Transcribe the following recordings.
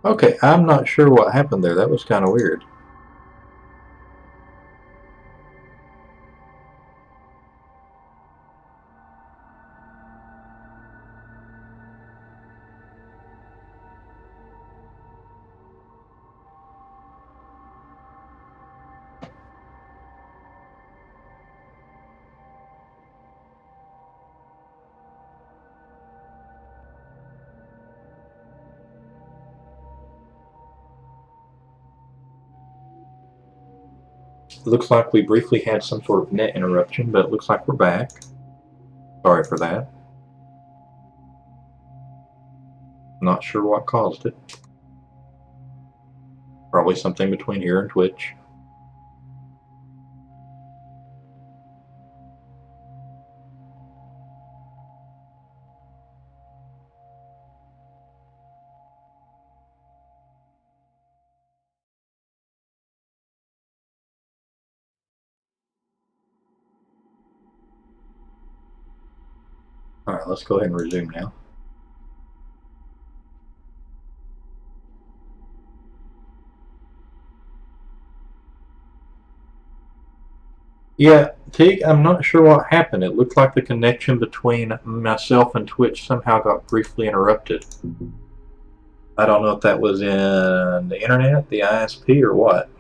Okay, I'm not sure what happened there. That was kind of weird. It looks like we briefly had some sort of net interruption, but it looks like we're back. Sorry for that. Not sure what caused it. Probably something between here and Twitch. Alright, let's go ahead and resume now. Yeah, Tig, I'm not sure what happened. It looked like the connection between myself and Twitch somehow got briefly interrupted. I don't know if that was in the internet, the ISP, or what.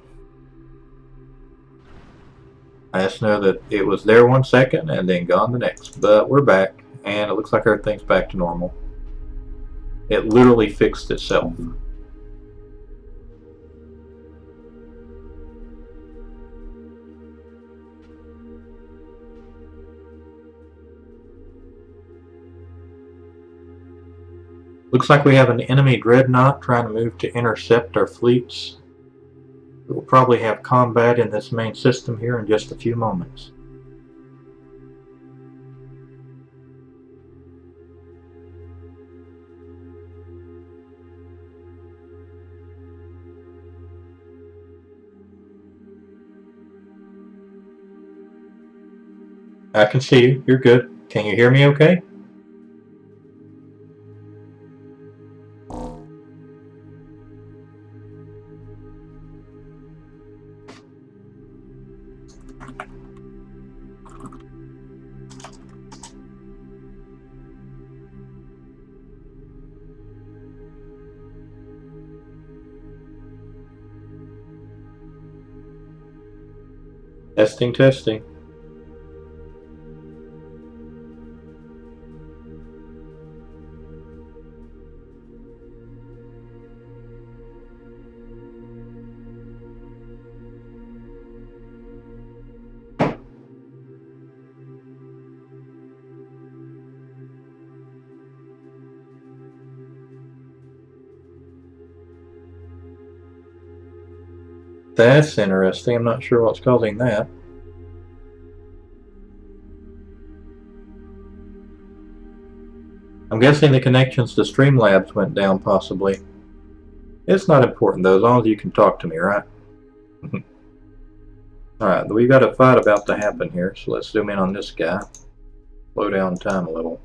I just know that it was there 1 second and then gone the next. But we're back, and it looks like everything's back to normal. It literally fixed itself. Looks like we have an enemy dreadnought trying to move to intercept our fleets. We'll probably have combat in this main system here in just a few moments. I can see you. You're good. Can you hear me okay? Testing, testing. That's interesting. I'm not sure what's causing that. I'm guessing the connections to Streamlabs went down, possibly. It's not important, though, as long as you can talk to me, right? Alright, we've got a fight about to happen here, so let's zoom in on this guy. Slow down time a little.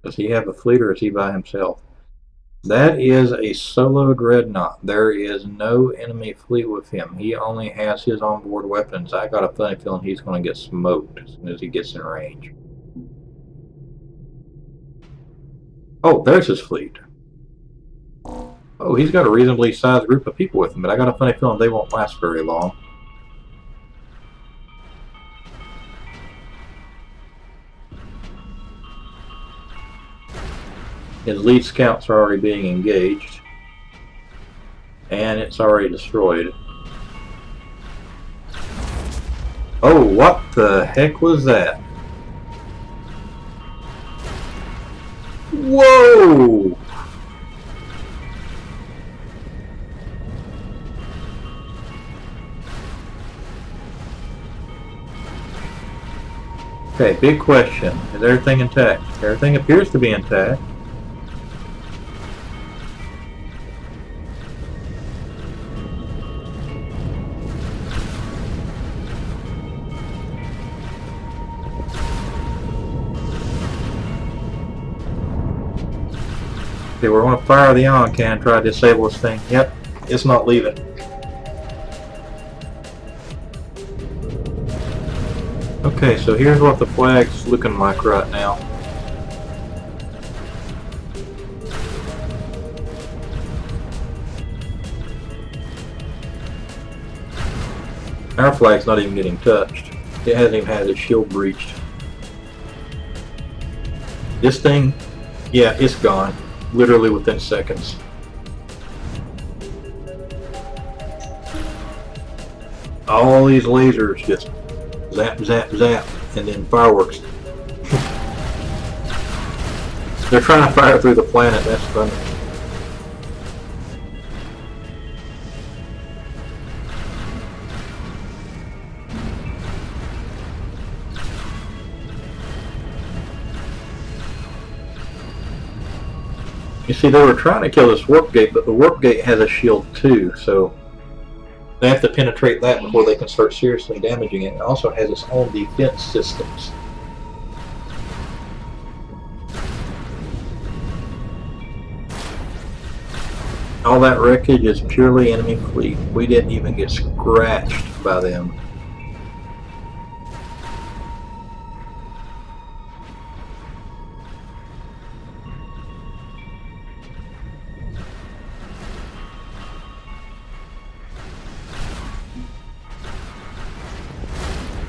Does he have a fleet, or is he by himself? That is a solo dreadnought. There is no enemy fleet with him. He only has his onboard weapons. I got a funny feeling he's going to get smoked as soon as he gets in range. Oh, there's his fleet. Oh, he's got a reasonably sized group of people with him, but I got a funny feeling they won't last very long. His lead scouts are already being engaged. And it's already destroyed. Oh, what the heck was that? Whoa! Okay, big question. Is everything intact? Everything appears to be intact. Okay, we're going to fire the ion cannon, try to disable this thing. Yep, it's not leaving. Okay, so here's what the flag's looking like right now. Our flag's not even getting touched. It hasn't even had its shield breached. This thing, yeah, it's gone. Literally within seconds. All these lasers just zap, zap, zap, and then fireworks. They're trying to fire through the planet, that's funny. You see, they were trying to kill this warp gate, but the warp gate has a shield too, so they have to penetrate that before they can start seriously damaging it. It also has its own defense systems. All that wreckage is purely enemy fleet. We didn't even get scratched by them.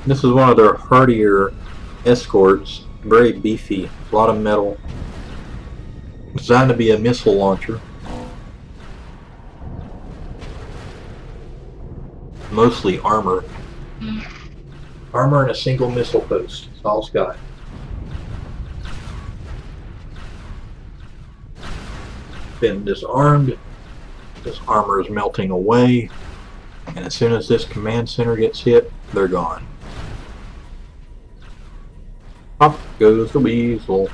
This is one of their hardier escorts, very beefy, a lot of metal, designed to be a missile launcher. Mostly armor. Armor and a single missile post, that's all it's got. Been disarmed, this armor is melting away, and as soon as this command center gets hit, they're gone. Up goes the weasel.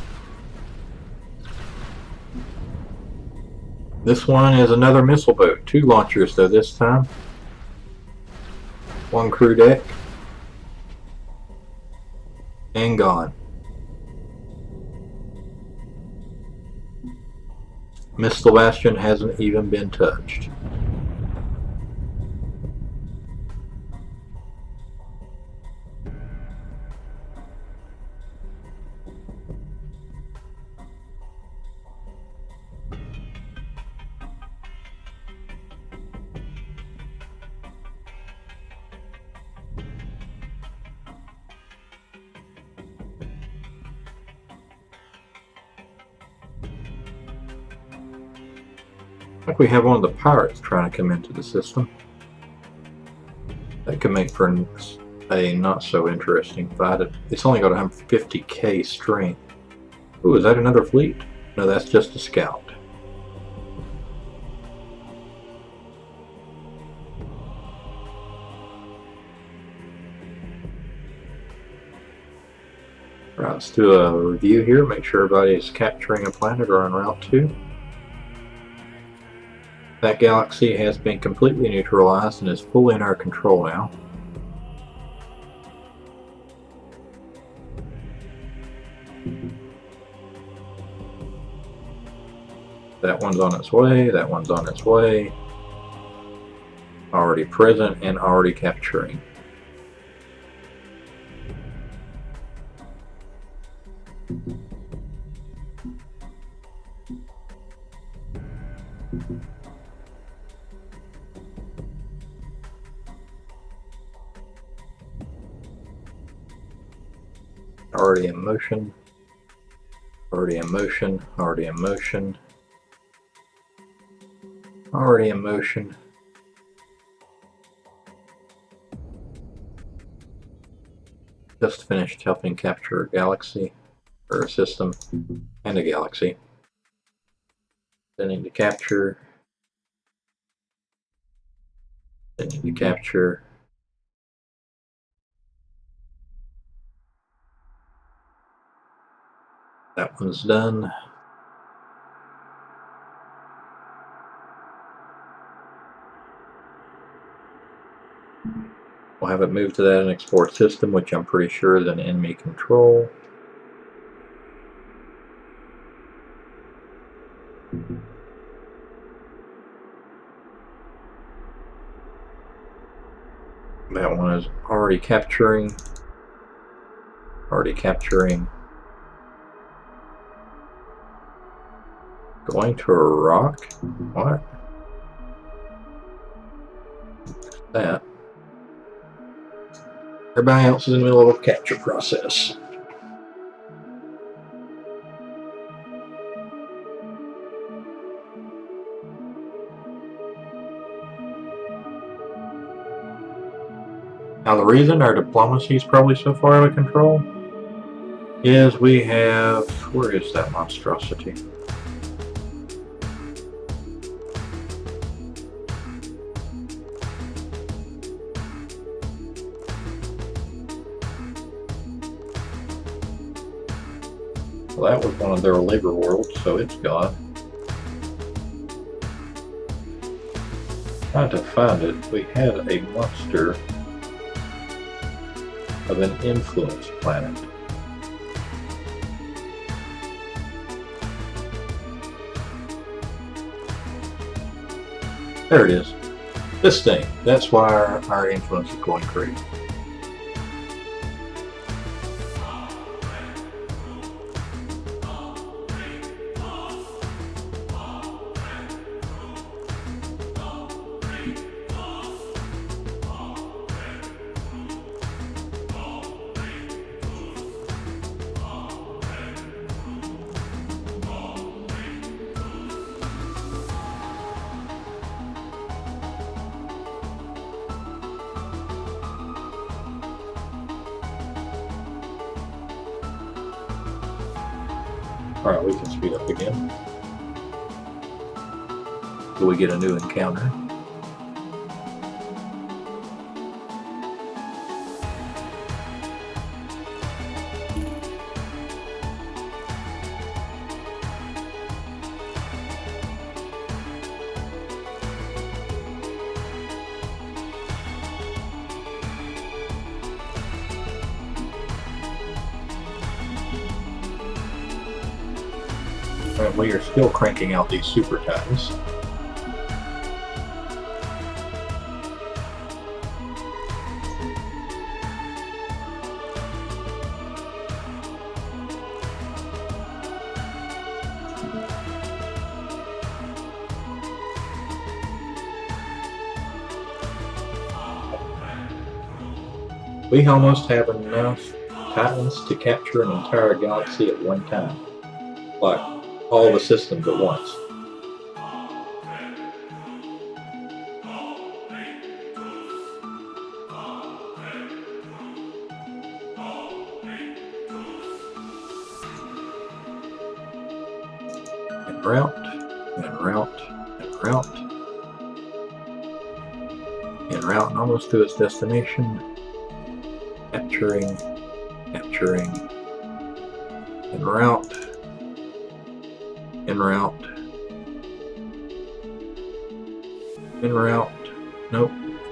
This one is another missile boat. 2 launchers though this time. 1 crew deck. And gone. Missile Bastion hasn't even been touched. I think we have one of the pirates trying to come into the system. That could make for a not so interesting fight. It's only got 150k strength. Ooh, is that another fleet? No, that's just a scout. Right, let's do a review here, make sure everybody's capturing a planet or en route to. That galaxy has been completely neutralized and is fully in our control now. That one's on its way, that one's on its way. Already present and already capturing. Already in motion, already in motion, already in motion, already in motion. Just finished helping capture a galaxy, or a system, and a galaxy. Sending to capture, sending to capture. That one's done. We'll have it moved to that and export system, which I'm pretty sure is an enemy control. That one is already capturing. Already capturing. Going to a rock? What? That. Everybody else is in the middle of a capture process. Now the reason our diplomacy is probably so far out of control is we have... Where is that monstrosity? Well, that was one of their labor worlds, so it's gone. Trying to find it, we had a monster of an influence planet. There it is. This thing. That's why our influence is going crazy. Alright, we can speed up again. Do we get a new encounter? And we are still cranking out these super times. We almost have enough Titans to capture an entire galaxy at one time. Like, all the systems at once. En route, en route, en route. En route and almost to its destination. Capturing, capturing. En route. En route. En route. Nope.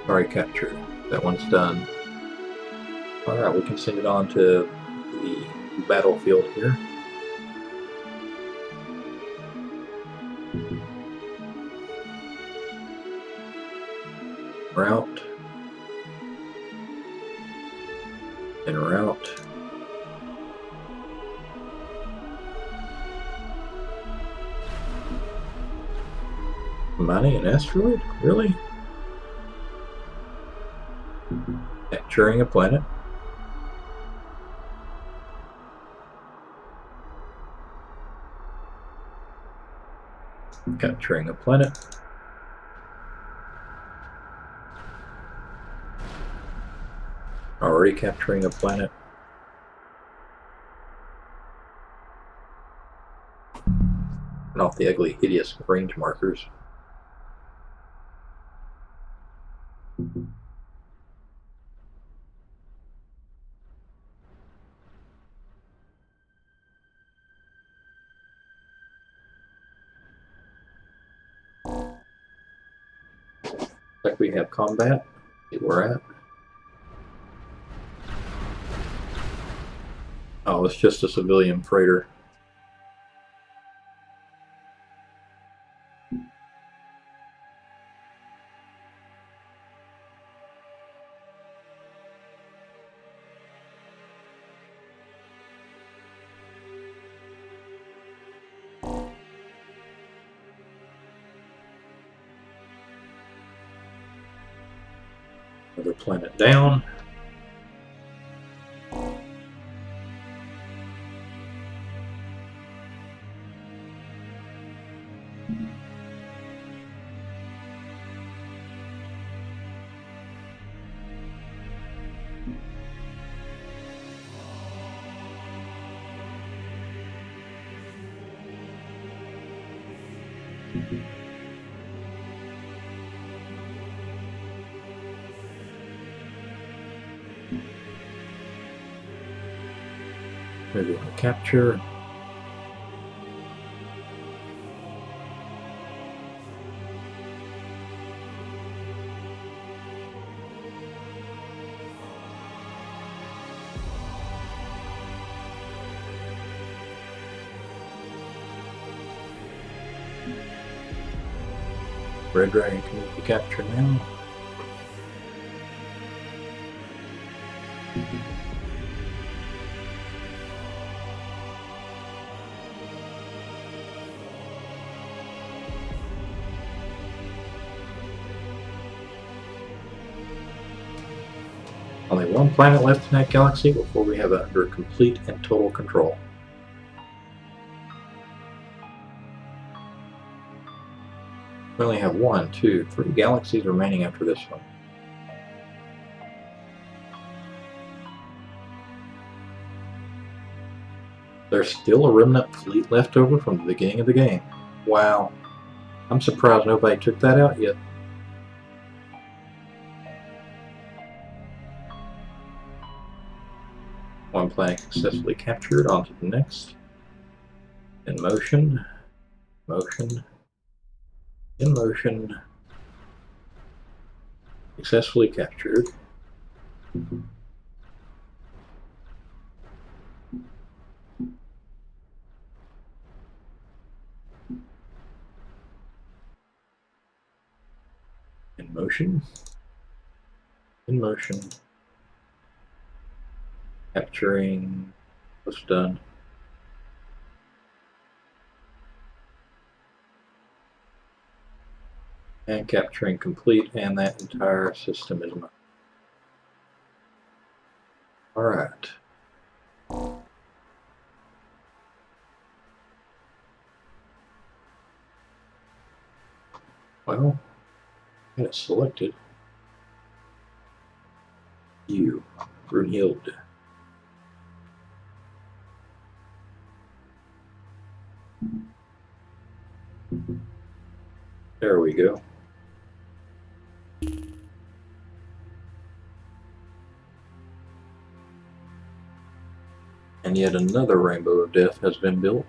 Already captured. That one's done. Alright, we can send it on to the battlefield here. Route. En route. Mining an asteroid? Really? Capturing a planet. Capturing a planet. Already capturing a planet. And off the ugly, hideous range markers. Like we have combat. See where we're at. Oh, it's just a civilian freighter. Another planet down. Maybe we'll capture. Red Dragon can move to capture now. Only one planet left in that galaxy before we have it under complete and total control. We only have 1, 2, 3 galaxies remaining after this one. There's still a remnant fleet left over from the beginning of the game. Wow. I'm surprised nobody took that out yet. One planet successfully captured, on to the next. In motion, motion, in motion, successfully captured. In motion, in motion, capturing, what's done. And capturing complete, and that entire system is mine. Alright. Well, I got it selected. You, Brunhilde. There we go. And yet another Rainbow of Death has been built.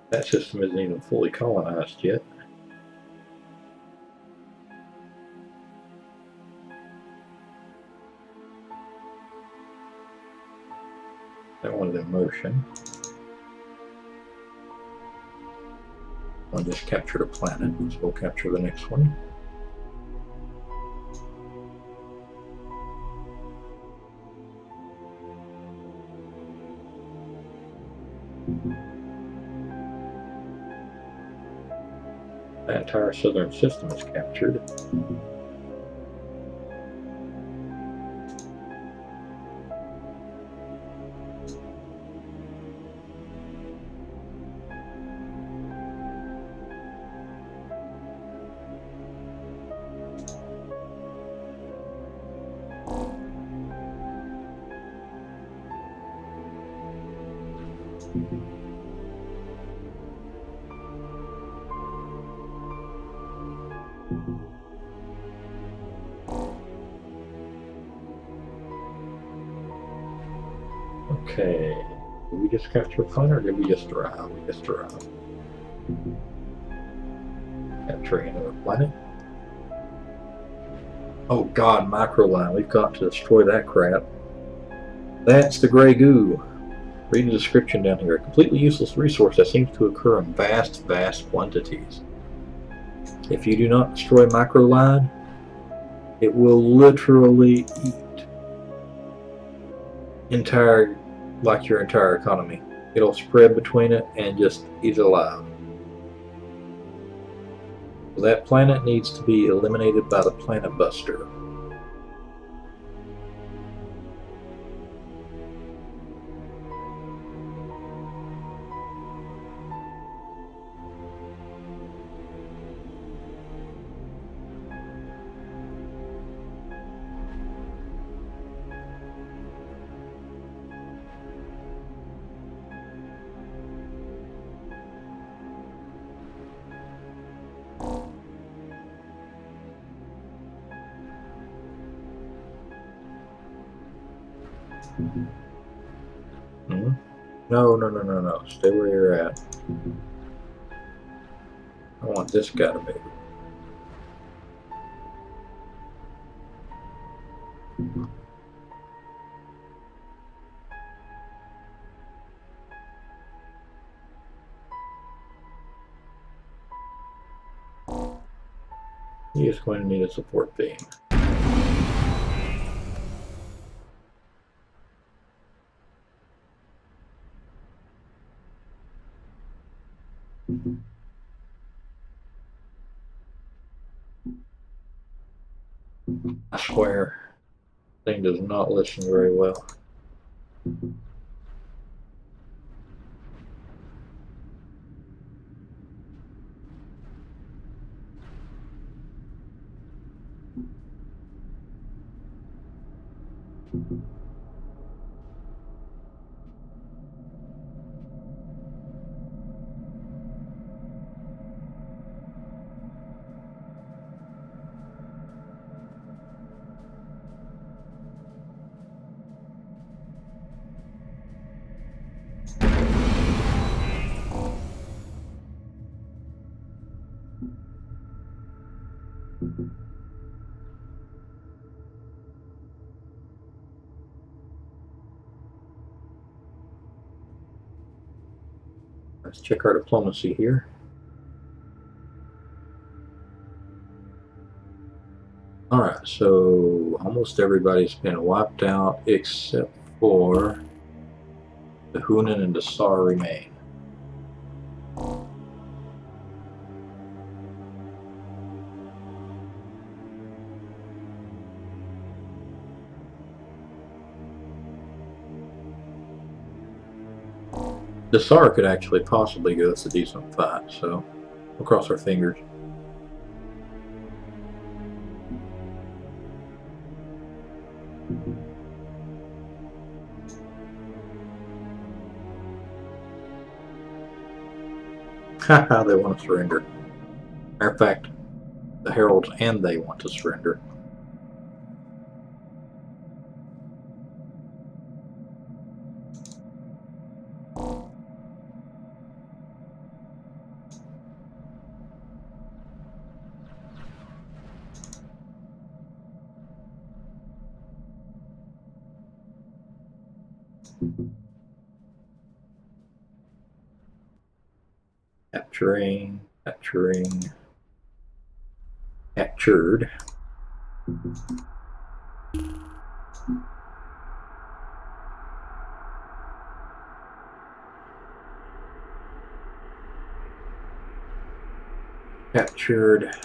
That system isn't even fully colonized yet. That one's in motion. One just captured a planet, so we'll capture the next one. The entire southern system is captured. Okay, Did we just capture a planet or did we just arrive? We just arrived. Capturing another planet. Oh god, microline. We've got to destroy that crap. That's the gray goo. Read the description down here. A completely useless resource that seems to occur in vast, vast quantities. If you do not destroy microline, it will literally eat your entire economy. It'll spread between it and just eat it alive. That planet needs to be eliminated by the Planet Buster. No. Stay where you're at. I want this guy to move. He is going to need a support beam. I swear, thing does not listen very well. Let's check our diplomacy here. Alright, so almost everybody's been wiped out except for the Hunan and the Sar remain. The Sar could actually possibly give us a decent fight, so we'll cross our fingers. Haha, they want to surrender. Matter of fact, the Heralds and they want to surrender. Captured. Captured.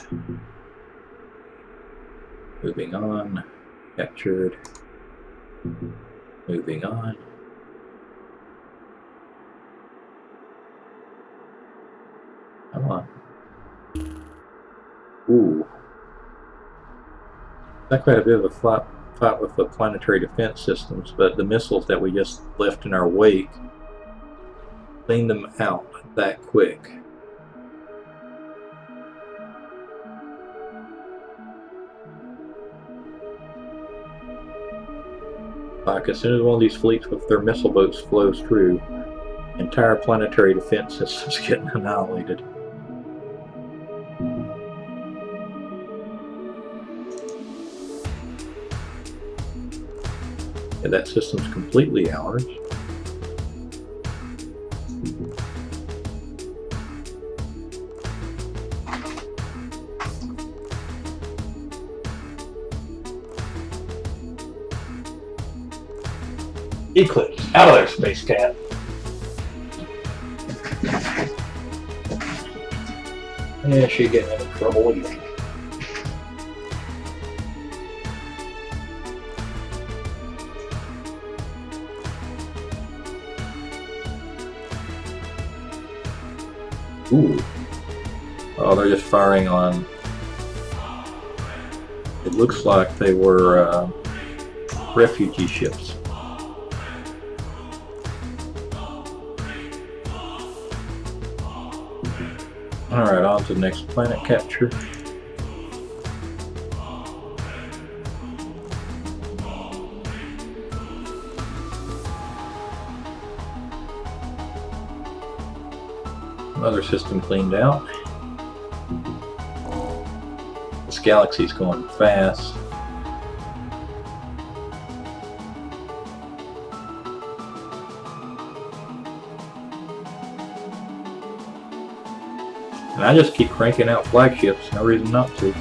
Moving on. Captured. Moving on. Come on. Ooh. Not quite a bit of a fight with the planetary defense systems, but the missiles that we just left in our wake cleaned them out that quick. Like, as soon as one of these fleets with their missile boats flows through, Entire planetary defense system's getting annihilated. Yeah, that system's completely ours. Eclipse, out of there, Space Cat. Yeah, she's getting into trouble again. Ooh. Oh, they're just firing on... It looks like they were refugee ships. Alright, on to the next planet capture. Another system cleaned out. This galaxy's going fast. And I just keep cranking out flagships, no reason not to.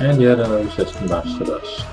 And yet another system busted us.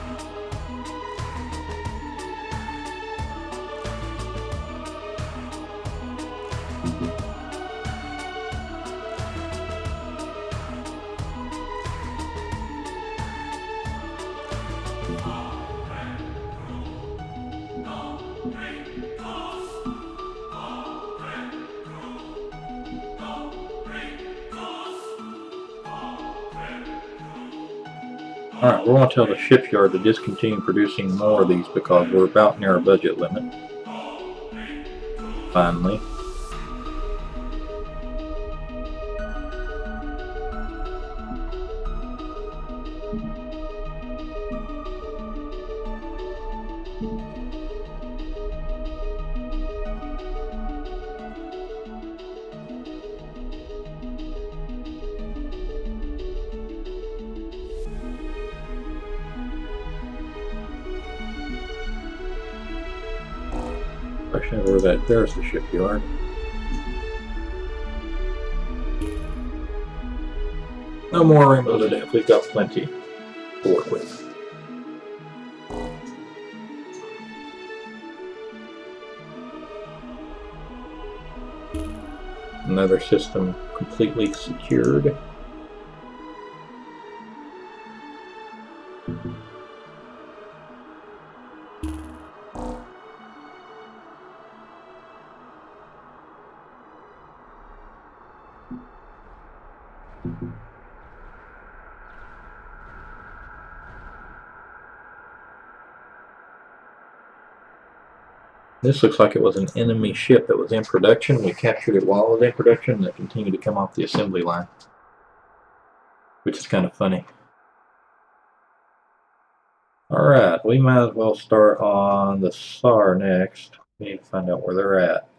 Alright, we're going to tell the shipyard to discontinue producing more of these because we're about near our budget limit. Finally. Where that, there's the shipyard. No more rainbow today. We've got plenty to work with. Another system completely secured. This looks like it was an enemy ship that was in production. We captured it while it was in production, and it continued to come off the assembly line, which is kind of funny. Alright, we might as well start on the SAR next. We need to find out where they're at.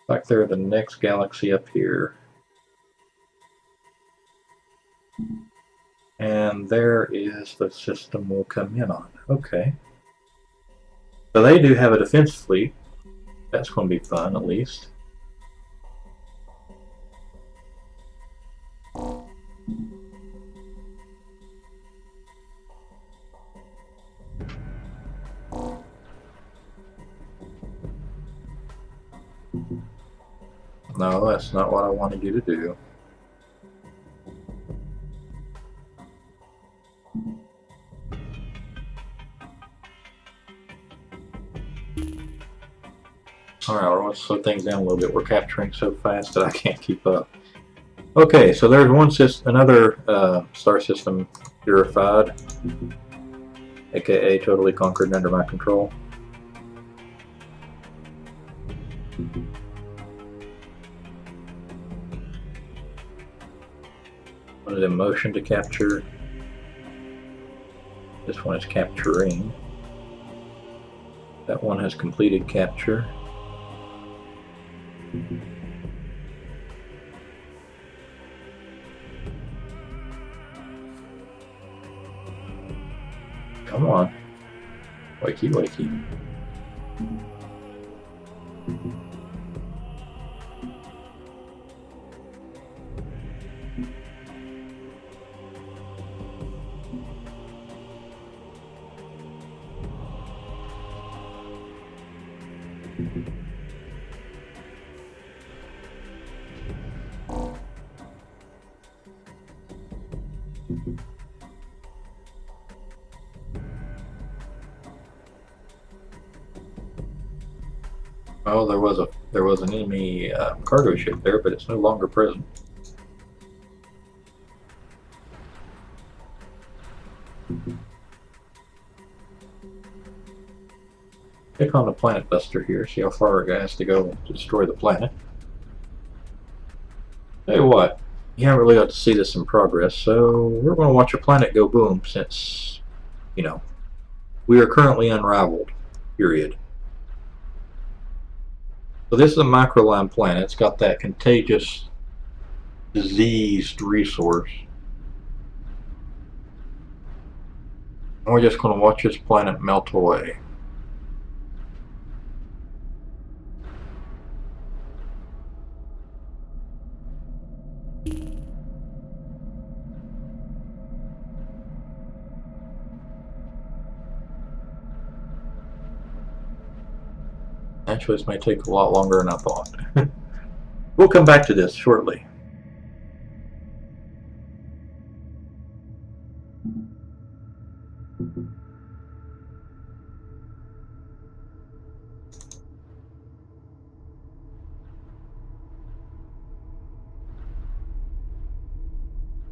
Looks like they're the next galaxy up here. And there is the system we'll come in on. Okay. So they do have a defense fleet. That's going to be fun, at least. No, that's not what I wanted you to do. Alright, let's slow things down a little bit. We're capturing so fast that I can't keep up. Okay, so there's another star system purified, aka totally conquered and under my control. One is in motion to capture. This one is capturing. That one has completed capture. Come on. Wakey, wakey. Oh, there was an enemy cargo ship there, but it's no longer present. Click on the planet buster here, see how far it has to go to destroy the planet. Tell you what, you haven't really got to see this in progress, so we're going to watch a planet go boom since, you know, we are currently unrivaled, period. So this is a microline planet. It's got that contagious, diseased resource. And we're just going to watch this planet melt away. Actually, this may take a lot longer than I thought. We'll come back to this shortly.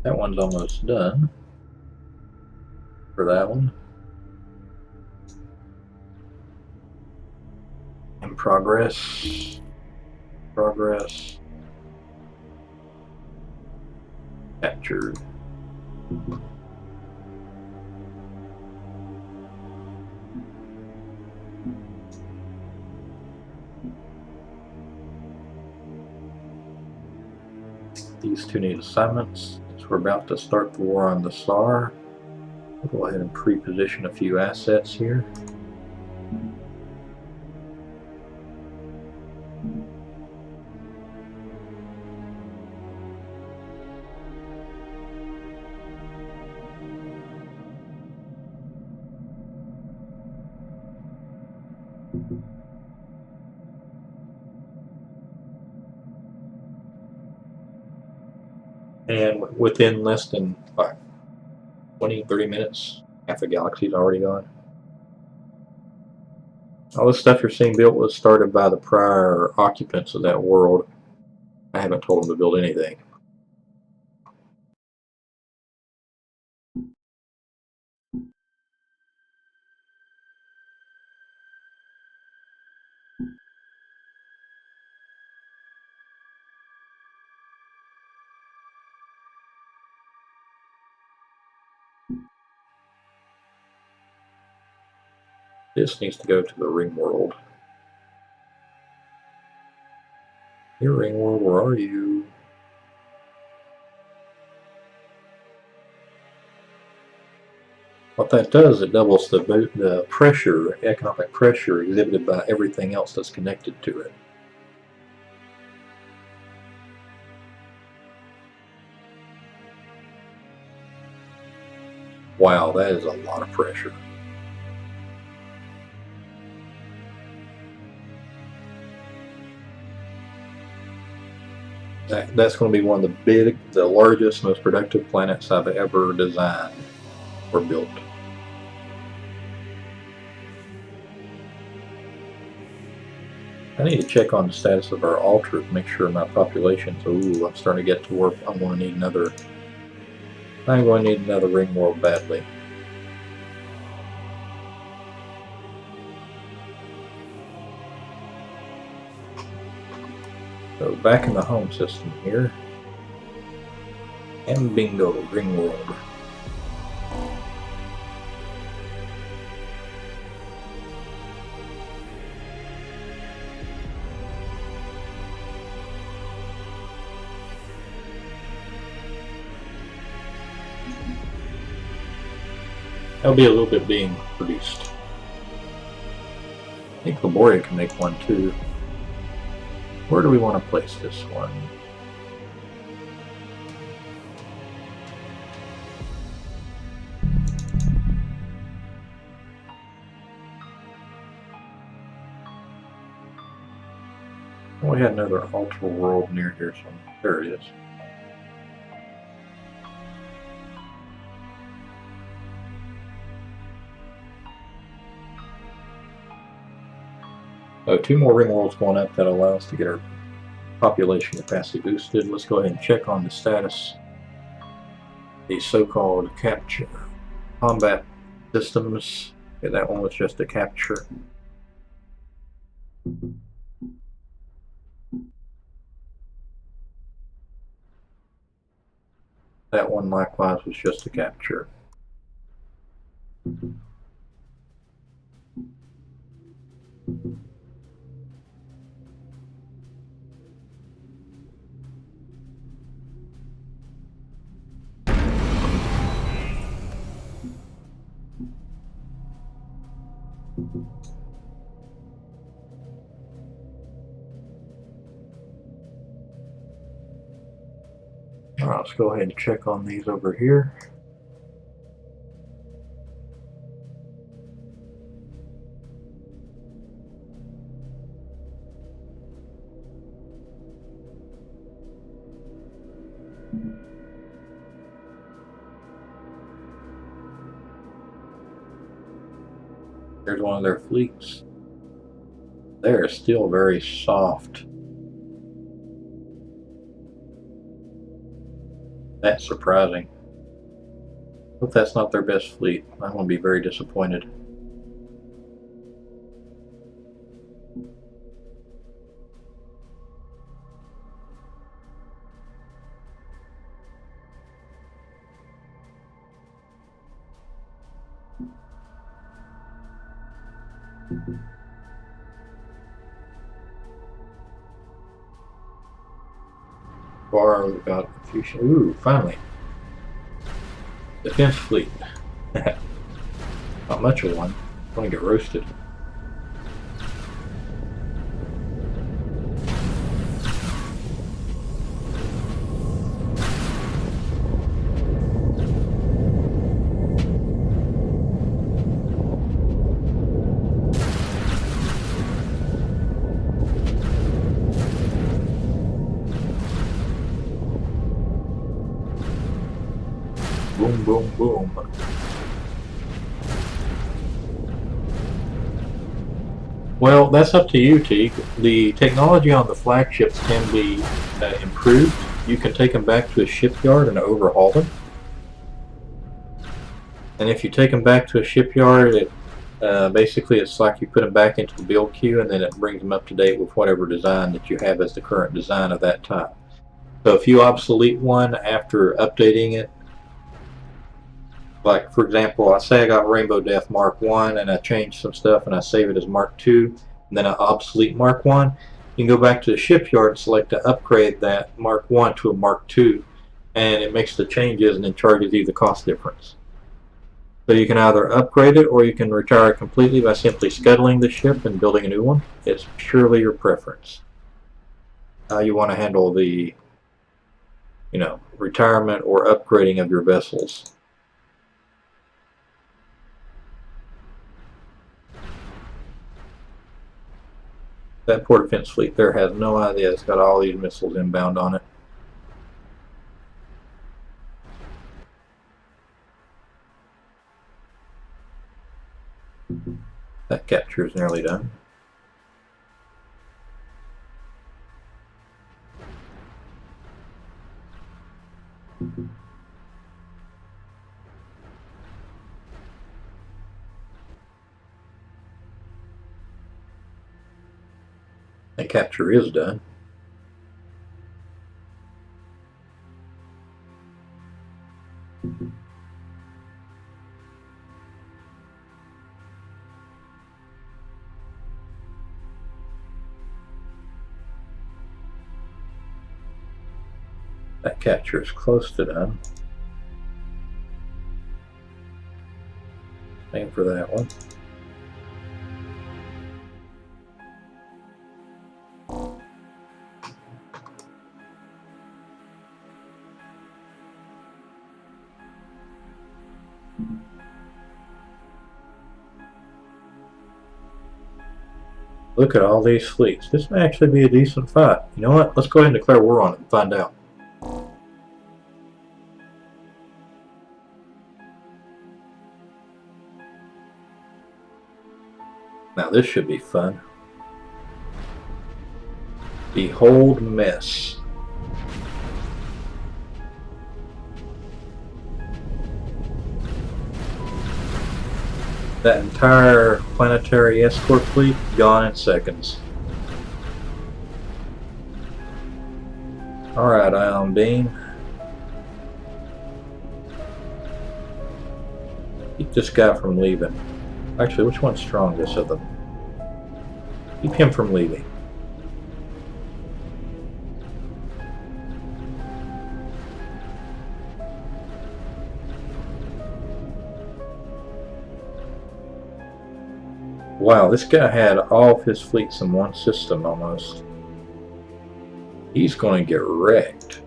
That one's almost done for that one. In progress. Progress. Captured. These two need assignments. Since we're about to start the war on the SAR, we'll go ahead and pre-position a few assets here. And within less than 20-30 minutes, half a galaxy's already gone. All this stuff you're seeing built was started by the prior occupants of that world. I haven't told them to build anything. This needs to go to the ring world. Hey, ring world, where are you? What that does, it doubles the pressure, economic pressure exhibited by everything else that's connected to it. Wow, that is a lot of pressure. That's going to be one of the largest, most productive planets I've ever designed or built. I need to check on the status of our altars, make sure my population's. Ooh, I'm starting to get to work. I'm going to need another. I'm going to need another ring world badly. So back in the home system here. And bingo, ring world. There'll be a little bit being produced. I think Laboria can make one too. Where do we want to place this one? Oh, we had another altar world near here somewhere. There it is. So 2 more ring worlds going up that allow us to get our population capacity boosted. Let's go ahead and check on the status. The so-called capture combat systems. Okay, that one was just a capture. That one likewise was just a capture. Alright, let's go ahead and check on these over here. There's one of their fleets. They're still very soft. That's surprising. Hope that's not their best fleet. I'm going to be very disappointed. Bar, we've got Confucian. Ooh, finally. Defense fleet. Not much of one. I'm going to get roasted. Boom, boom, boom. Well, that's up to you, Teague. The technology on the flagships can be improved. You can take them back to a shipyard and overhaul them. And if you take them back to a shipyard, basically it's like you put them back into the build queue, and then it brings them up to date with whatever design that you have as the current design of that time. So if you obsolete one after updating it, like for example, I say I got Rainbow Death Mark 1 and I change some stuff and I save it as Mark 2, and then I obsolete Mark 1, you can go back to the shipyard and select to upgrade that Mark 1 to a Mark 2, and it makes the changes and then charges you the cost difference. So you can either upgrade it or you can retire it completely by simply scuttling the ship and building a new one. It's purely your preference. How you want to handle the, retirement or upgrading of your vessels. That port defense fleet there has no idea it's got all these missiles inbound on it. That capture is nearly done. That capture is done. That capture is close to done. Same for that one. Look at all these fleets. This may actually be a decent fight. You know what? Let's go ahead and declare war on it and find out. Now this should be fun. Behold mess. That entire planetary escort fleet gone in seconds. Alright, Ion Beam. Keep this guy from leaving. Actually, which one's strongest of them? Keep him from leaving. Wow, this guy had all of his fleets in one system almost. He's going to get wrecked.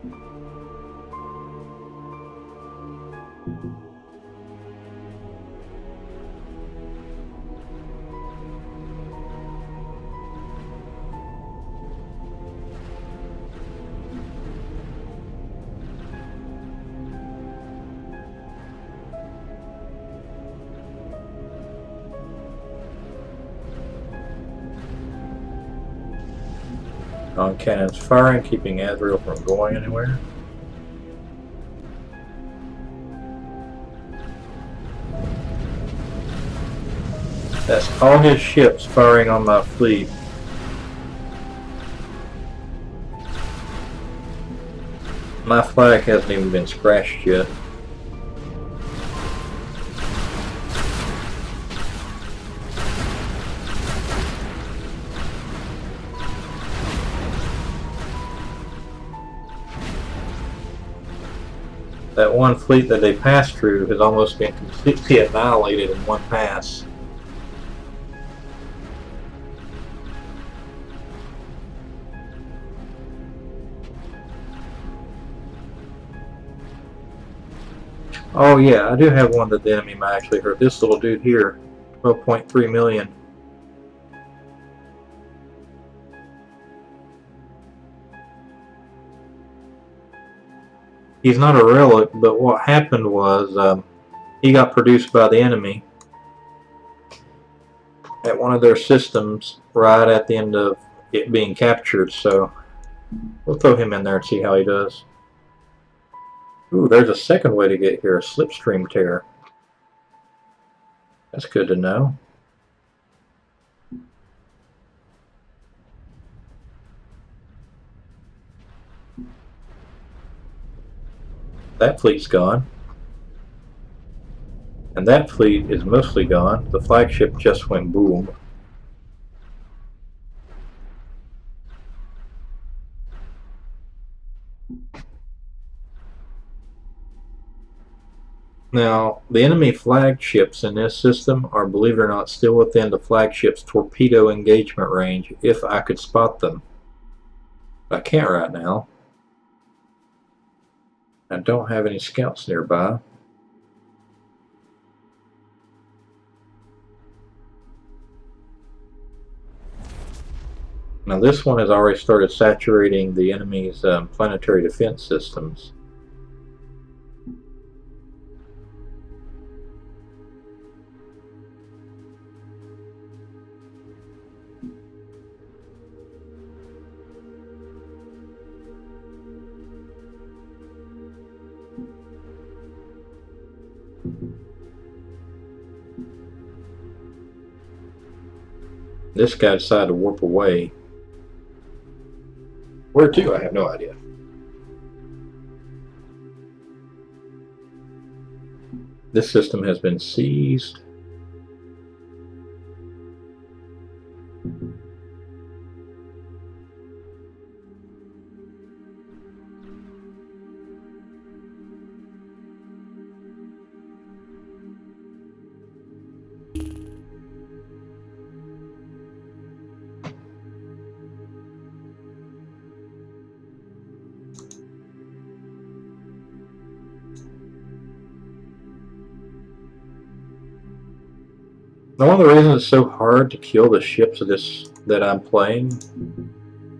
Non-cannons firing, keeping Azrael from going anywhere. That's all his ships firing on my fleet. My flag hasn't even been scratched yet. That one fleet that they passed through has almost been completely annihilated in one pass. Oh yeah, I do have one that the enemy might actually hurt. This little dude here, 12.3 million. He's not a relic, but what happened was he got produced by the enemy at one of their systems right at the end of it being captured, so we'll throw him in there and see how he does. Ooh, there's a second way to get here, a slipstream tear. That's good to know. That fleet's gone. And that fleet is mostly gone. The flagship just went boom. Now, the enemy flagships in this system are, believe it or not, still within the flagship's torpedo engagement range if I could spot them. I can't right now. I don't have any scouts nearby. Now this one has already started saturating the enemy's planetary defense systems. This guy decided to warp away. Where to? I have no idea. This system has been seized. Now, one of the reasons it's so hard to kill the ships of this that I'm playing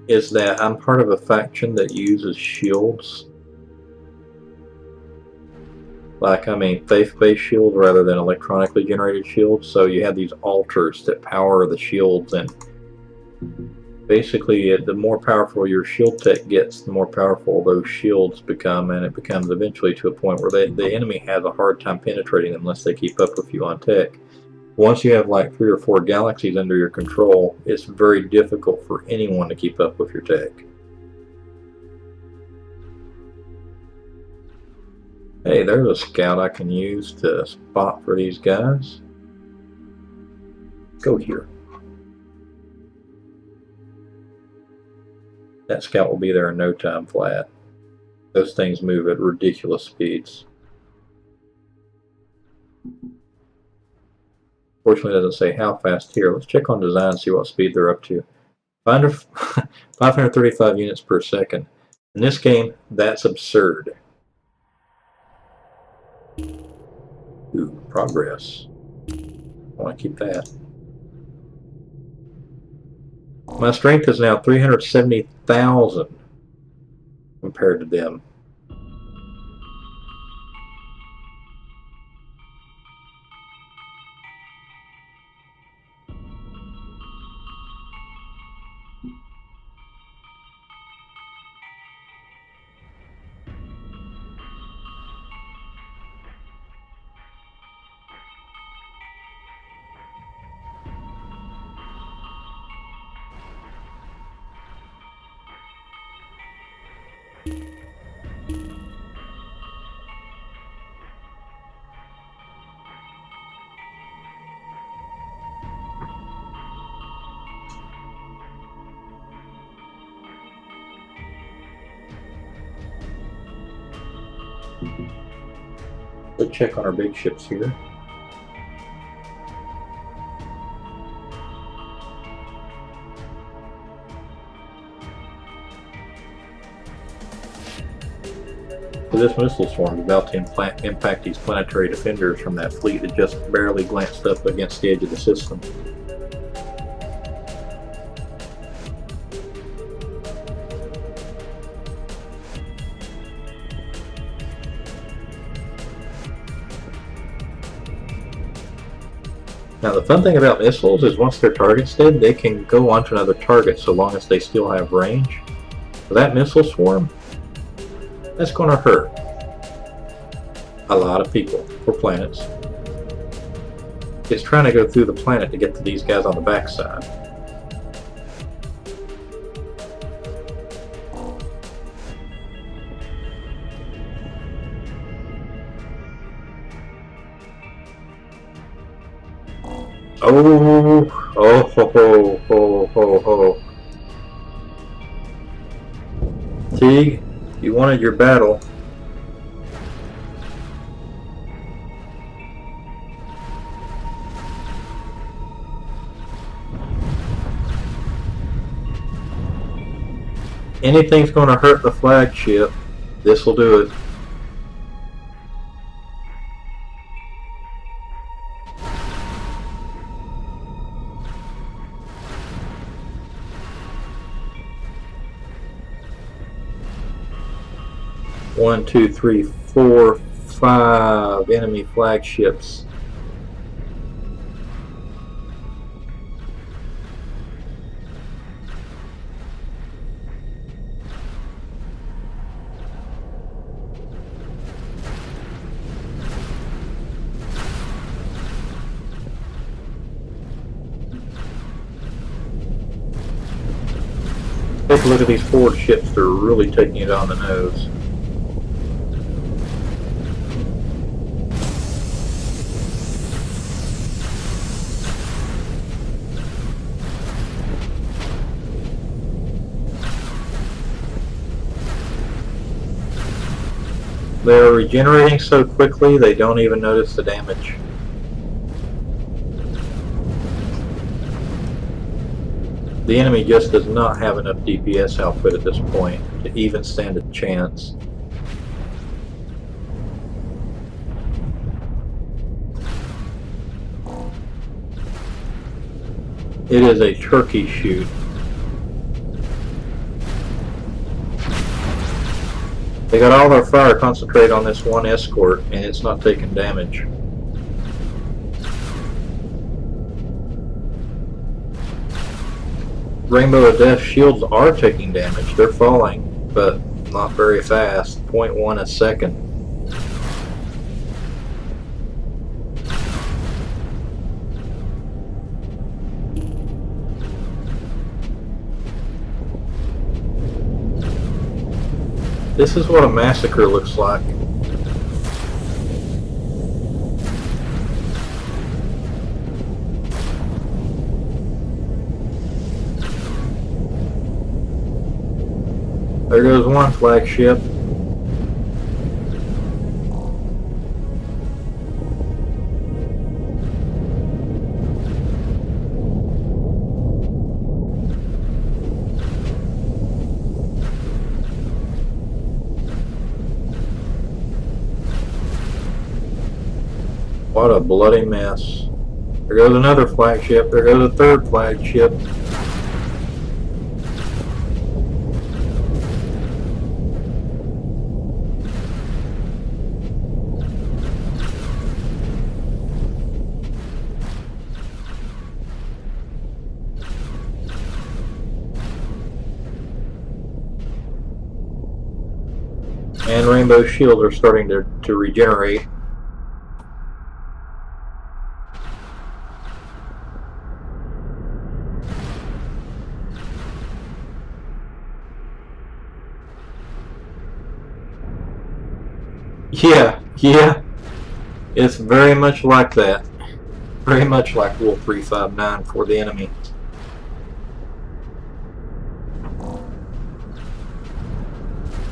is that I'm part of a faction that uses shields. Like, I mean, faith-based shields rather than electronically generated shields. So you have these altars that power the shields, and basically the more powerful your shield tech gets, the more powerful those shields become, and it becomes eventually to a point where the enemy has a hard time penetrating them unless they keep up with you on tech. Once you have like 3 or 4 galaxies under your control, it's very difficult for anyone to keep up with your tech. Hey, there's a scout I can use to spot for these guys. Go here. That scout will be there in no time flat. Those things move at ridiculous speeds. Fortunately, it doesn't say how fast here. Let's check on design and see what speed they're up to. 535 units per second. In this game, that's absurd. Ooh, progress. I want to keep that. My strength is now 370,000 compared to them. Let's check on our big ships here. So this missile swarm is about to impact these planetary defenders from that fleet that just barely glanced up against the edge of the system. Now the fun thing about missiles is once their target's dead, they can go onto another target so long as they still have range. So that missile swarm, that's going to hurt a lot of people or planets. It's trying to go through the planet to get to these guys on the backside. Oh, oh, ho, ho, ho, ho, ho. Teague, you wanted your battle. Anything's going to hurt the flagship. This will do it. One, two, three, four, 5 enemy flagships. Take a look at these forward ships. They're really taking it on the nose. They're regenerating so quickly they don't even notice the damage. The enemy just does not have enough DPS output at this point to even stand a chance. It is a turkey shoot. They got all their fire concentrated on this one escort, and it's not taking damage. Rainbow of Death shields are taking damage. They're falling, but not very fast. 0.1 a second. This is what a massacre looks like. There goes one flagship. What a bloody mess. There goes another flagship. There goes a third flagship. And rainbow shields are starting to regenerate. Yeah. It's very much like that. Very much like Wolf 359 for the enemy.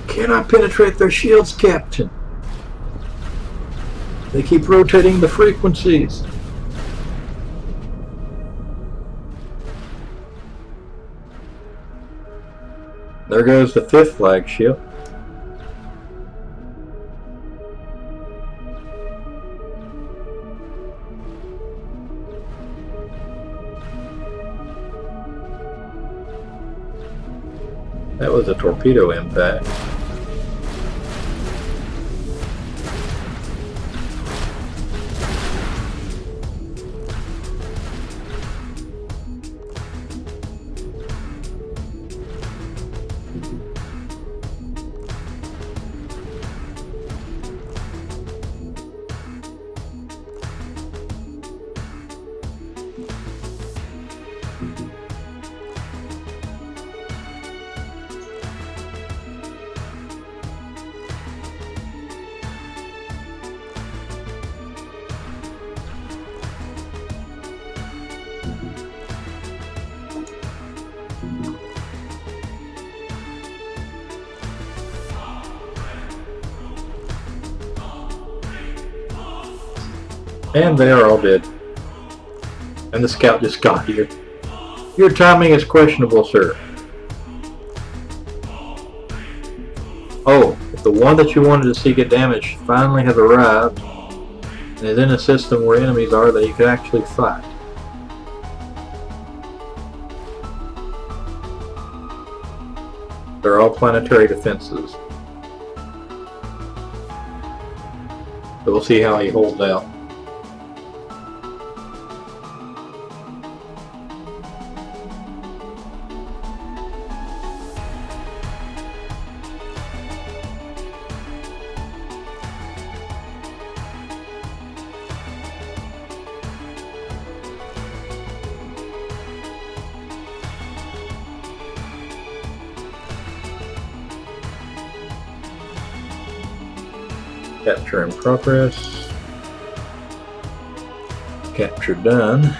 Can I penetrate their shields, Captain? They keep rotating the frequencies. There goes the fifth flagship. That was a torpedo impact. And they are all dead. And the scout just got here. Your timing is questionable, sir. Oh, if the one that you wanted to see get damaged finally has arrived and is in a system where enemies are that you could actually fight. They're all planetary defenses. So we'll see how he holds out. Capture in progress. Capture done.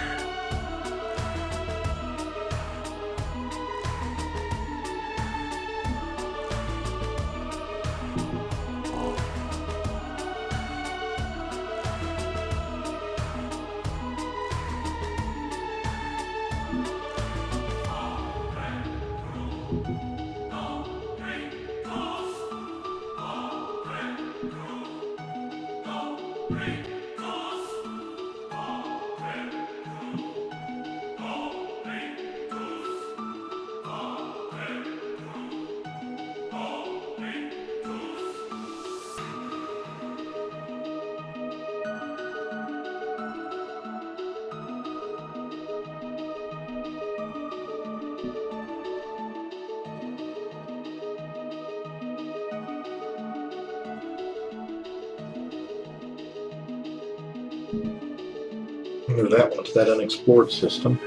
Move that one to that unexplored system.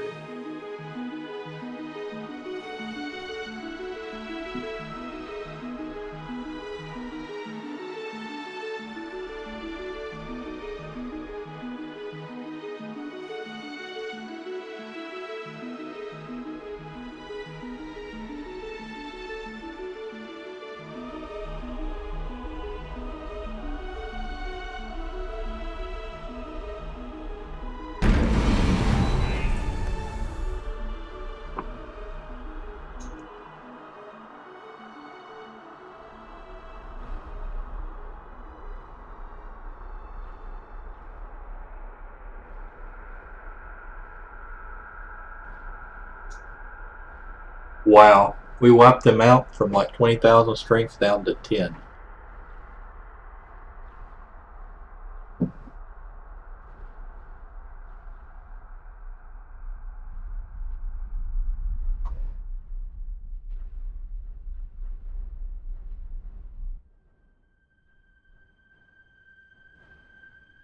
Wow, we wiped them out from like 20,000 strength down to 10.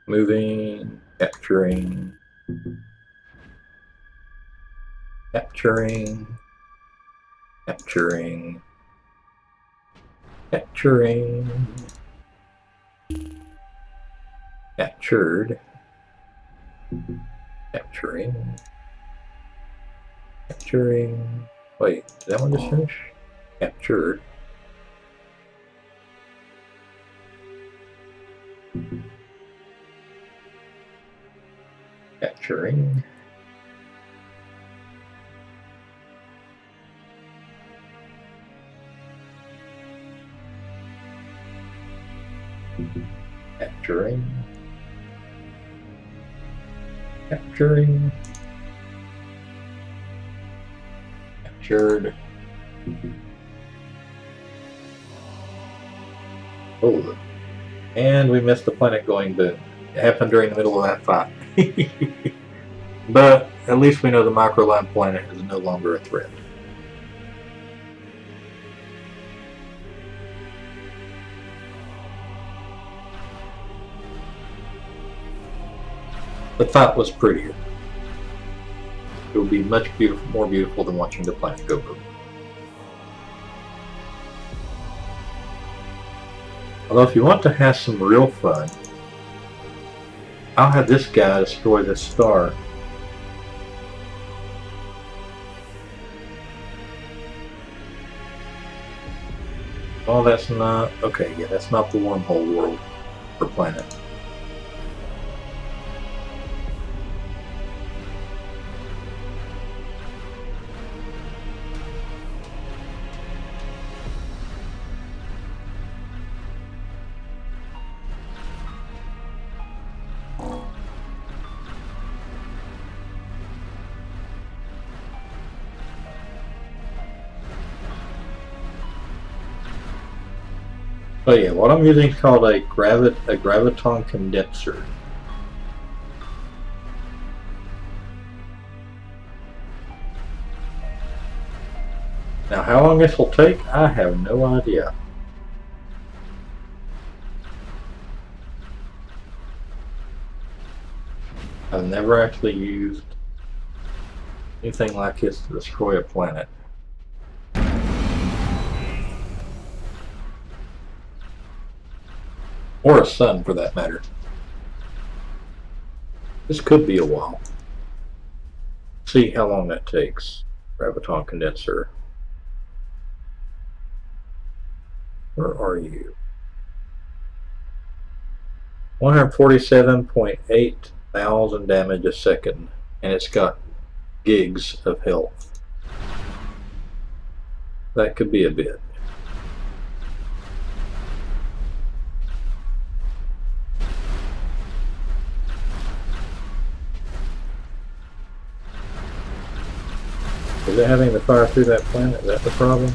Moving, capturing, capturing, capturing, capturing, captured, capturing, capturing. Wait, did that one just finish? Captured. Capturing. Capturing. Capturing. Captured. Oh, and we missed the planet going boom. It happened during the middle of that fight. But at least we know the microline planet is no longer a threat. The fight was prettier. It would be much more beautiful than watching the planet go boom. Although if you want to have some real fun, I'll have this guy destroy this star. Oh, that's not... Okay, yeah, that's not the wormhole world or planet. Oh yeah, what I'm using is called a graviton condenser. Now how long this will take, I have no idea. I've never actually used anything like this to destroy a planet. Or a sun, for that matter. This could be a while. See how long that takes. Graviton condenser. Where are you? 147.8 thousand damage a second, and it's got gigs of health. That could be a bit. Is it having to fire through that planet? Is that the problem?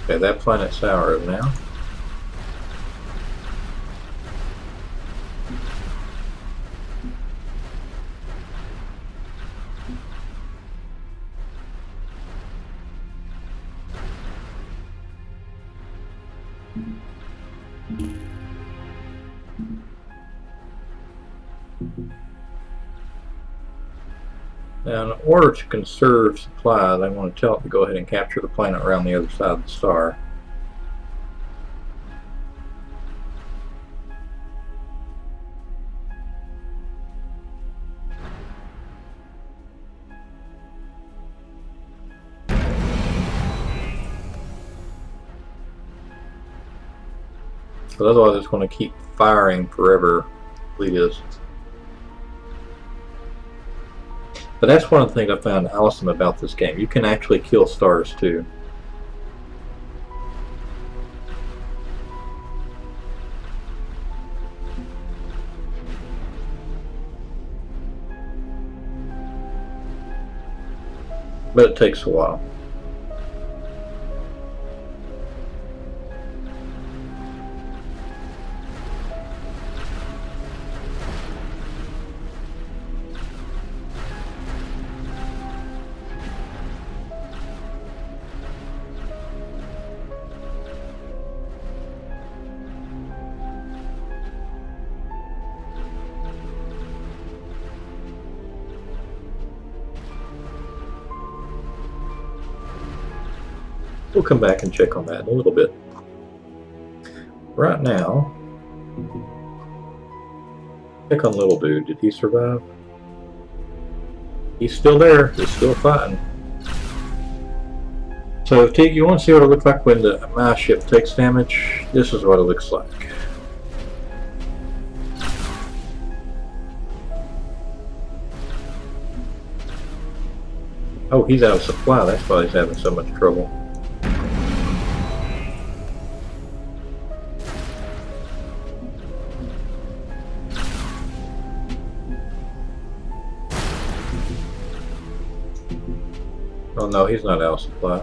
Okay, that planet's ours now. Now, in order to conserve supplies, I want to tell it to go ahead and capture the planet around the other side of the star. Because otherwise it's going to keep firing forever. It is. But that's one of the things I found awesome about this game. You can actually kill stars too. But it takes a while. We'll come back and check on that in a little bit. Right now, check on little dude. Did he survive? He's still there. He's still fighting. So, Teague, you want to see what it looks like when my ship takes damage? This is what it looks like. Oh, he's out of supply. That's why he's having so much trouble. Oh no, he's not out of supply.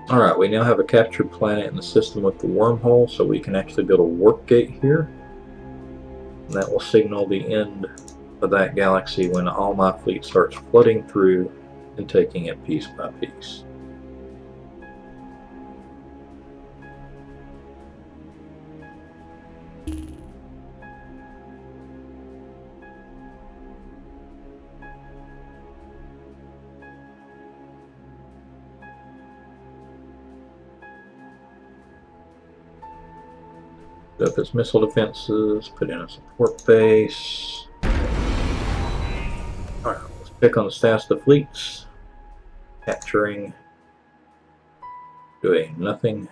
Alright, we now have a captured planet in the system with the wormhole, so we can actually build a warp gate here. And that will signal the end of that galaxy when all my fleet starts flooding through and taking it piece by piece. Up its missile defenses, put in a support base. Alright, let's pick on the status of the fleets. Capturing. Doing nothing.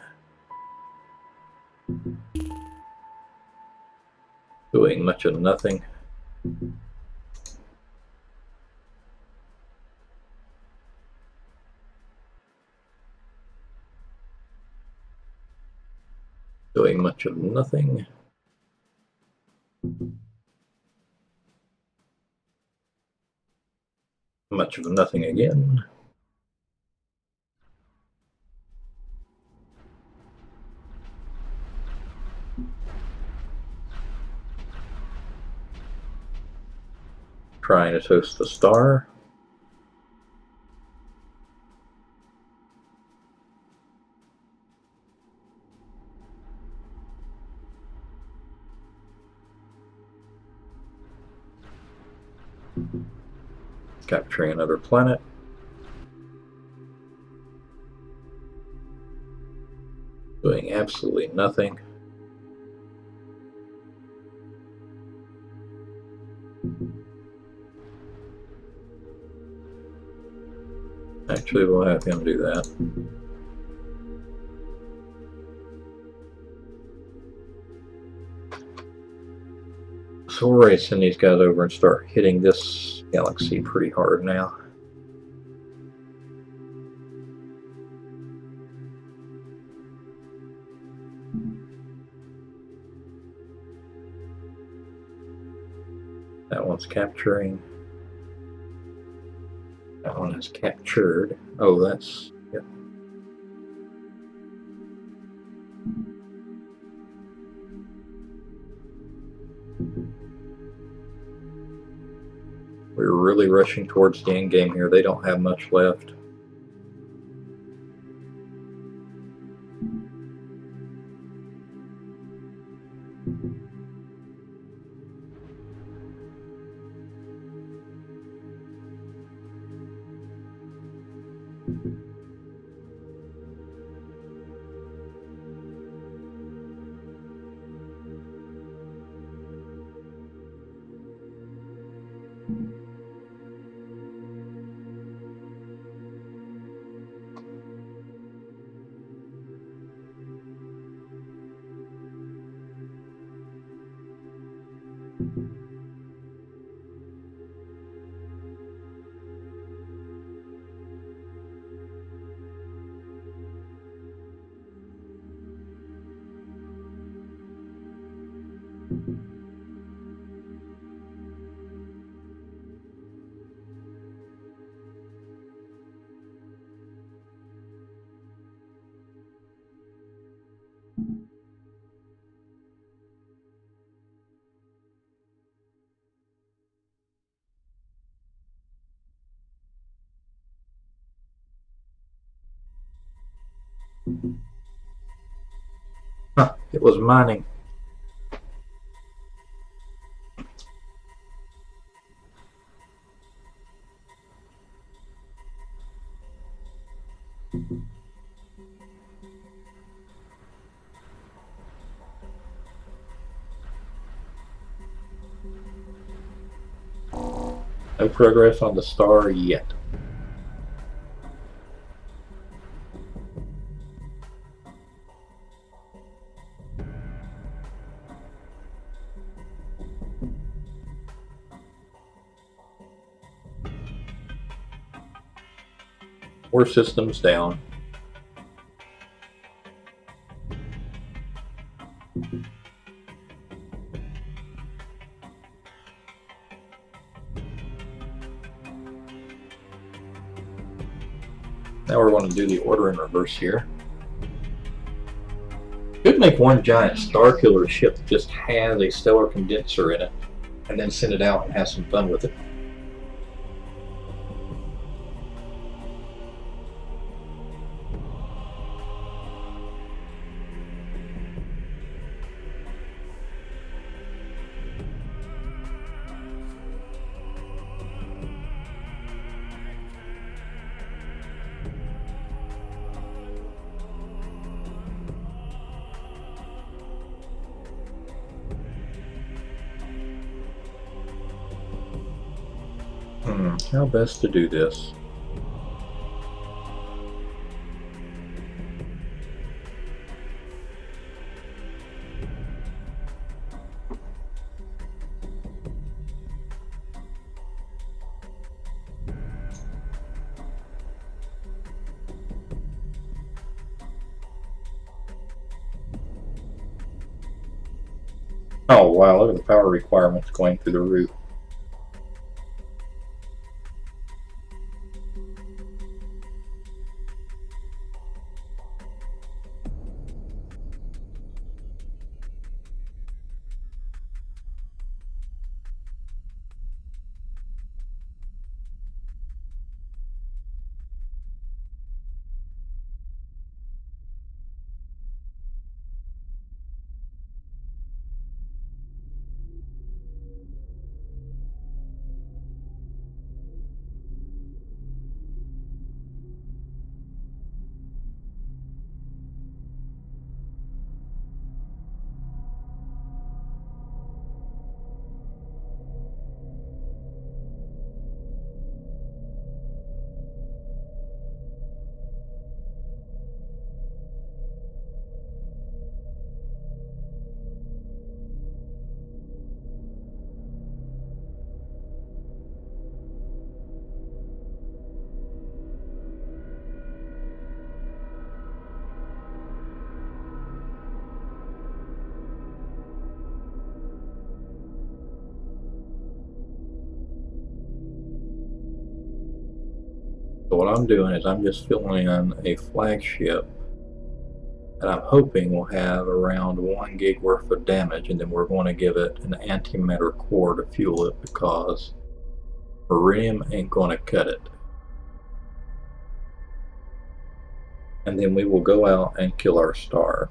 Doing much of nothing. Doing much of nothing. Much of nothing again. trying to toast the star. Capturing another planet. Doing absolutely nothing. Actually, we'll have him do that. So we're ready to send these guys over and start hitting this galaxy pretty hard now. That one's capturing. That one is captured. Oh, that's... Yep. We're really rushing towards the end game here. They don't have much left. Huh, it was mining. No progress on the star yet. More systems down. Now we're going to do the order in reverse here. Could make one giant star killer ship that just has a stellar condenser in it, and then send it out and have some fun with it. How best to do this? Oh wow, look at the power requirements going through the roof. So what I'm doing is I'm just filling in a flagship that I'm hoping will have around 1 gig worth of damage, and then we're going to give it an antimatter core to fuel it because Iridium ain't going to cut it. And then we will go out and kill our star.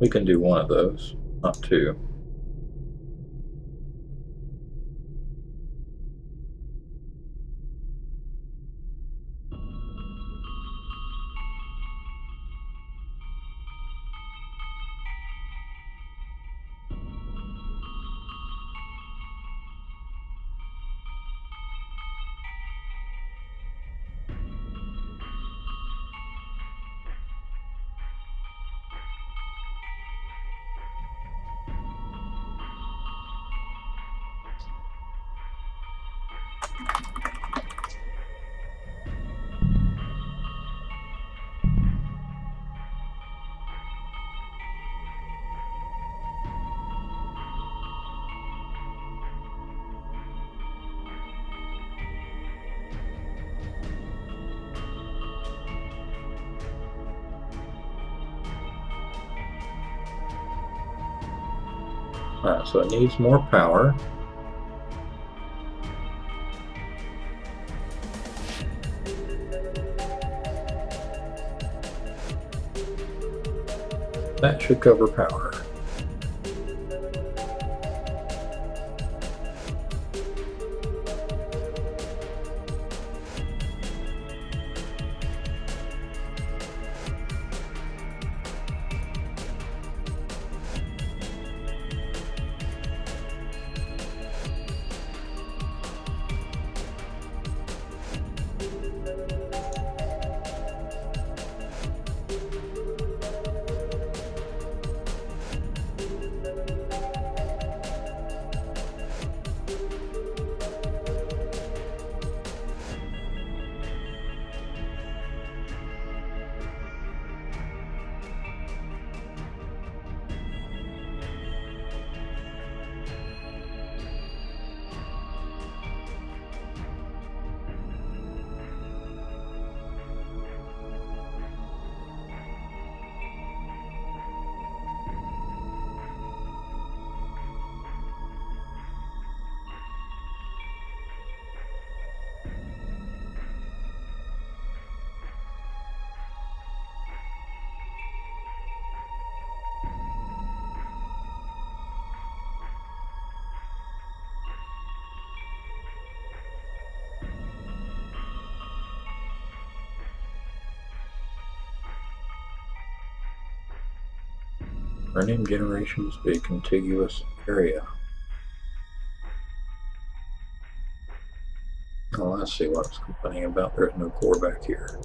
We can do one of those, not two. So it needs more power. That should cover power. Uranium generations be a contiguous area. Oh, I see what it's complaining about. There's no core back here.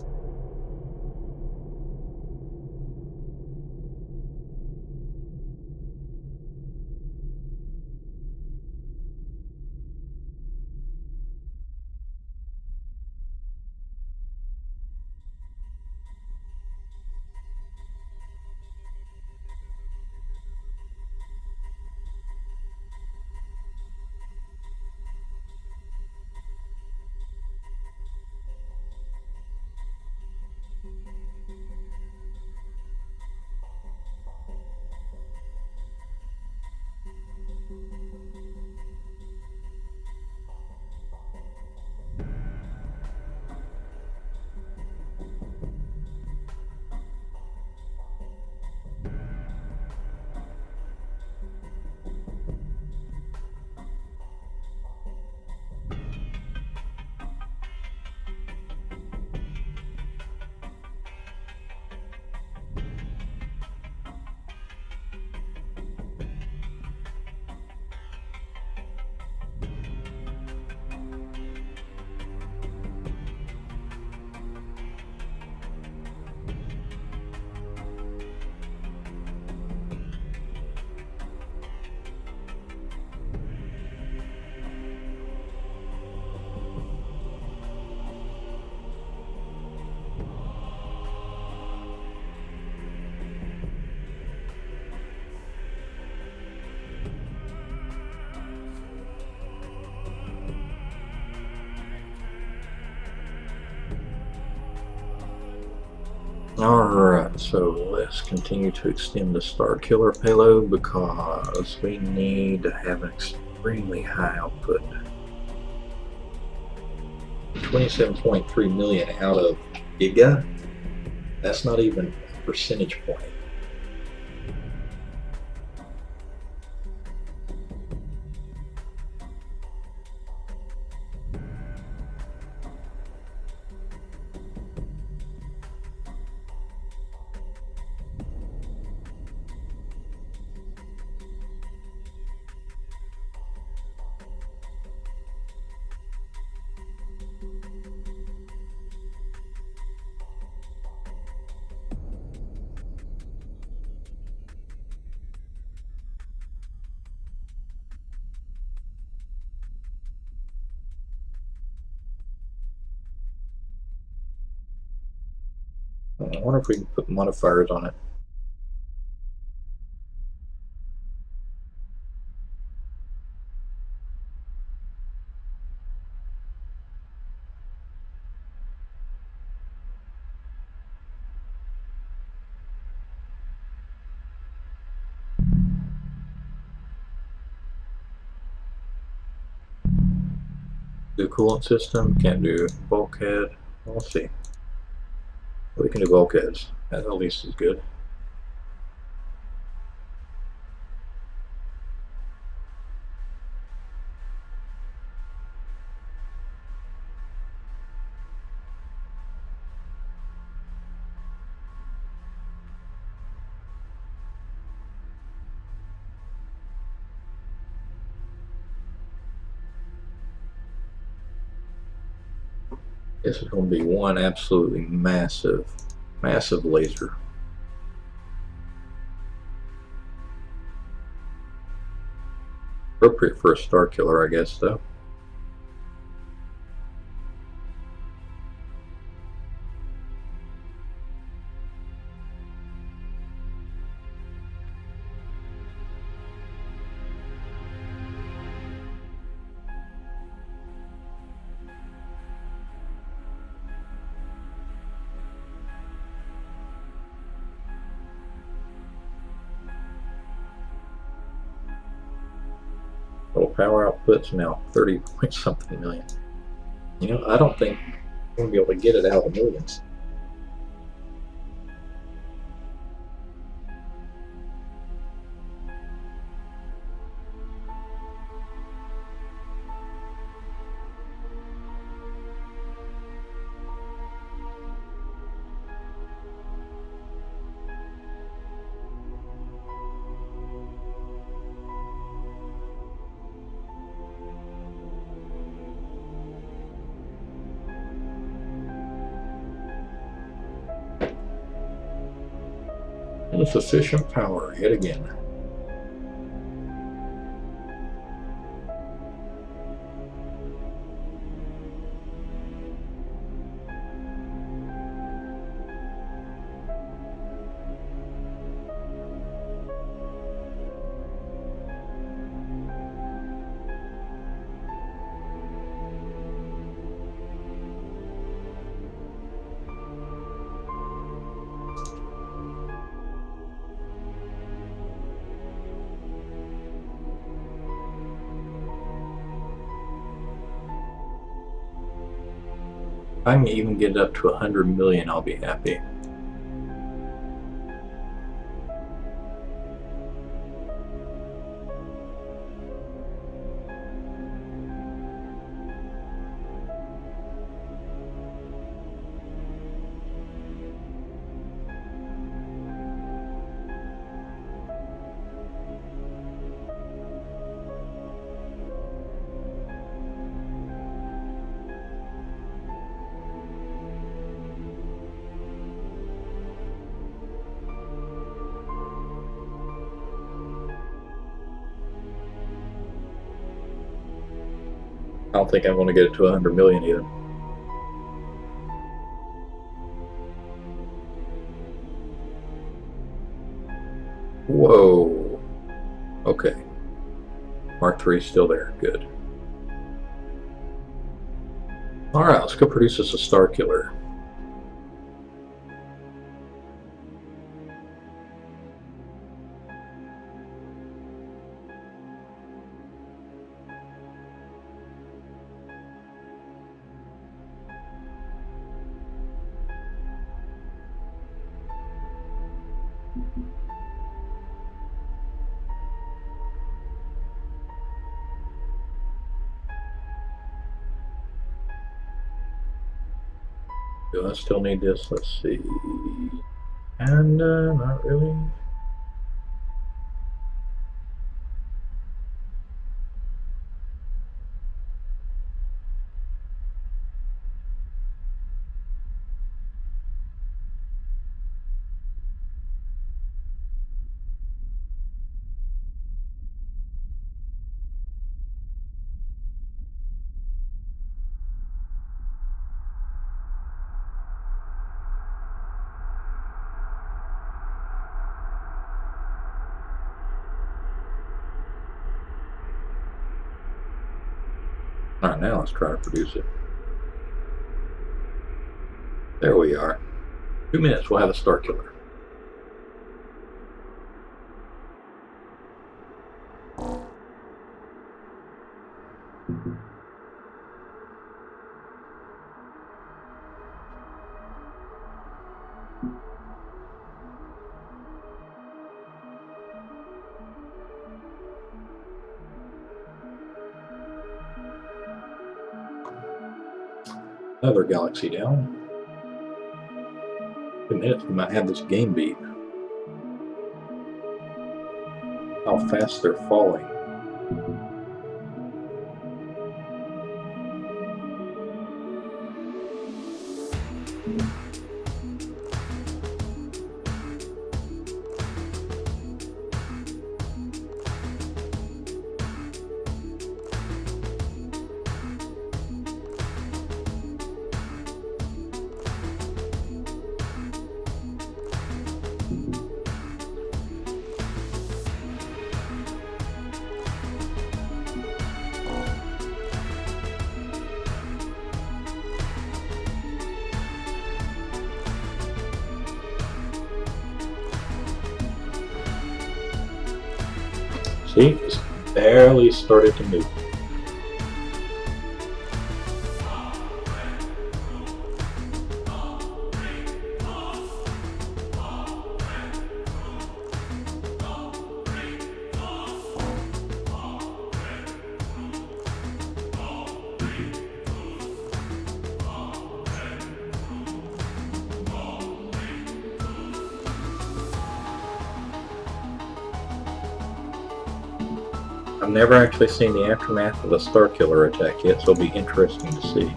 Alright, so let's continue to extend the Star Killer payload because we need to have an extremely high output. 27.3 million out of Giga? That's not even a percentage point. I wonder if we can put modifiers on it. Do coolant system, can't do bulkhead. We'll see. We can do bulkheads. That at least is good. This is going to be one absolutely massive laser. Appropriate for a Star Killer, I guess, though. Total power output's now 30 point something million. You know, I don't think we're going to be able to get it out of the millions. Insufficient power yet again. If I can even get it up to 100 million, I'll be happy. I don't think I'm going to get it to 100 million either. Whoa. Okay. Mark III is still there. Good. Alright, let's go produce us a Star Killer. Do I still need this? Let's see. And not really. All right, now let's try to produce it. There we are. 2 minutes, we'll have a star killer. Another galaxy down. 2 minutes, we might have this game beat. How fast they're falling. See, it's barely started to move. I've never actually seen the aftermath of a Star Killer attack yet, so it'll be interesting to see.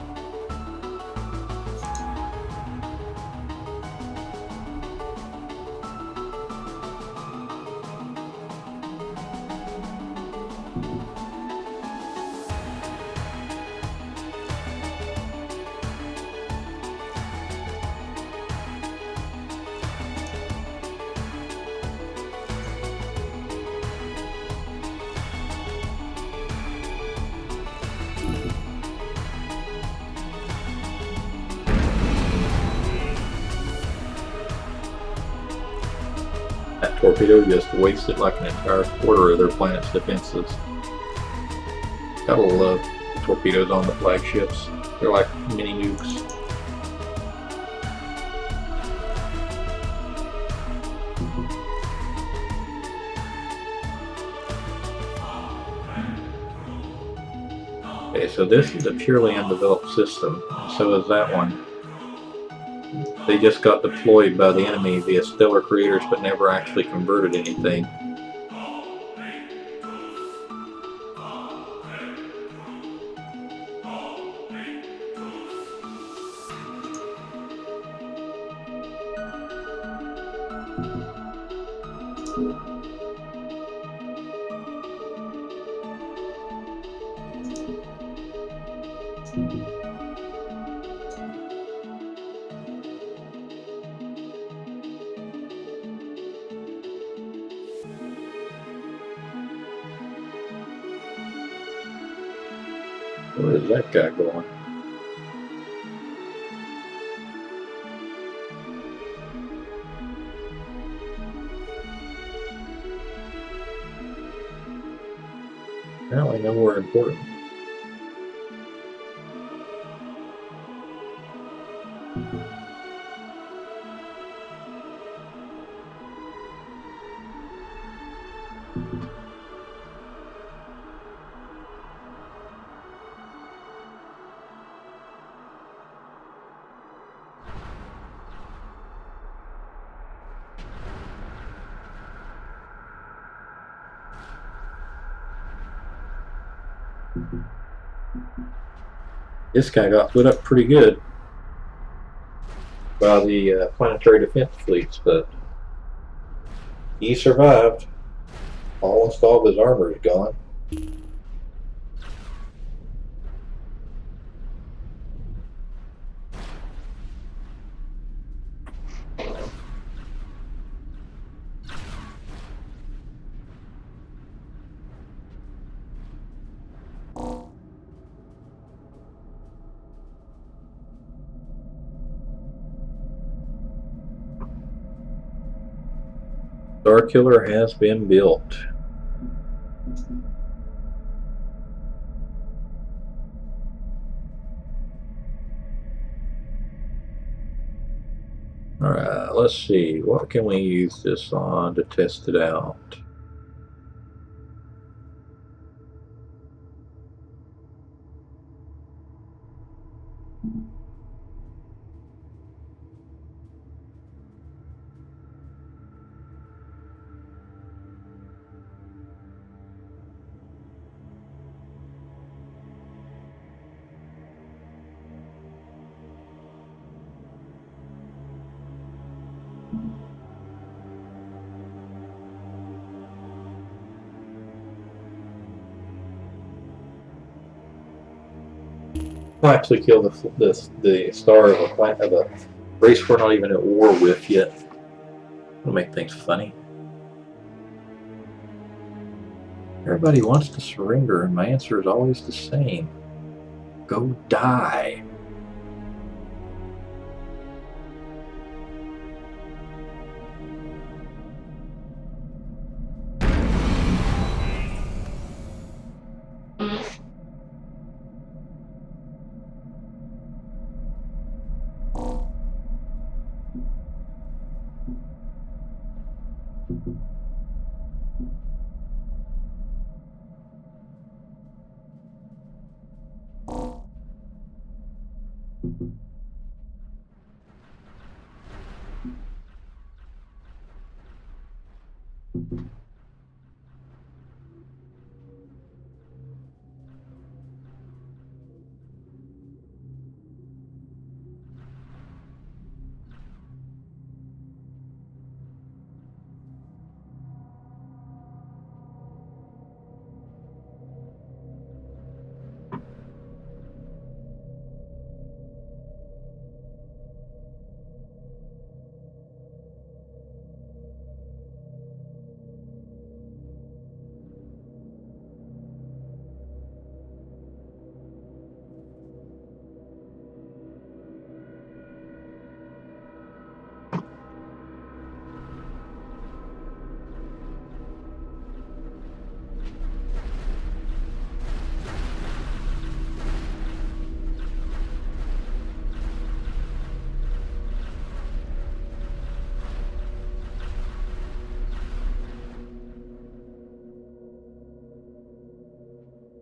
That torpedo just wasted like an entire quarter of their planet's defenses. Gotta love the torpedoes on the flagships. They're like mini nukes. Okay, so this is a purely undeveloped system, and so is that one. They just got deployed by the enemy via stellar creators but never actually converted anything. Where is that guy going? Apparently nowhere important. This guy got lit up pretty good by the planetary defense fleets, but he survived. Almost all of his armor is gone. Starkiller has been built. Alright, let's see. What can we use this on to test it out? I'll actually kill the star of a race we're not even at war with yet. It'll make things funny. Everybody wants to surrender, and my answer is always the same. Go die.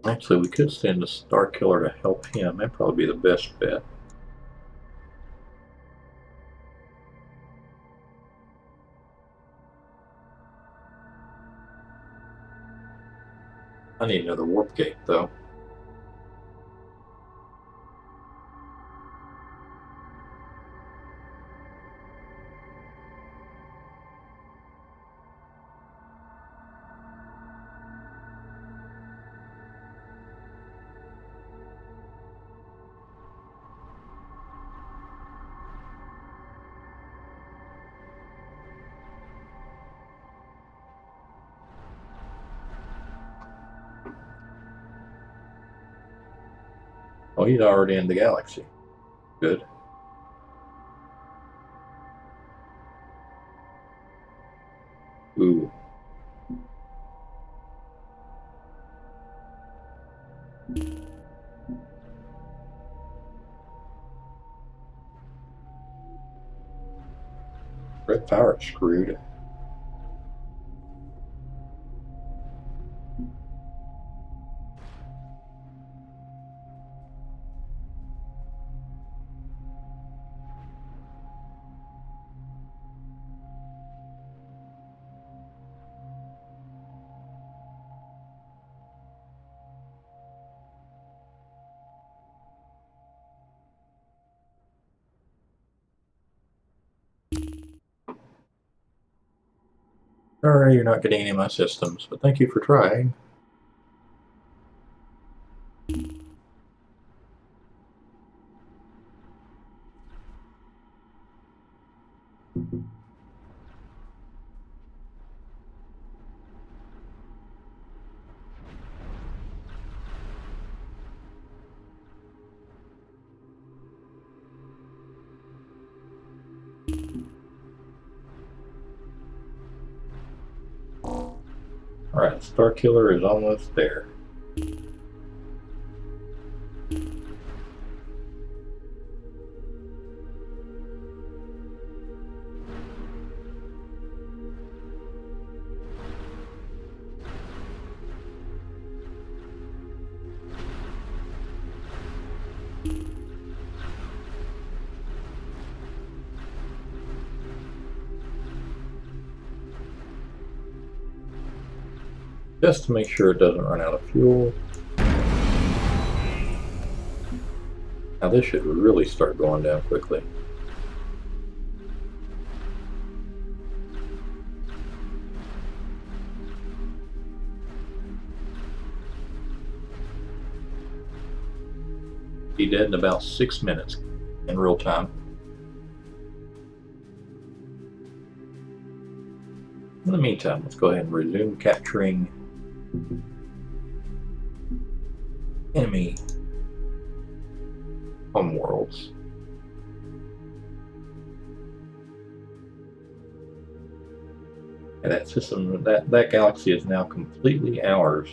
Actually, we could send a Starkiller to help him. That'd probably be the best bet. I need another warp gate, though. Oh, he's already in the galaxy. Good. Ooh. Red Pirate's screwed. Sorry you're not getting any of my systems, but thank you for trying. Alright, Star Killer is almost there. Just to make sure it doesn't run out of fuel. Now this should really start going down quickly. Be dead in about 6 minutes in real time. In the meantime, let's go ahead and resume capturing enemy homeworlds. And that system, that galaxy is now completely ours.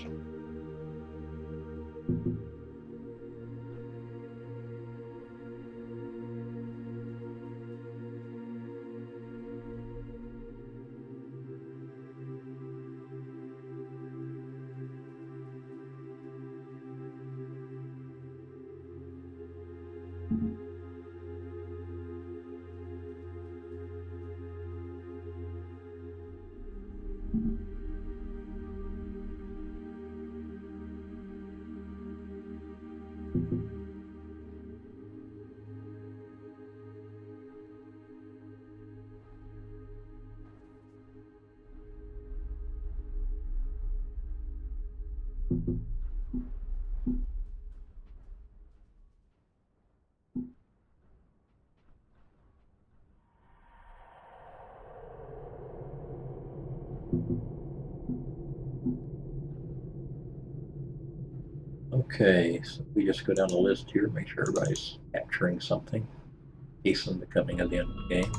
Okay, so we just go down the list here, make sure everybody's capturing something. Hasten the coming of the end of the game.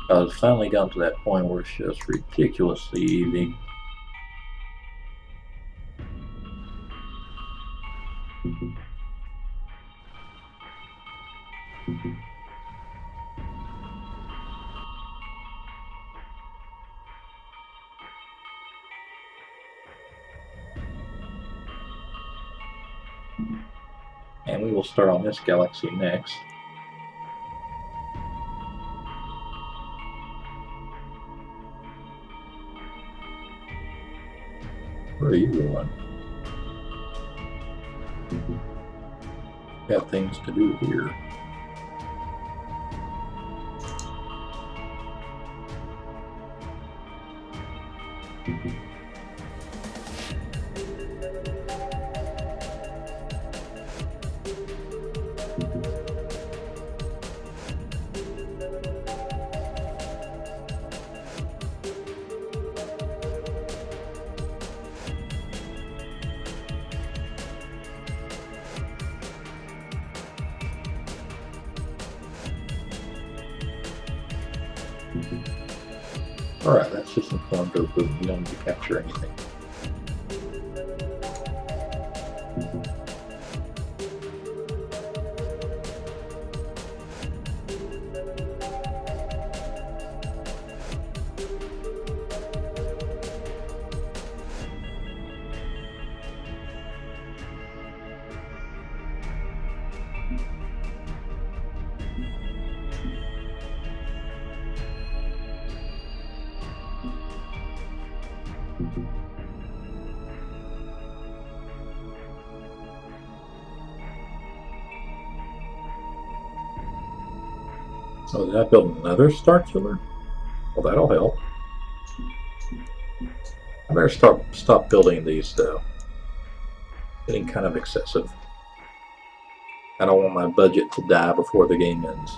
I've finally gotten to that point where it's just ridiculously easy. And we will start on this galaxy next. Where are you going? Got things to do here. Alright, that's just informed Goku. We don't need to capture anything. Oh, did I build another star killer? Well, that'll help. I better stop building these, though. Getting kind of excessive. I don't want my budget to die before the game ends.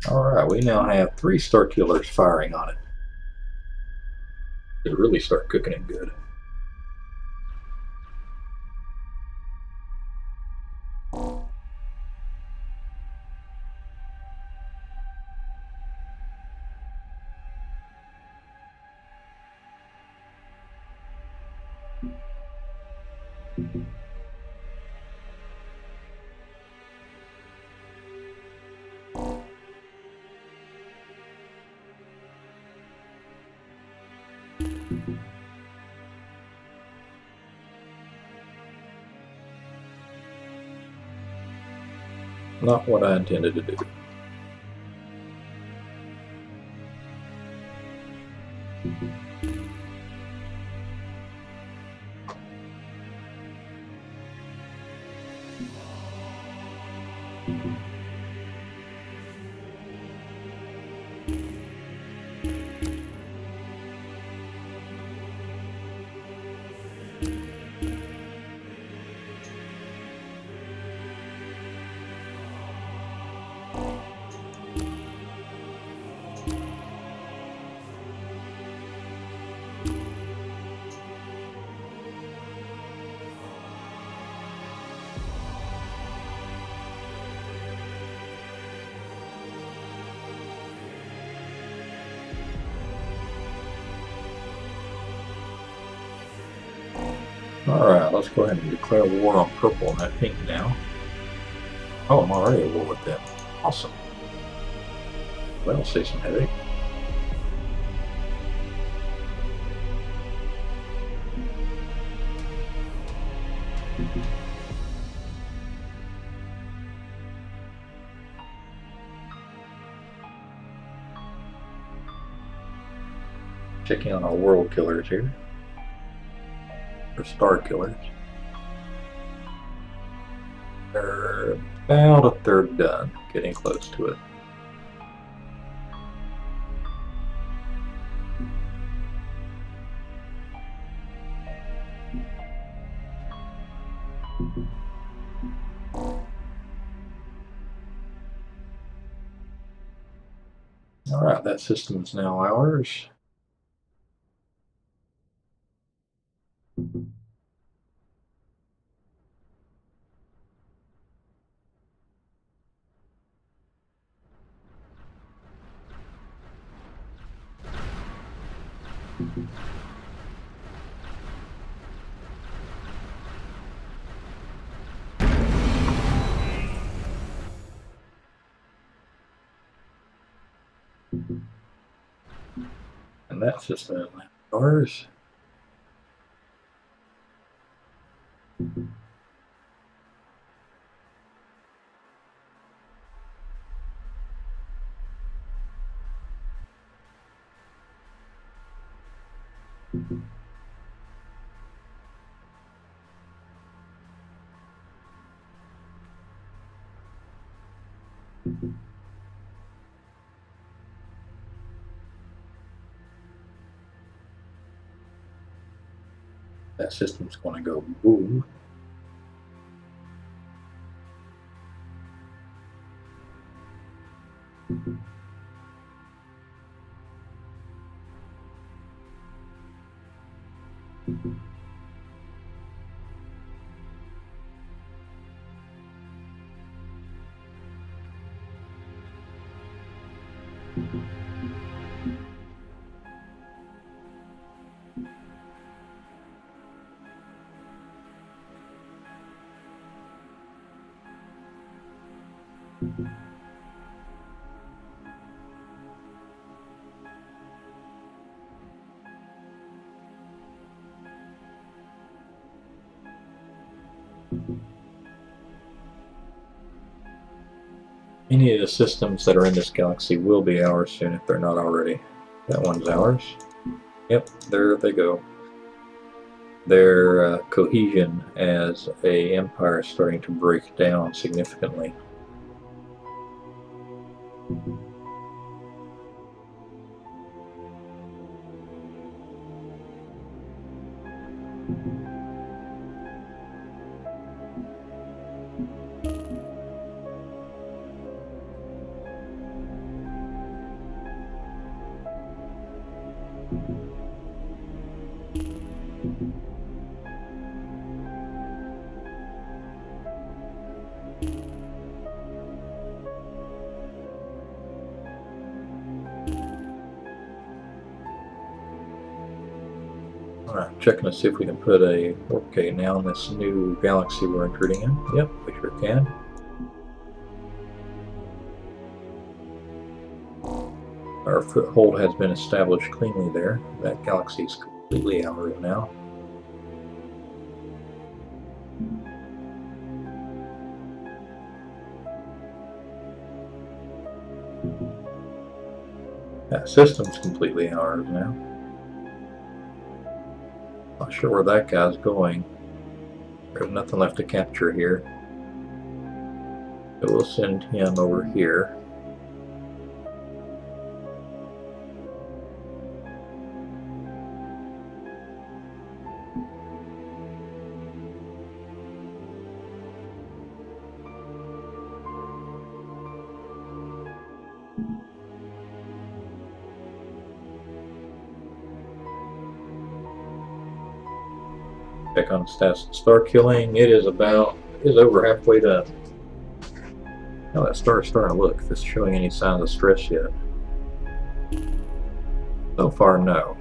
Alright, we now have 3 star killers firing on it. They really start cooking it good. Not what I intended to do. Alright, let's go ahead and declare war on purple and that pink now. Oh, I'm already at war with them. Awesome. That'll save some headache. Checking on our world killers here. Or star killers. They're about a third done, getting close to it. Alright, that system is now ours. And that system is now ours. That system's going to go boom. Any of the systems that are in this galaxy will be ours soon if they're not already. That one's ours. Yep, there they go. Their cohesion as a empire is starting to break down significantly. Alright, checking to see if we can put a okay now in this new galaxy we're intruding in. Yep, we sure can. Our foothold has been established cleanly there. That galaxy is completely ours now. That system's completely ours now. Not sure where that guy's going. There's nothing left to capture here. So we'll send him over here. Check on status of star killing. It is over halfway done. Now that star is starting to look if it's showing any signs of stress yet. So far, no.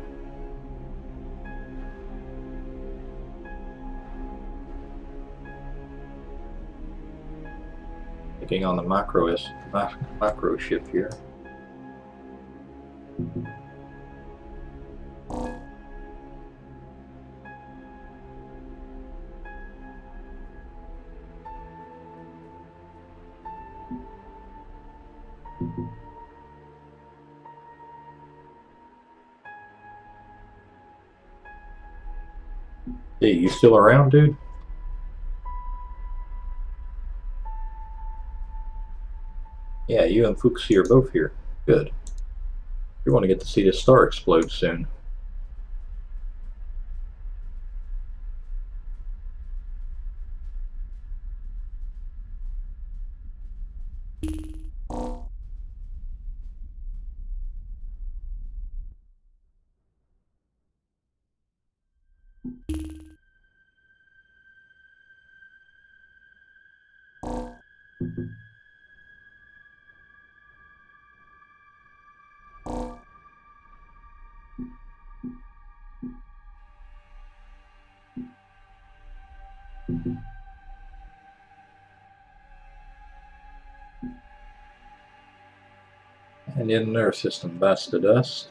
Looking on the micro ship here. Hey, you still around, dude? Yeah, you and Fuxi are both here. Good. You want to get to see this star explode soon. And in their system, Bast to Dust.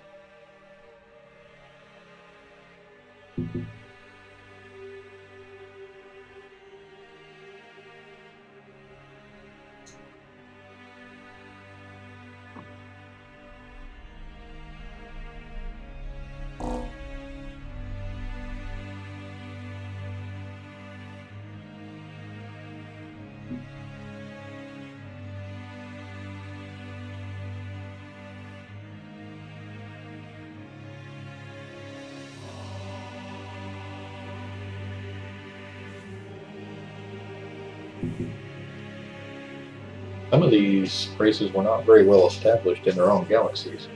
Some of these races were not very well established in their own galaxies.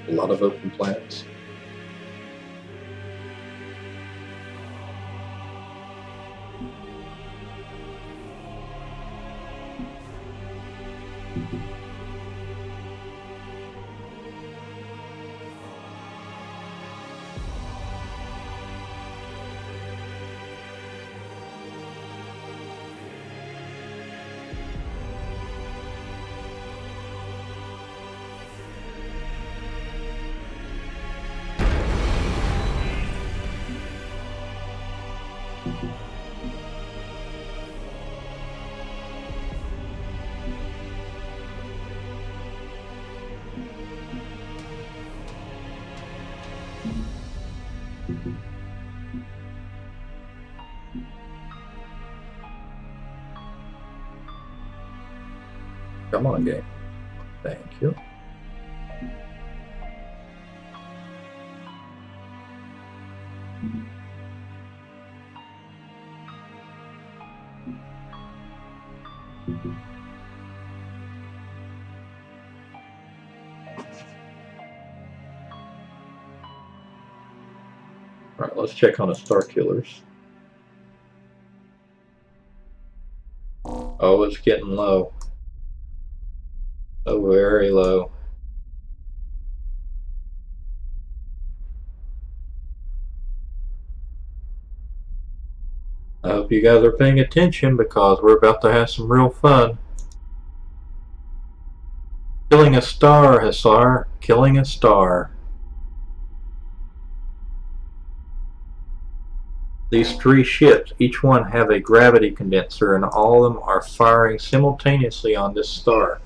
A lot of open planets. Come on, game. Thank you. All right, let's check on the star killers. Oh, it's getting low. Oh, very low. I hope you guys are paying attention because we're about to have some real fun. Killing a star, Hussar. Killing a star. These 3 ships, each one have a gravity condenser, and all of them are firing simultaneously on this star.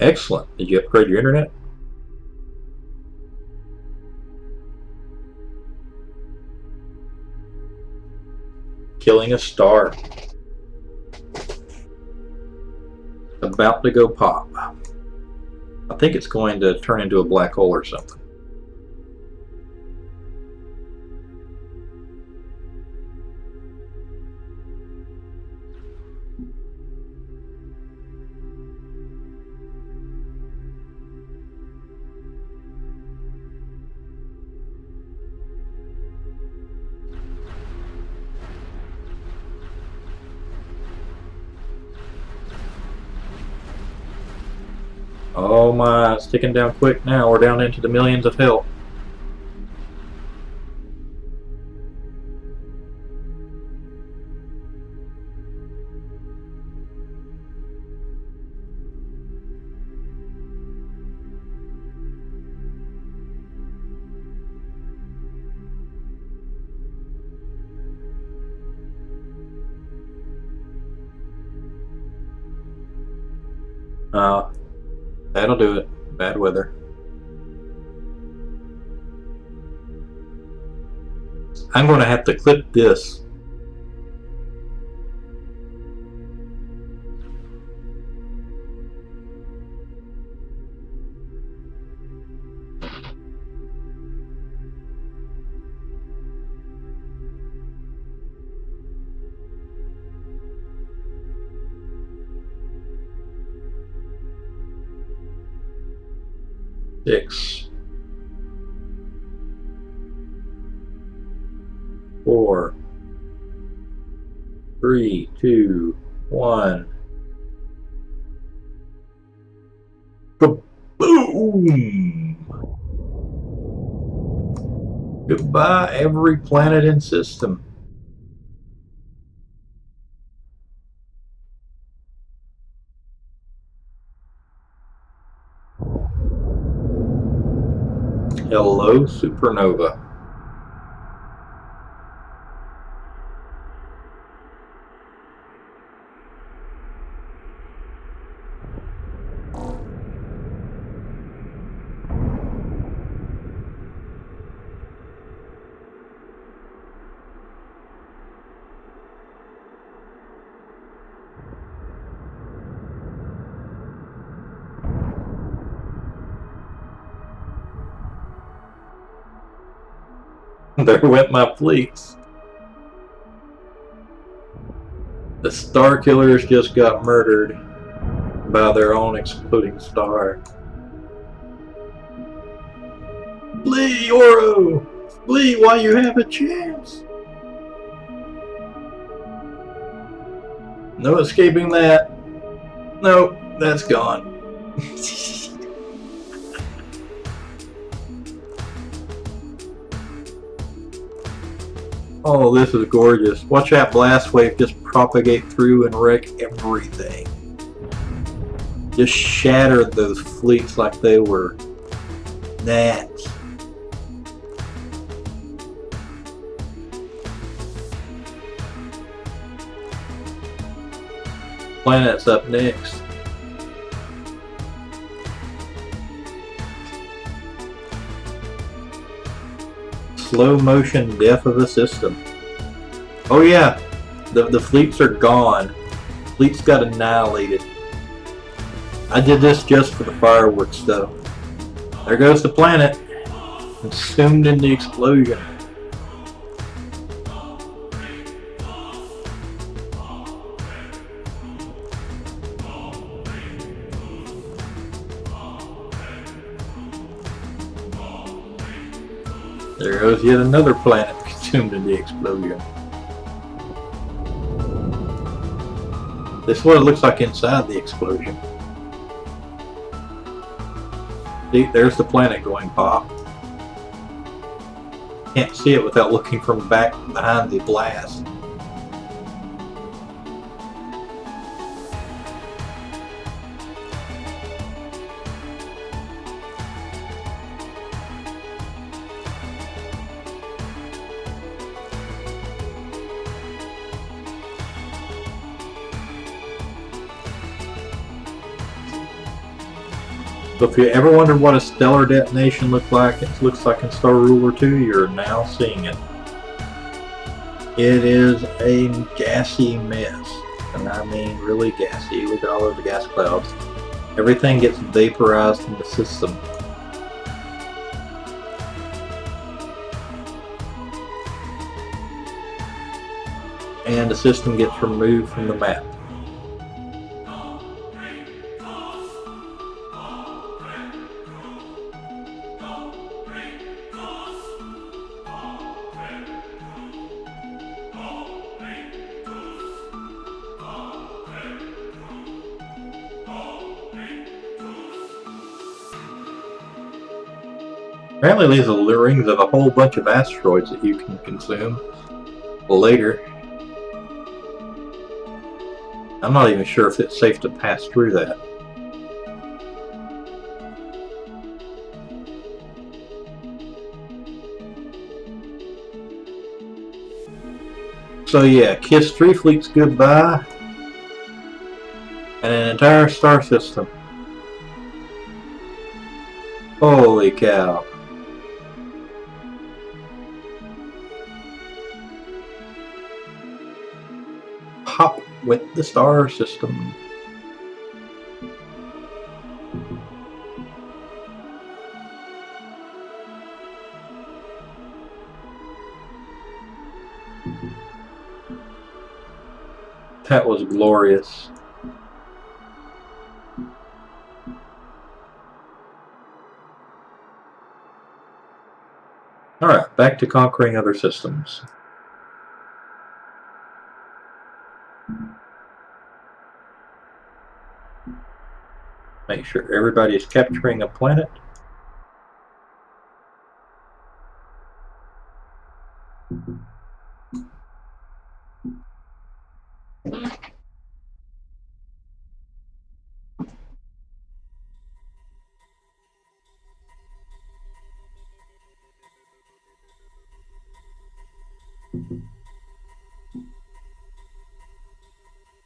Excellent. Did you upgrade your internet? Killing a star. About to go pop. I think it's going to turn into a black hole or something. Oh my, it's ticking down quick now. We're down into the millions of health. That'll do it. Bad weather. I'm going to have to clip this. Six, 4, 3, 2, 1. Kaboom! Goodbye, every planet and system. Hello, supernova. There went my fleets. The Star Killers just got murdered by their own exploding star. Flee, Oro! Flee while you have a chance! No escaping that. Nope, that's gone. Oh, this is gorgeous. Watch that blast wave just propagate through and wreck everything. just shattered those fleets like they were gnats. Planet's up next. Slow motion death of the system. Oh yeah, the fleets are gone. Fleets got annihilated. I did this just for the fireworks though. There goes the planet, consumed in the explosion. There goes yet another planet consumed in the explosion. This is what it looks like inside the explosion. See, there's the planet going pop. Can't see it without looking from back behind the blast. So if you ever wondered what a stellar detonation looks like in Star Ruler 2, you're now seeing it. It is a gassy mess, and I mean really gassy. Look at all of the gas clouds. Everything gets vaporized in the system. And the system gets removed from the map. Apparently these are the rings of a whole bunch of asteroids that you can consume later. I'm not even sure if it's safe to pass through that. So yeah, kiss 3 fleets goodbye and an entire star system. Holy cow. Pop with the star system. That was glorious. Alright, back to conquering other systems. Make sure everybody is capturing a planet.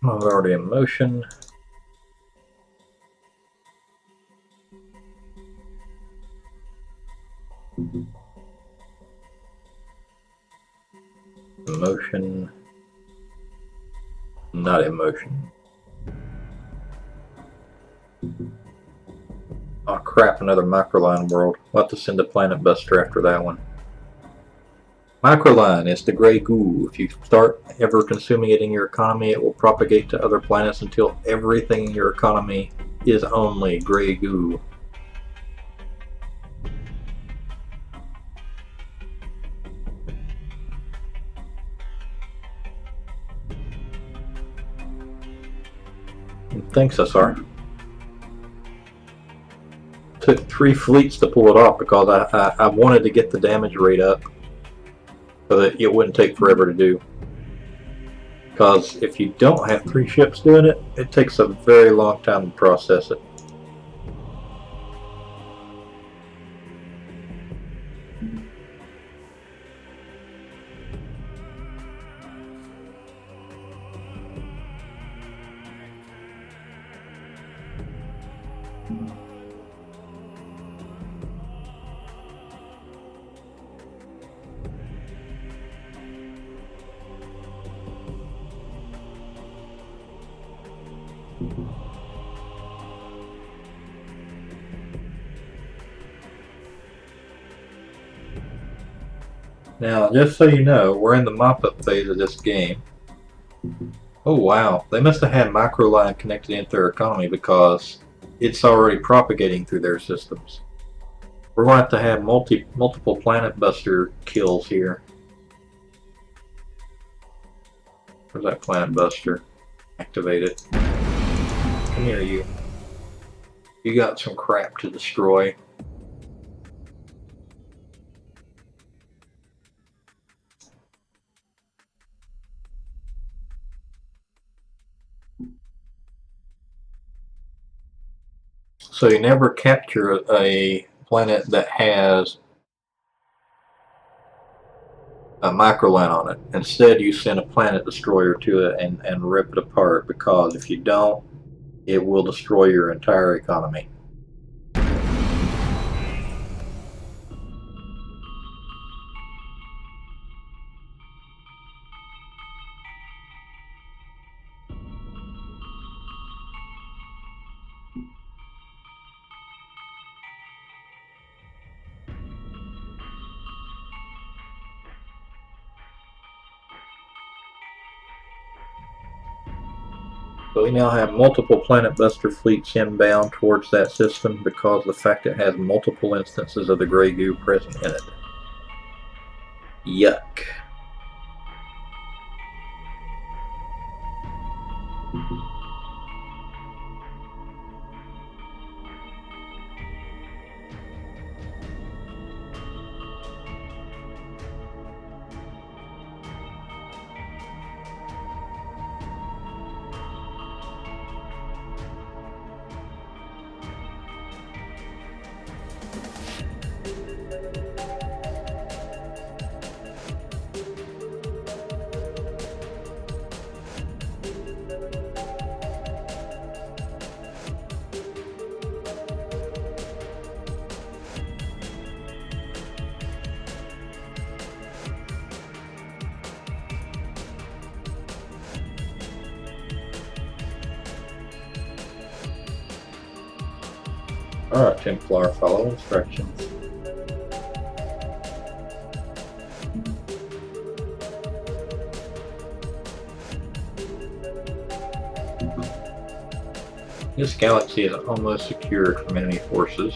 I'm already in motion. Motion. Not in motion. Oh crap, another Microline world. We'll have to send a Planet Buster after that one. Microline is the gray goo. If you start ever consuming it in your economy, it will propagate to other planets until everything in your economy is only gray goo. Thanks, SR. Took 3 fleets to pull it off because I wanted to get the damage rate up so that it wouldn't take forever to do. Because if you don't have 3 ships doing it, it takes a very long time to process it. Now, just so you know, we're in the mop-up phase of this game. Oh wow, they must have had microline connected into their economy because it's already propagating through their systems. We're going to have multiple planet buster kills here. Where's that planet buster? Activate it. Come here, you. You got some crap to destroy. So you never capture a planet that has a microline on it. Instead, you send a planet destroyer to it and rip it apart, because if you don't, it will destroy your entire economy. So we now have multiple Planet Buster fleets inbound towards that system because of the fact it has multiple instances of the Grey Goo present in it. Yuck. Alright, Templar, follow instructions. This galaxy is almost secured from enemy forces.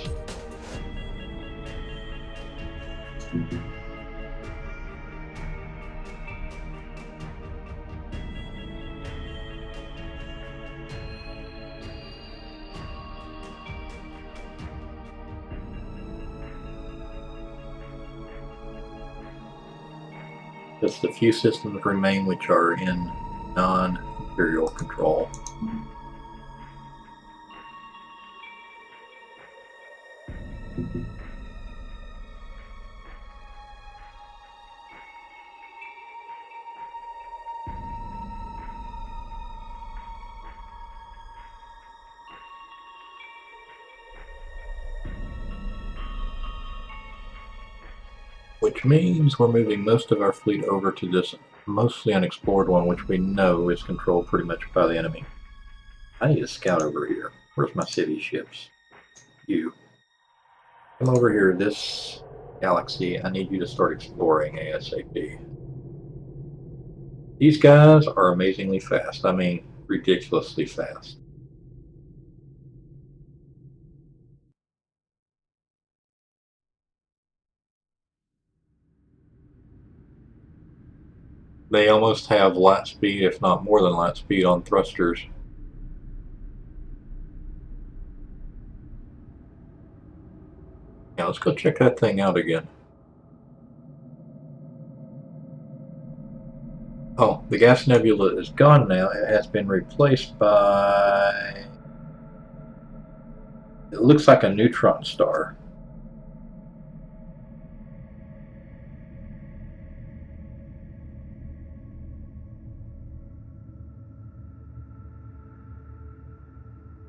Just the few systems remain which are in non-Imperial control. Which means we're moving most of our fleet over to this mostly unexplored one, which we know is controlled pretty much by the enemy. I need a scout over here. Where's my city ships? You. Come over here, this galaxy. I need you to start exploring ASAP. These guys are amazingly fast. I mean, ridiculously fast. They almost have light speed, if not more than light speed, on thrusters. Now let's go check that thing out again. Oh, The gas nebula is gone now. It has been replaced by... It looks like a neutron star.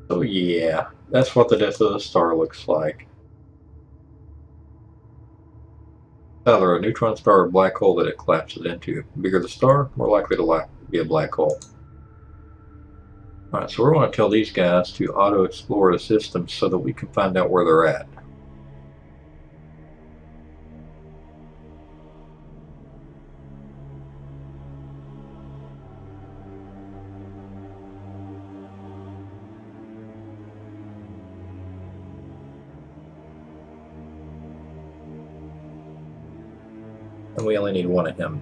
So yeah, that's what the death of the star looks like. Either a neutron star or a black hole that it collapses into. The bigger the star, more likely to be a black hole. Alright, so we're going to tell these guys to auto-explore the system so that we can find out where they're at. And we only need one of him.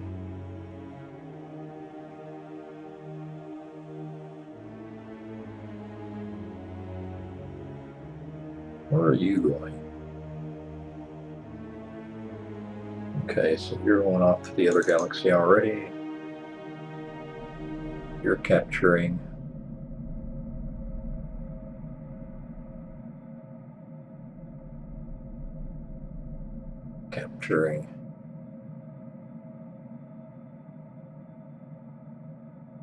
Where are you going? Okay, so you're going off to the other galaxy already. You're capturing.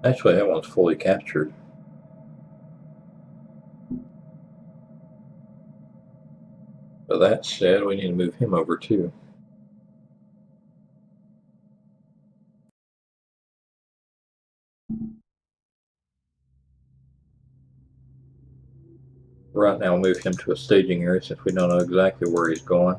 Actually, that one's fully captured. So that said, we need to move him over too. Right now, we'll move him to a staging area since we don't know exactly where he's going.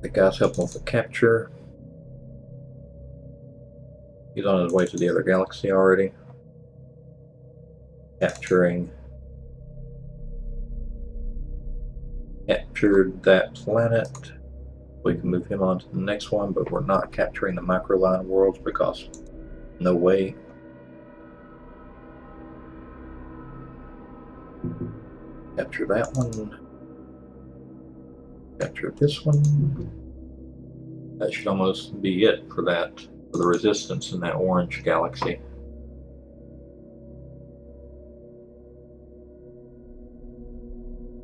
The guy's helping with the capture. He's on his way to the other galaxy already. Captured that planet. We can move him on to the next one, but we're not capturing the microline worlds because no way. Capture that one. Capture this one. That should almost be it for that, for the resistance in that orange galaxy.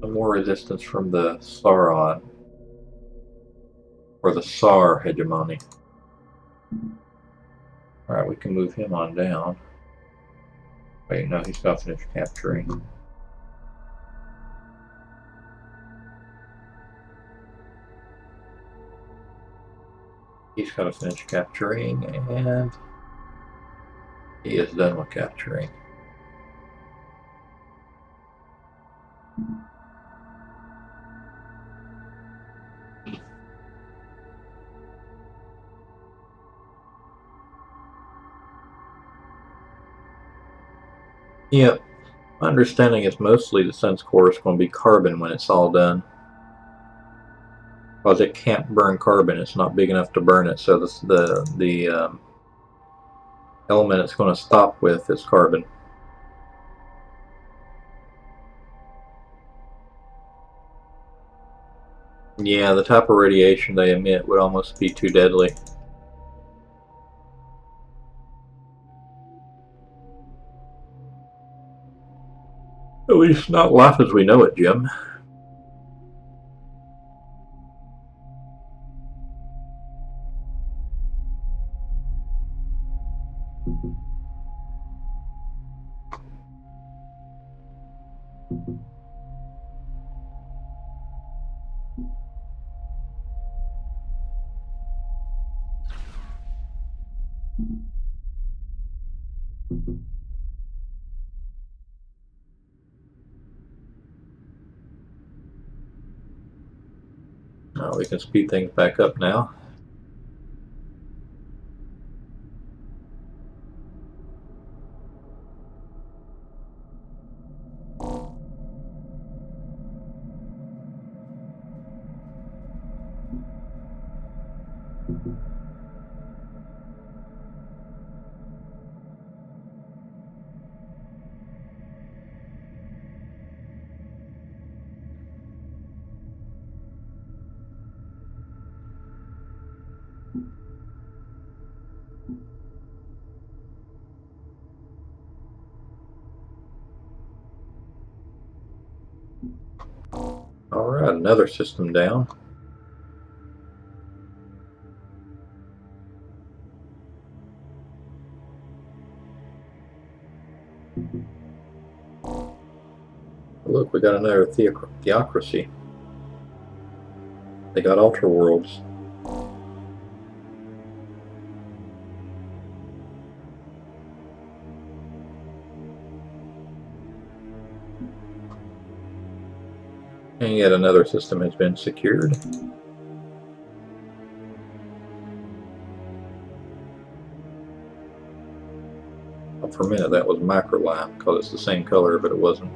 Some more resistance from the Sauron, or the Sar hegemony. Alright, we can move him on down. Wait, no, he's not finished capturing. He's got to finish capturing, and he is done with capturing. Yep, my understanding is mostly the sun's core is going to be carbon when it's all done. Because it can't burn carbon, it's not big enough to burn it, so the element it's going to stop with is carbon. Yeah, the type of radiation they emit would almost be too deadly. At least not life as we know it, Jim. We can speed things back up now. Alright, another system down. Look, we got another theocracy. They got ultra worlds. And yet another system has been secured. Well, for a minute that was microline because it's the same color, but it wasn't.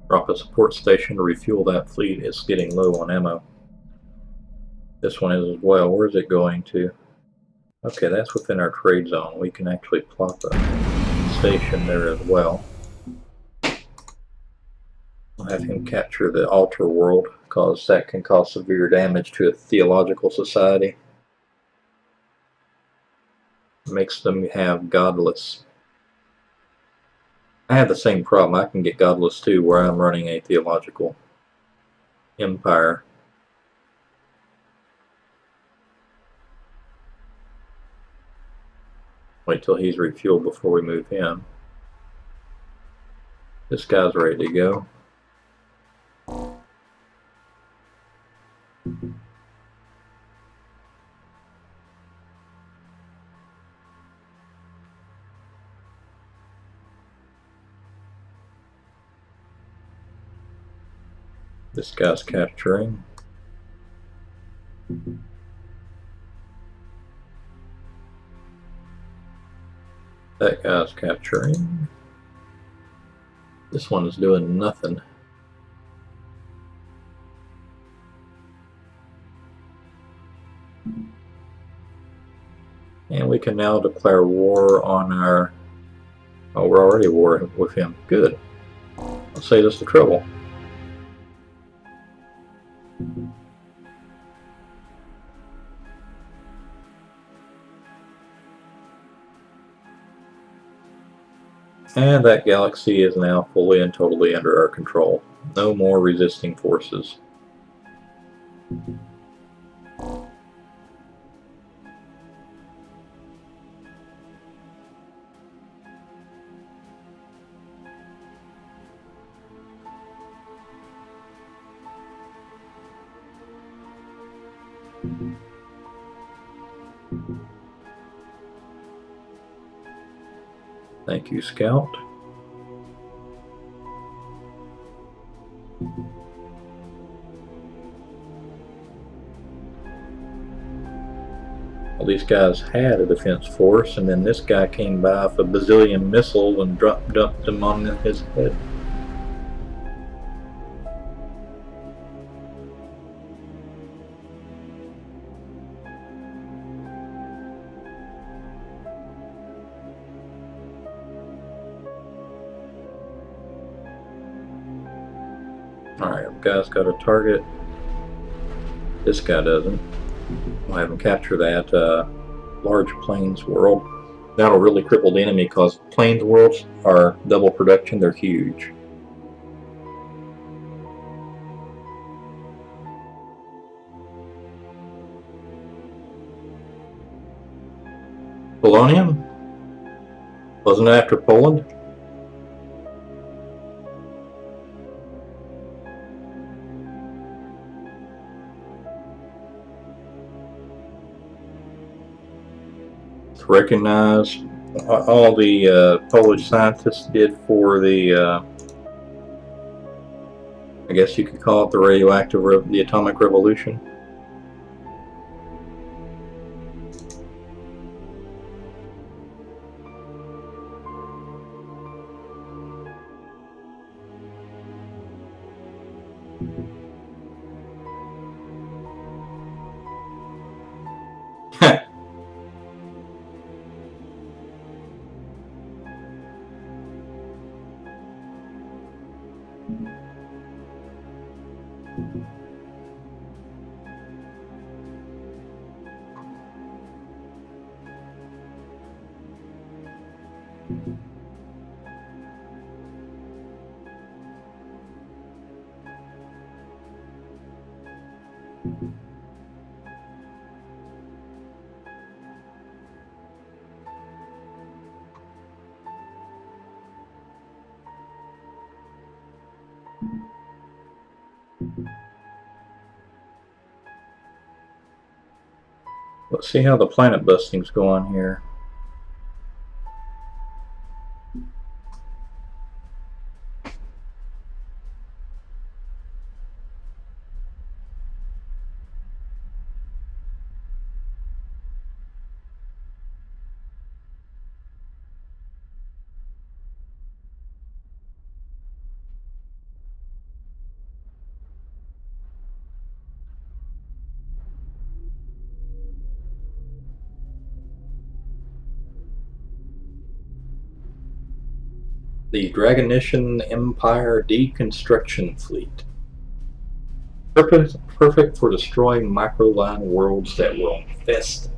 Drop a support station to refuel that fleet. It's getting low on ammo. This one is as well. Where is it going to? Okay, that's within our trade zone. We can actually plop a station there as well. I'll have him capture the altar world because that can cause severe damage to a theological society. It makes them have godless. I have the same problem. I can get godless too where I'm running a theological empire. Wait till he's refueled before we move him. This guy's ready to go. This guy's capturing. That guy's capturing. This one is doing nothing. And we can now declare war on our... Oh, we're already at war with him. Good. Let's save us the trouble. And that galaxy is now fully and totally under our control. No more resisting forces. Thank you, Scout. Well, these guys had a defense force, and then this guy came by with a bazillion missiles and dumped them on his head. Alright, guy's got a target. This guy doesn't. We'll have him capture that large plains world. That'll really cripple the enemy because plains worlds are double production. They're huge. Polonium? Wasn't it after Poland? To recognize all the Polish scientists did for the, I guess you could call it the atomic revolution. Let's see how the planet busting's going here. The Dragonician Empire Deconstruction Fleet. Perfect for destroying microline worlds that will infest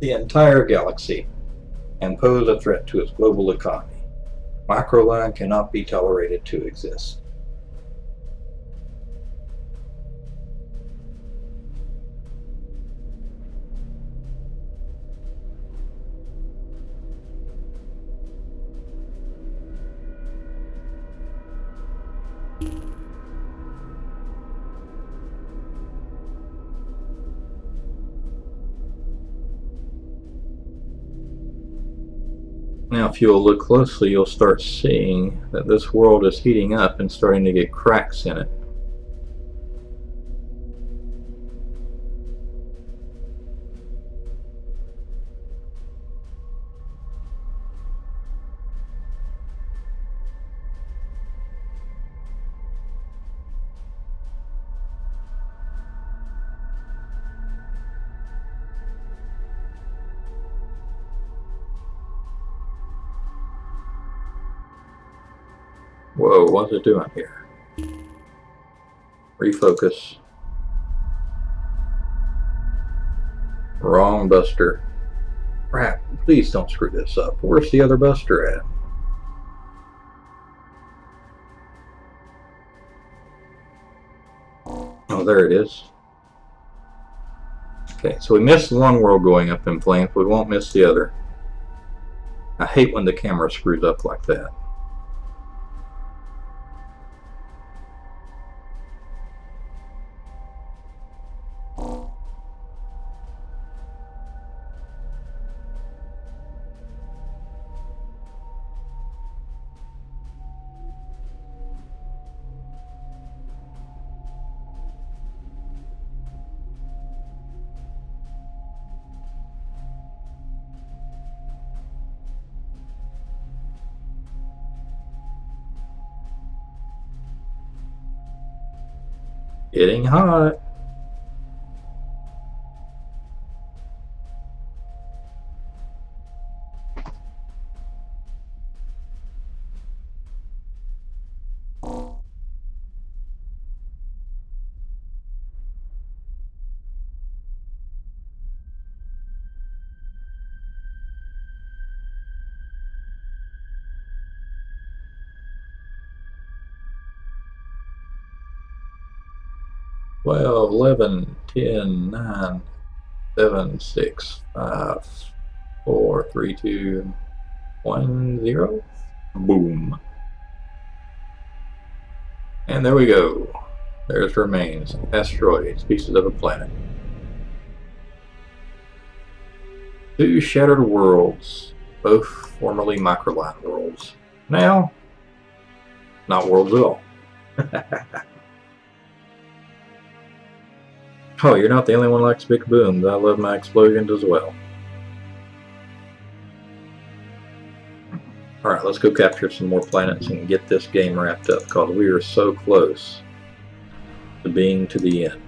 the entire galaxy and pose a threat to its global economy. Microline cannot be tolerated to exist. Now, if you'll look closely, you'll start seeing that this world is heating up and starting to get cracks in it. Whoa, what's it doing here? Refocus. Wrong buster. Crap, please don't screw this up. Where's the other buster at? Oh, there it is. Okay, so we missed one world going up in flames, but we won't miss the other. I hate when the camera screws up like that. Getting hot. Twelve, 11, 10, 9, 7, 6, 5, 4, 3, 2, 1, 0. Boom. And there we go. There's remains, asteroids, pieces of a planet. 2 shattered worlds, both formerly microline worlds. Now, not worlds at all. Oh, you're not the only one who likes big booms. I love my explosions as well. Alright, let's go capture some more planets and get this game wrapped up, because we are so close. The being to the end.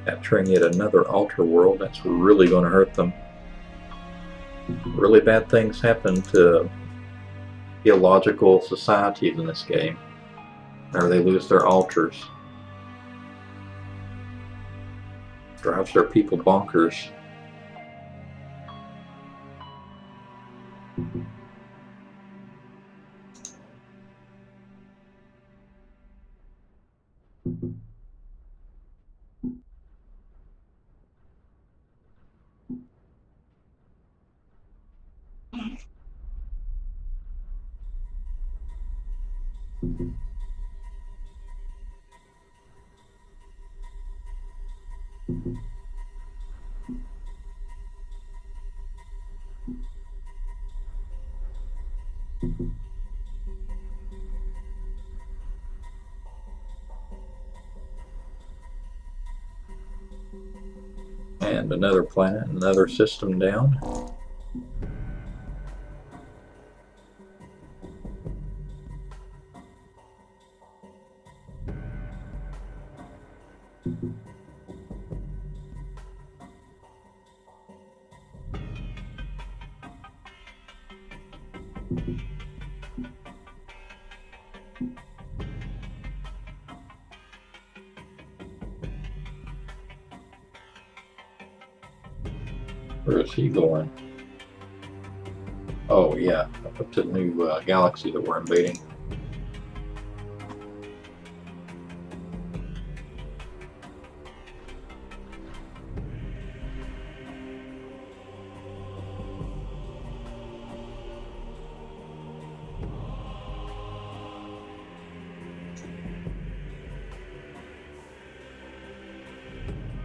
Capturing yet another altar world, that's really going to hurt them. Really bad things happen to illogical societies in this game, or they lose their altars. Drives their people bonkers. And another planet, another system down. Where is he going? Oh yeah, up to the new galaxy that we're invading.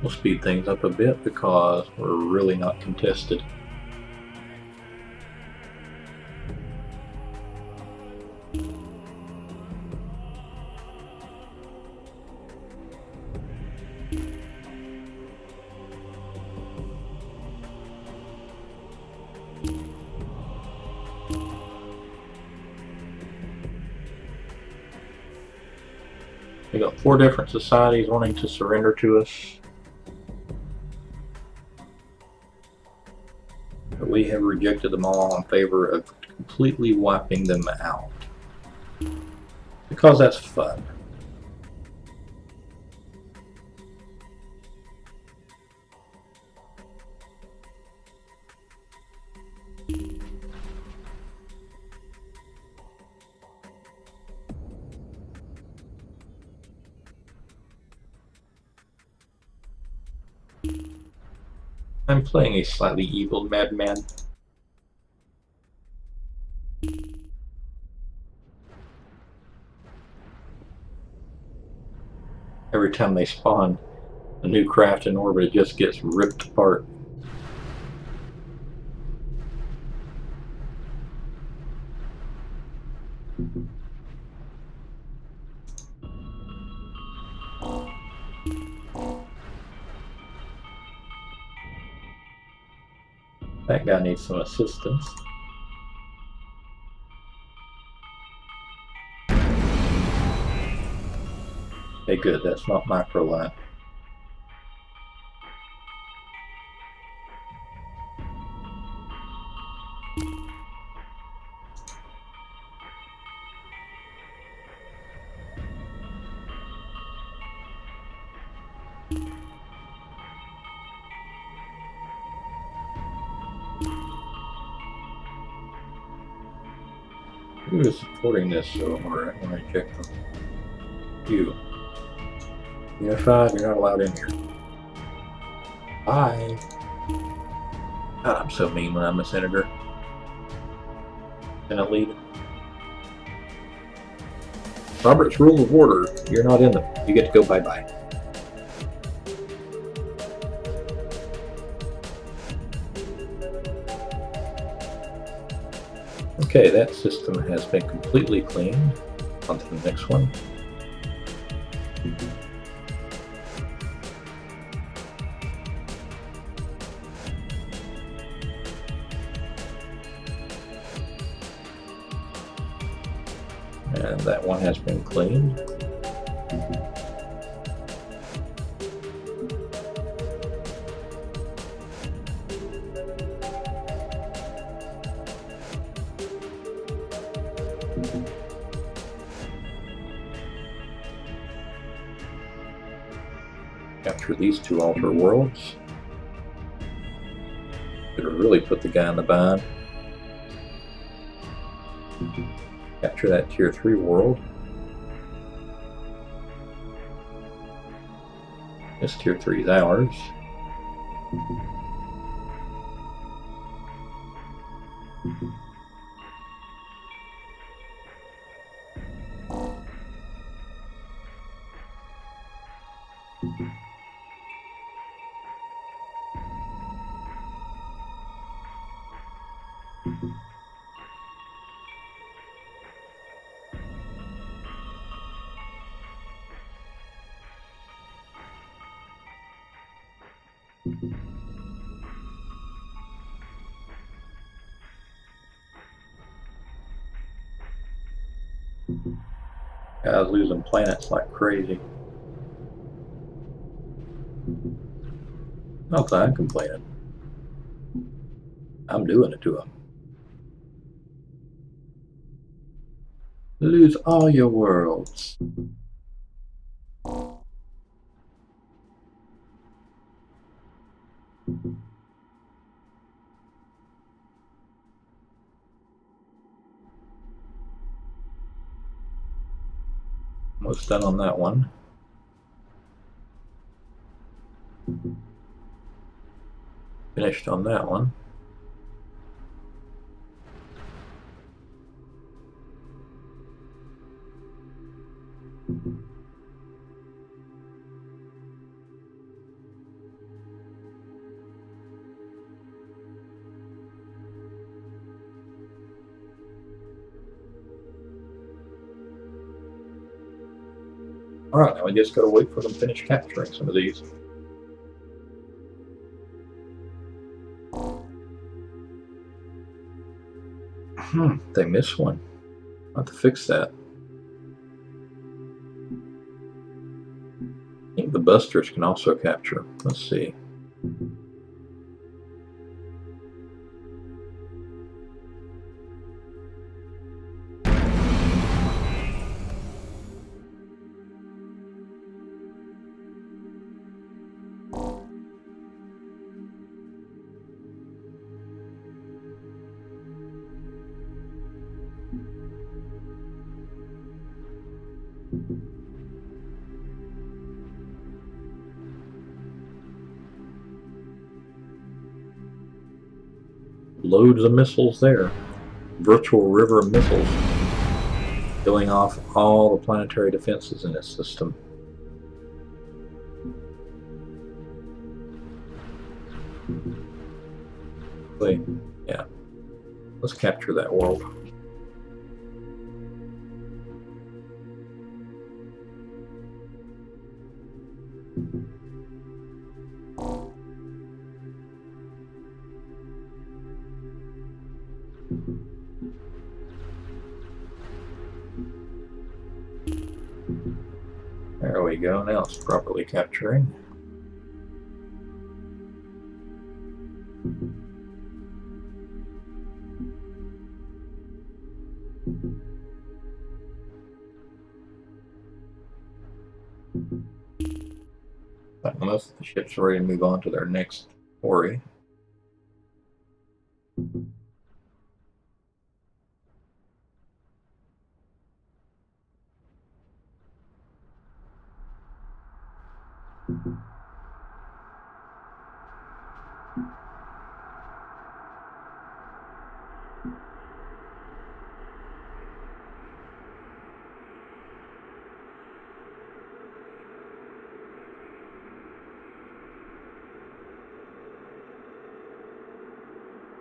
We'll speed things up a bit because we're really not contested. We got 4 different societies wanting to surrender to us. But we have rejected them all in favor of completely wiping them out. Because that's fun. I'm playing a slightly evil madman. Every time they spawn a new craft in orbit, it just gets ripped apart. That guy needs some assistance. Okay, good, that's not microline. Who is supporting this so hard? I want to check them. You. Unified, you're not allowed in here. Bye. God, I'm so mean when I'm a senator. Senate lead. Robert's Rule of Order. You're not in them. You get to go bye-bye. Okay, that system has been completely cleaned. On to the next one. And that one has been cleaned. Capture these two alter worlds. Could have really put the guy in the bind. Capture that tier 3 world. This tier 3 is ours. Guys losing planets like crazy. Not that I'm complaining. I'm doing it to them. Lose all your worlds. Almost done on that one. Finished on that one. Alright, now we just gotta wait for them to finish capturing some of these. They missed one. I'll have to fix that. I think the busters can also capture. Let's see. Loads of missiles there. Virtual river missiles. Killing off all the planetary defenses in its system. Wait, yeah. Let's capture that world. There we go, now it's properly capturing. Unless the ship's ready to move on to their next quarry.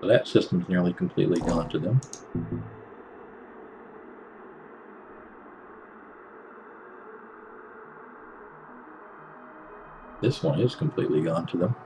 So that system's nearly completely gone to them. This one is completely gone to them.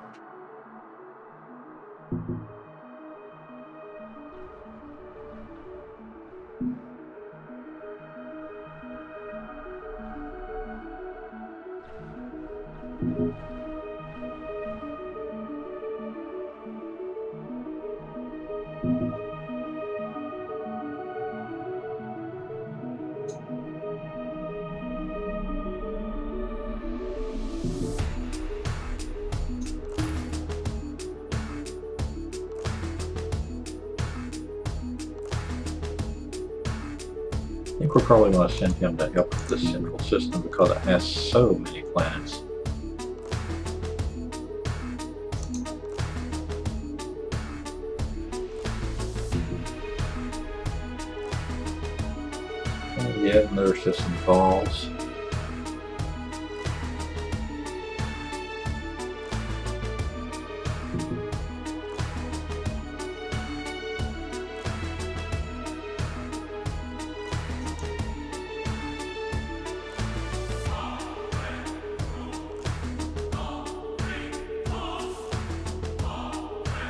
I think we're probably going to send him to help with the central system because it has so many planets. And yet another system falls.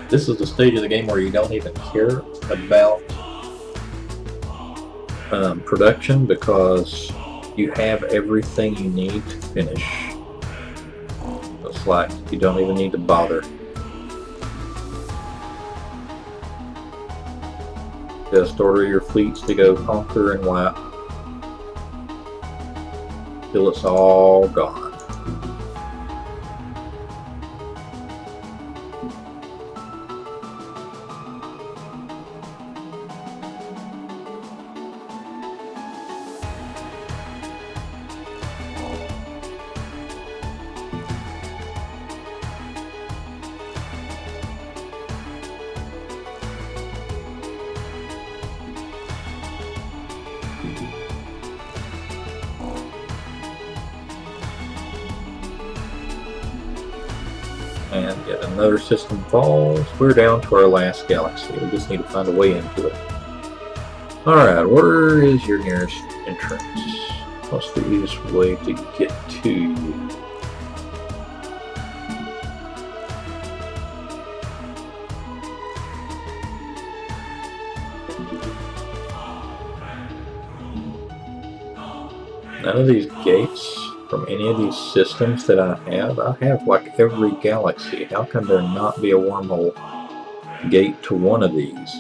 This is the stage of the game where you don't even care about production because you have everything you need to finish. It's like you don't even need to bother. Just order your fleets to go conquer and wipe till it's all gone. And yet another system falls. We're down to our last galaxy. We just need to find a way into it. Alright, where is your nearest entrance? What's the easiest way to get to you? None of these gates from any of these systems that I have like every galaxy. How can there not be a wormhole gate to one of these?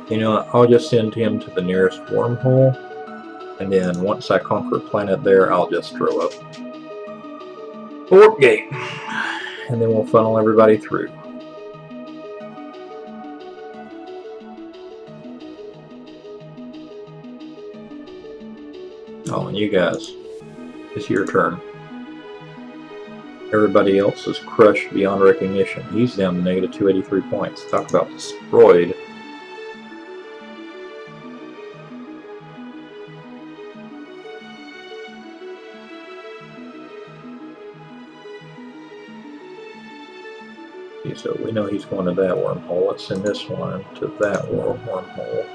You know, I'll just send him to the nearest wormhole, and then once I conquer a planet there, I'll just throw up a warp gate, and then we'll funnel everybody through. Oh, and you guys, it's your turn. Everybody else is crushed beyond recognition. He's down to negative 283 points. Talk about destroyed. Okay, so we know he's going to that wormhole. Let's send this one to that wormhole.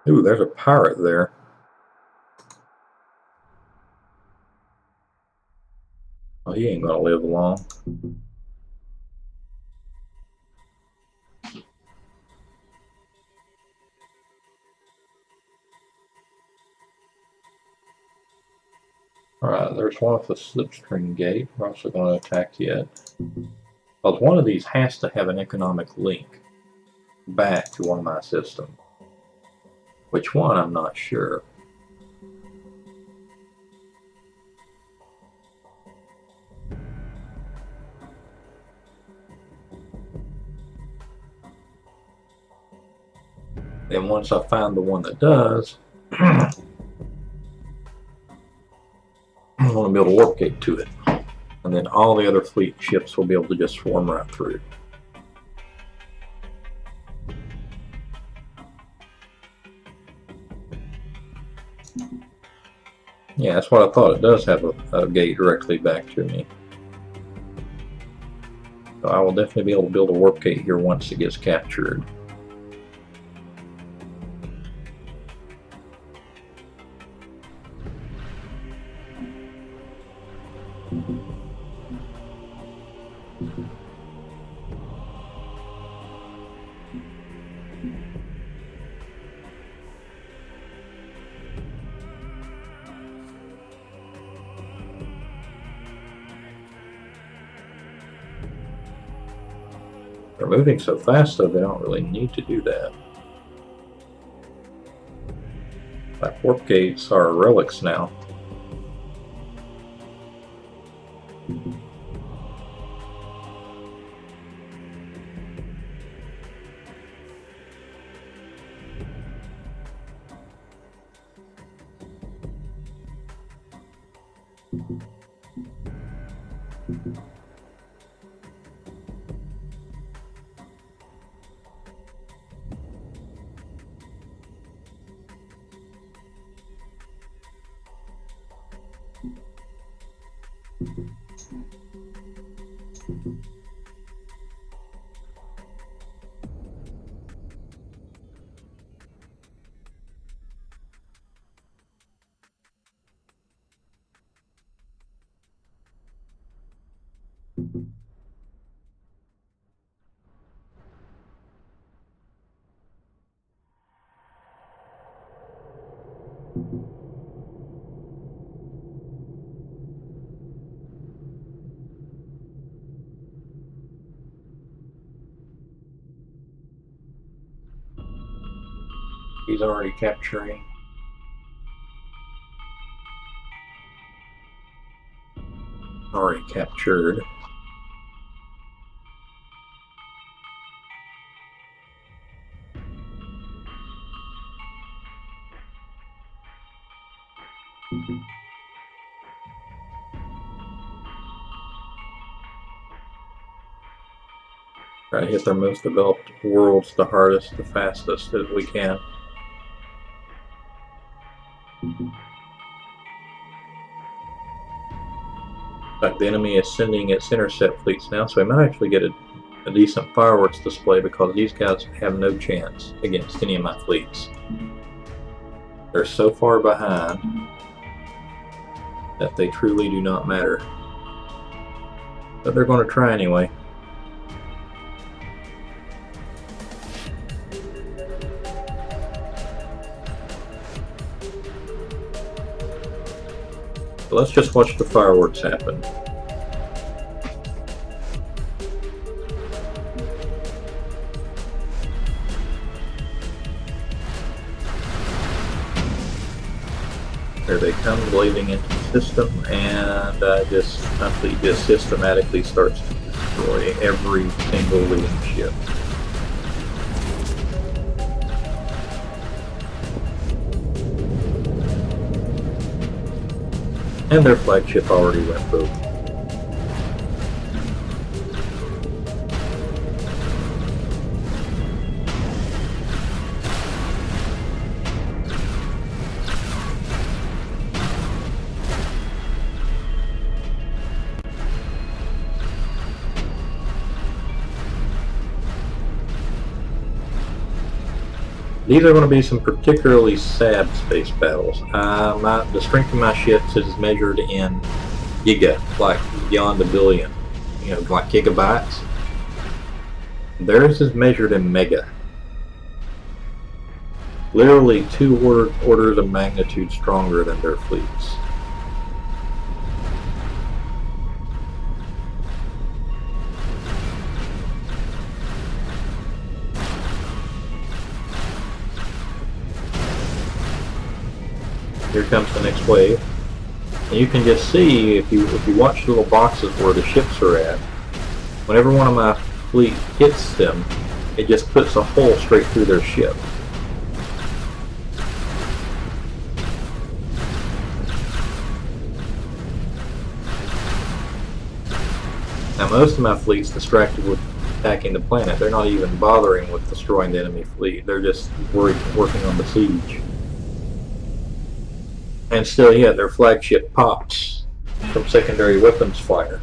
Ooh, there's a pirate there. Oh, he ain't gonna live long. Alright, there's one with a slipstream gate. We're also going to attack yet. Because one of these has to have an economic link back to one of my systems. Which one, I'm not sure. And once I find the one that does, I'm going to build a warp gate to it. And then all the other fleet ships will be able to just swarm right through. Yeah, that's what I thought. It does have a gate directly back to me. So I will definitely be able to build a warp gate here once it gets captured. They're moving so fast, though, they don't really need to do that. Like, warp gates are relics now. He's already capturing. Already captured. Try to hit their most developed worlds the hardest, the fastest as we can. Like the enemy is sending its intercept fleets now, so we might actually get a decent fireworks display because these guys have no chance against any of my fleets. They're so far behind that they truly do not matter. But they're going to try anyway. So let's just watch the fireworks happen. There they come, blazing into the system, and Huntley just systematically starts to destroy every single leading ship. And their flagship already went boom. These are going to be some particularly sad space battles. The strength of my ships is measured in giga, like beyond a billion, like gigabytes. Theirs is measured in mega. Literally 2 orders of magnitude stronger than their fleets. Here comes the next wave. And you can just see, if you watch the little boxes where the ships are at, whenever one of my fleet hits them, it just puts a hole straight through their ship. Now most of my fleet's distracted with attacking the planet. They're not even bothering with destroying the enemy fleet. They're just working on the siege. And still yet, their flagship pops from secondary weapons fire.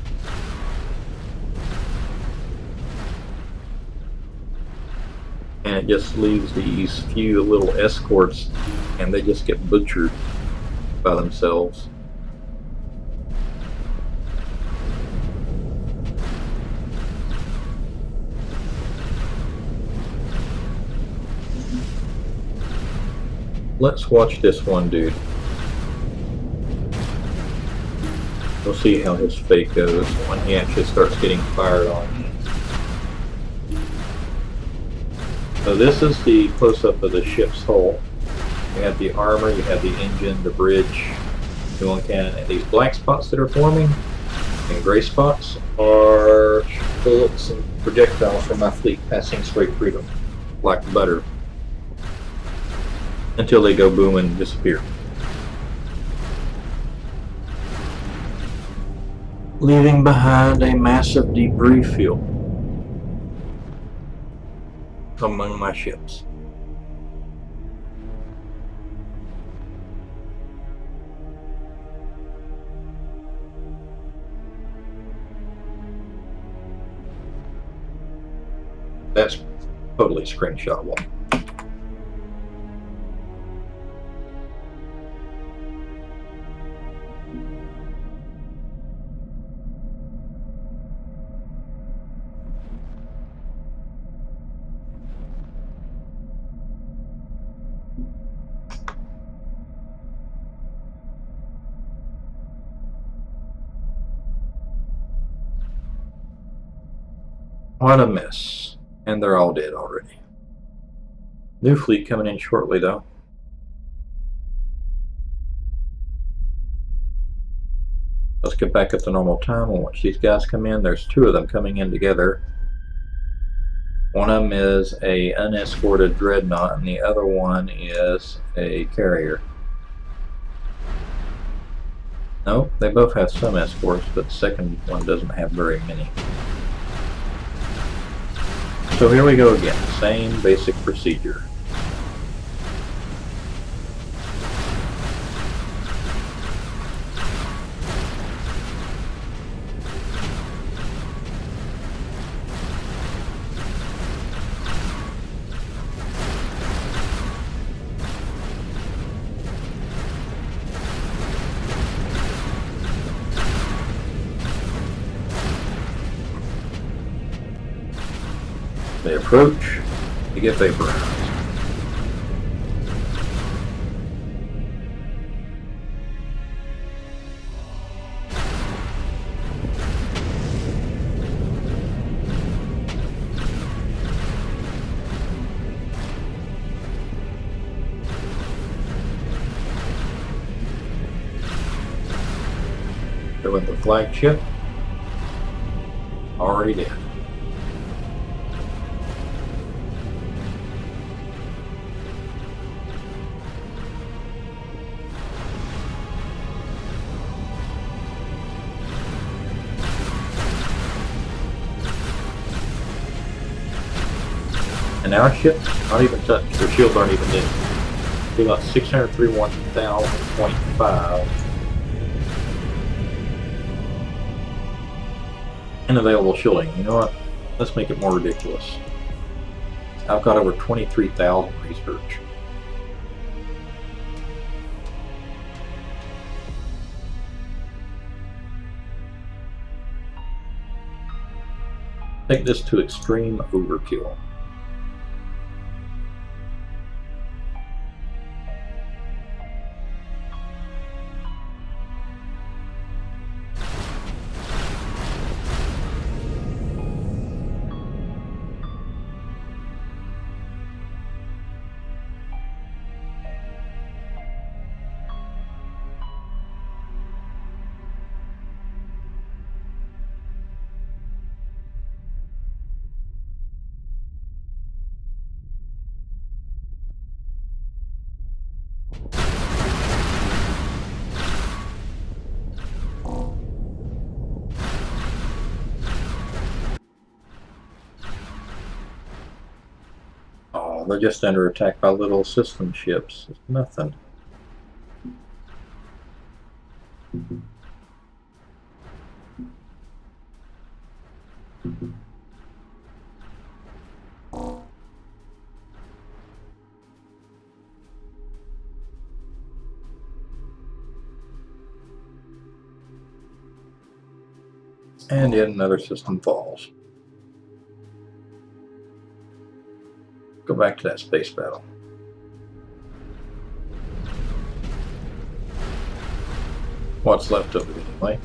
And it just leaves these few little escorts, and they just get butchered by themselves. Let's watch this one dude. We'll see how his fate goes when he actually starts getting fired on. So this is the close-up of the ship's hull. You have the armor, you have the engine, the bridge, fuel cannon, and these black spots that are forming and gray spots are bullets and projectiles from my fleet passing straight through them like butter until they go boom and disappear, leaving behind a massive debris field among my ships. That's totally screenshotable. What a mess. And they're all dead already. New fleet coming in shortly, though. Let's get back up to normal time and watch these guys come in. There's two of them coming in together. One of them is a unescorted dreadnought, and the other one is a carrier. No, they both have some escorts, but the second one doesn't have very many. So here we go again, same basic procedure. They approach, they get vaporized. They're with the flagship, already dead. And our ships, not even touched, their shields aren't even in. We got 631,000.5 unavailable shielding. You know what? Let's make it more ridiculous. I've got over 23,000 research. Take this to extreme overkill. they're just under attack by little system ships. It's nothing. And yet another system falls. Go back to that space battle. What's left of it anyway.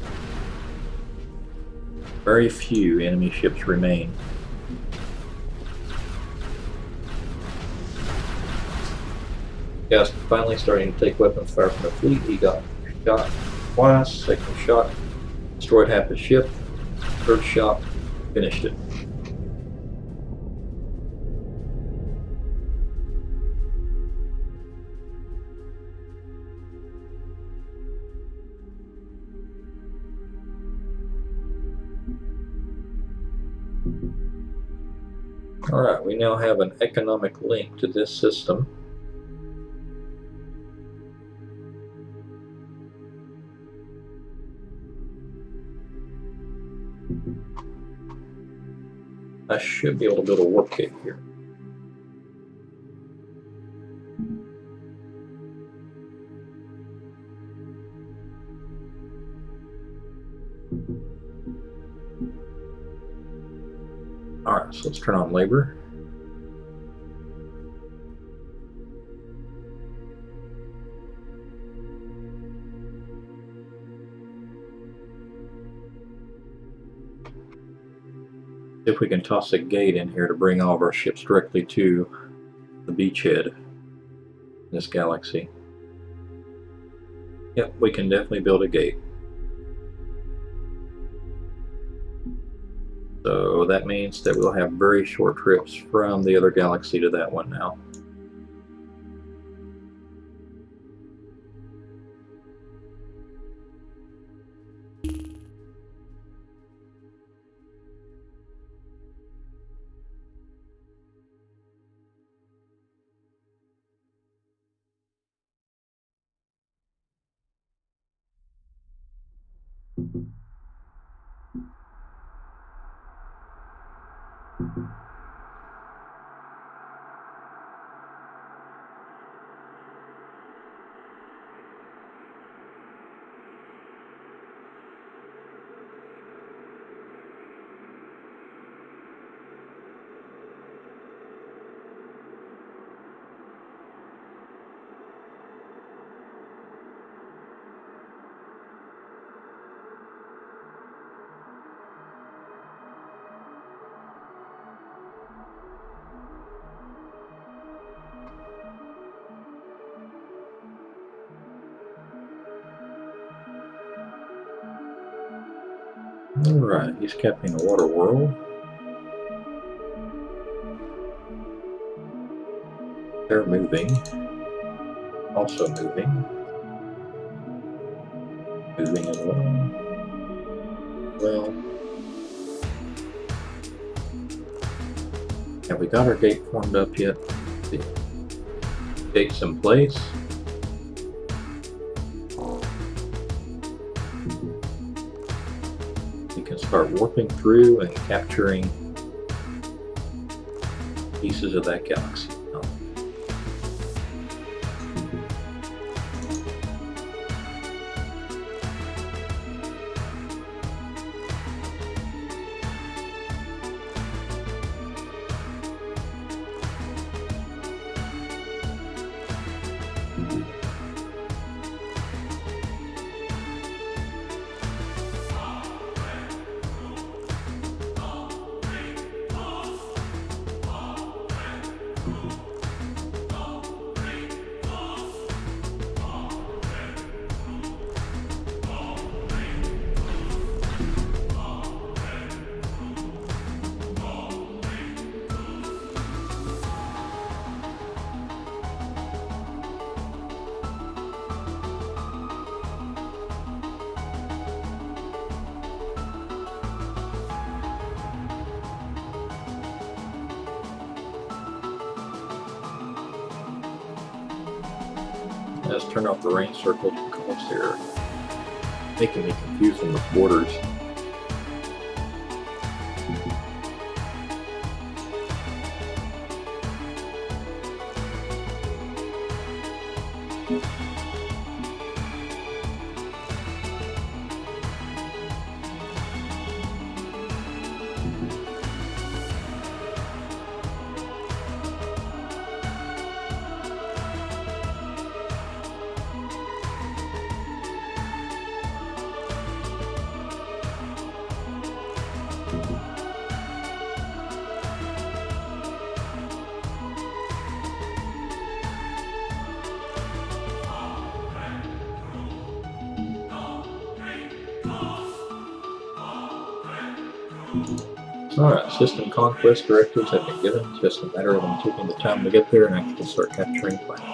Very few enemy ships remain. Guy's finally starting to take weapon fire from the fleet. He got shot twice. Second shot destroyed half his ship. Third shot finished it. Alright, we now have an economic link to this system. I should be able to build a warp gate here. Alright, so let's turn on labor. If we can toss a gate in here to bring all of our ships directly to the beachhead in this galaxy. Yep, we can definitely build a gate. So that means that we'll have very short trips from the other galaxy to that one now. Alright, he's capping a water world. They're moving. Also moving. Moving as well. Well, have we got our gate formed up yet? The gate's in place. We can start warping through and capturing pieces of that galaxy. Let's turn off the rain circles because they're making me confused on the borders. Alright, system conquest directives have been given. It's just a matter of them taking the time to get there and actually start capturing planets.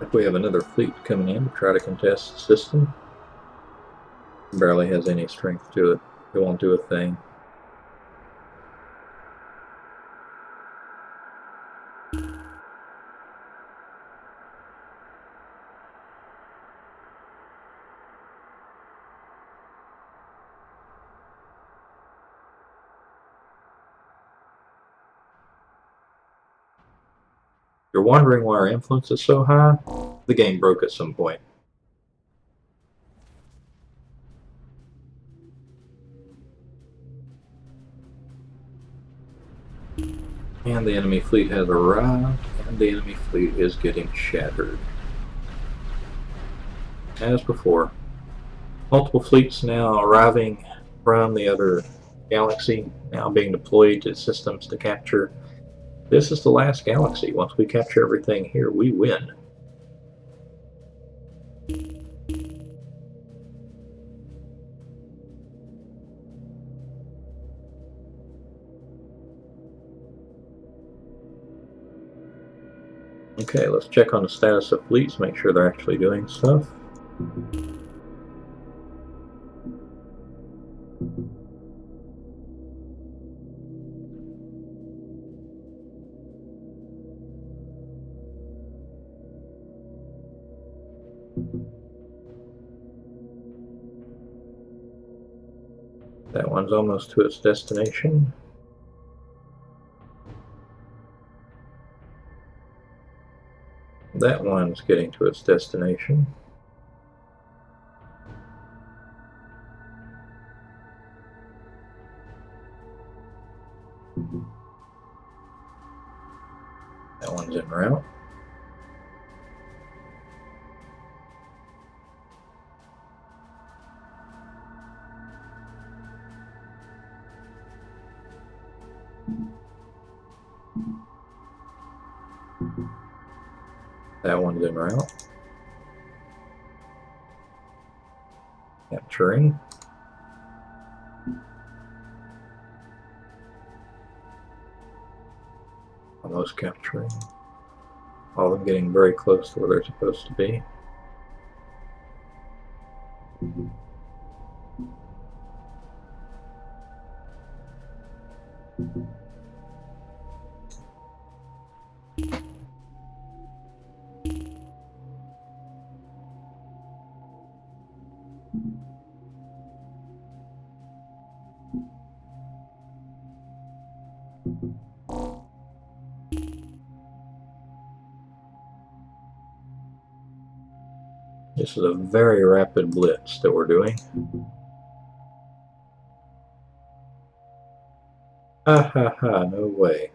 If we have another fleet coming in to try to contest the system, it barely has any strength to it. It won't do a thing. You're wondering why our influence is so high? The game broke at some point. And the enemy fleet has arrived, and the enemy fleet is getting shattered. As before, multiple fleets now arriving from the other galaxy, now being deployed to systems to capture. This is the last galaxy. Once we capture everything here, we win. Okay, let's check on the status of fleets, make sure they're actually doing stuff. That one's almost to its destination. That one's getting to its destination. That one's en route. That one's en route. Capturing. Almost capturing. All of them getting very close to where they're supposed to be. This is a very rapid blitz that we're doing. Ha ha ha, no way.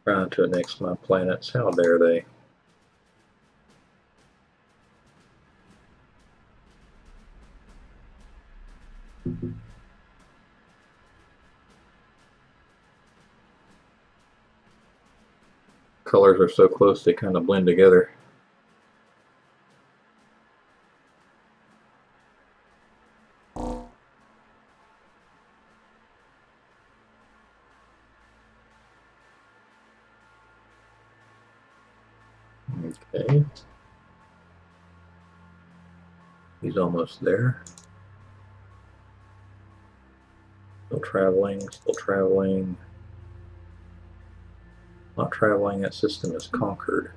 Trying to annex my planets, how dare they? Colors are so close they kind of blend together. Okay. He's almost there. Still traveling, still traveling. Not traveling, that system is conquered.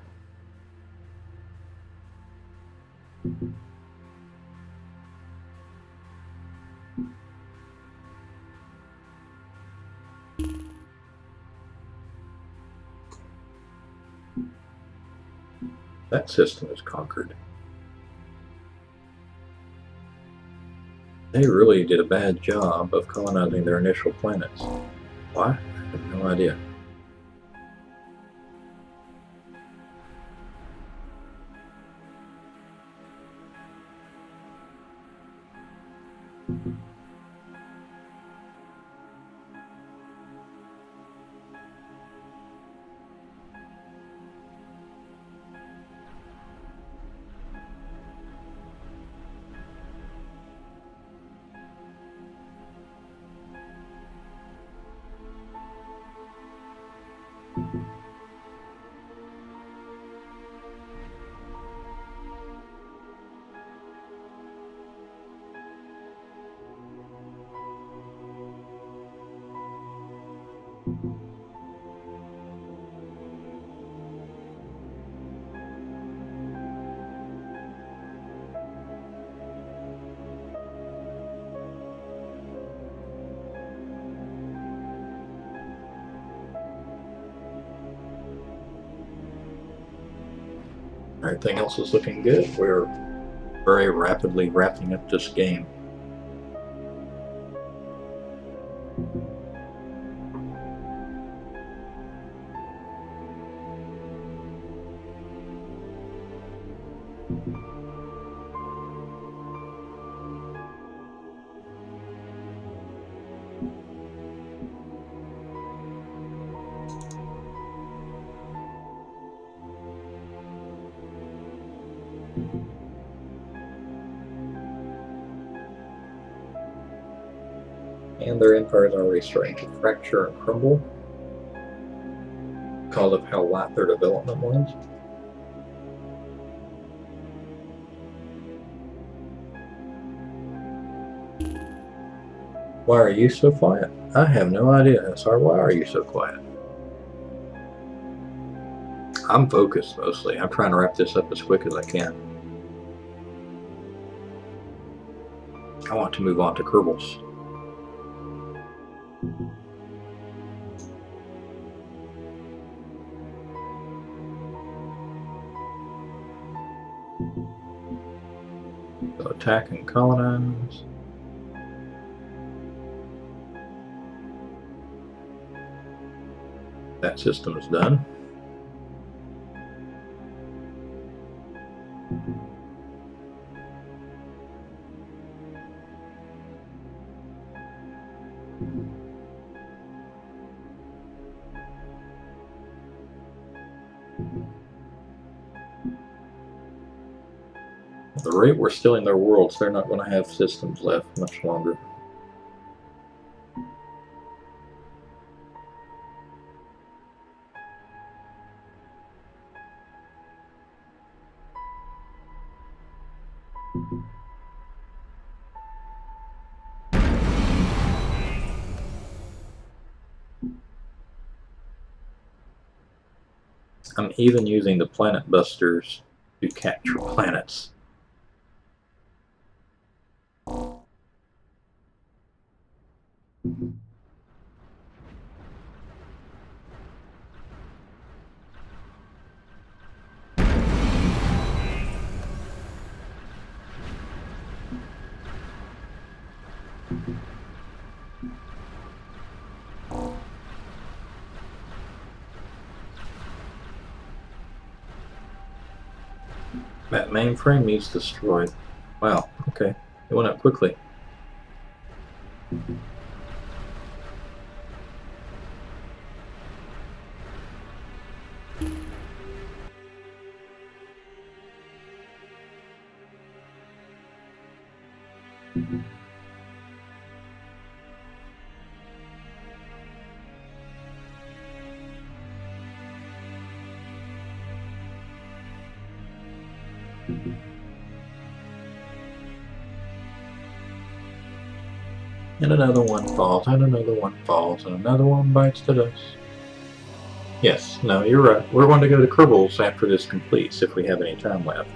That system is conquered. They really did a bad job of colonizing their initial planets. Why? I have no idea. Everything else is looking good. We're very rapidly wrapping up this game. And their empires are already starting to fracture and crumble because of how light their development was. Why are you so quiet? I have no idea. Sorry, why are you so quiet? I'm focused mostly. I'm trying to wrap this up as quick as I can. I want to move on to Kerbals. So attack and colonize. That system is done. At the rate we're stealing their worlds, they're not going to have systems left much longer. I'm even using the planet busters to capture planets. That mainframe needs destroyed. Wow, okay. It went up quickly. And another one falls, and another one falls, and another one bites the dust. Yes, no, you're right. We're going to go to Kerbals after this completes, if we have any time left.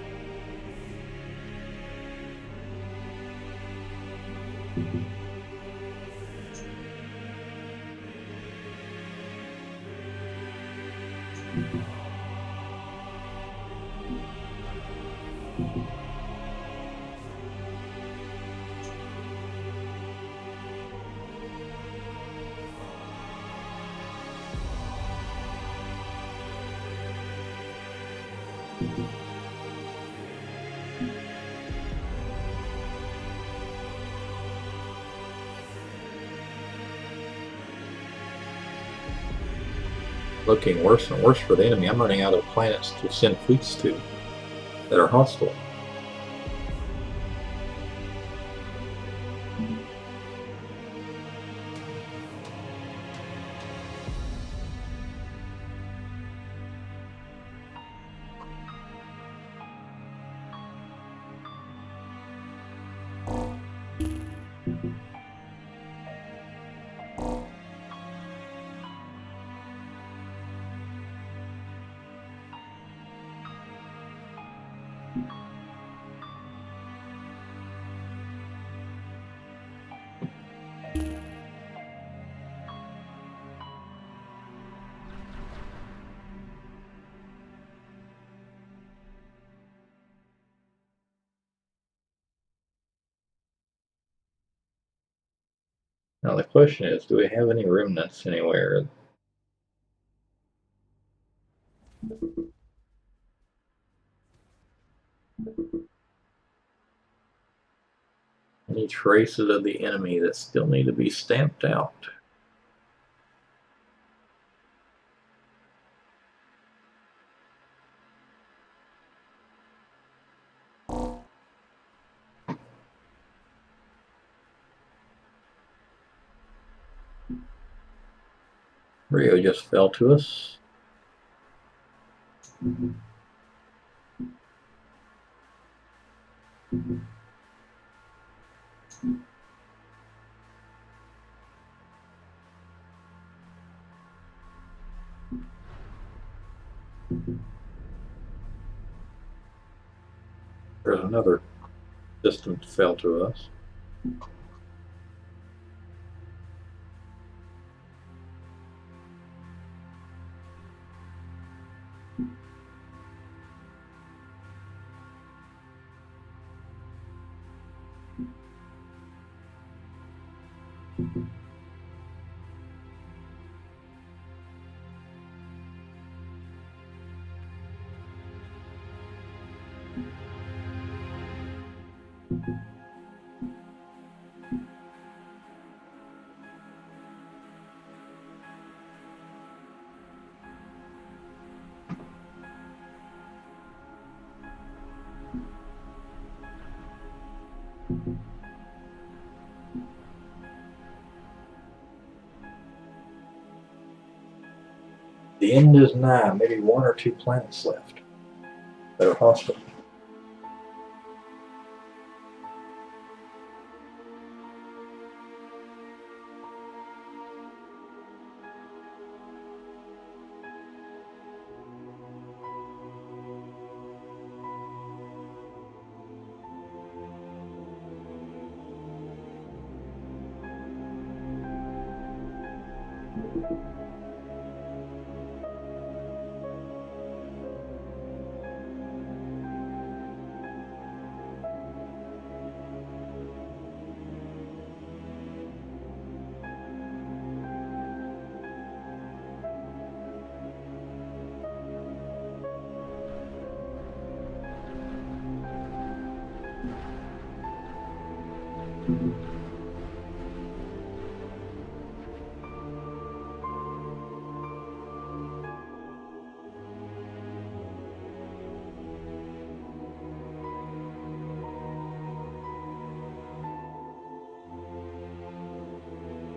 Looking worse and worse for the enemy. I'm running out of planets to send fleets to that are hostile. Now the question is, do we have any remnants anywhere? Any traces of the enemy that still need to be stamped out? Rio just fell to us. There's another system that fell to us. The end is nigh. Maybe one or two planets left that are hostile.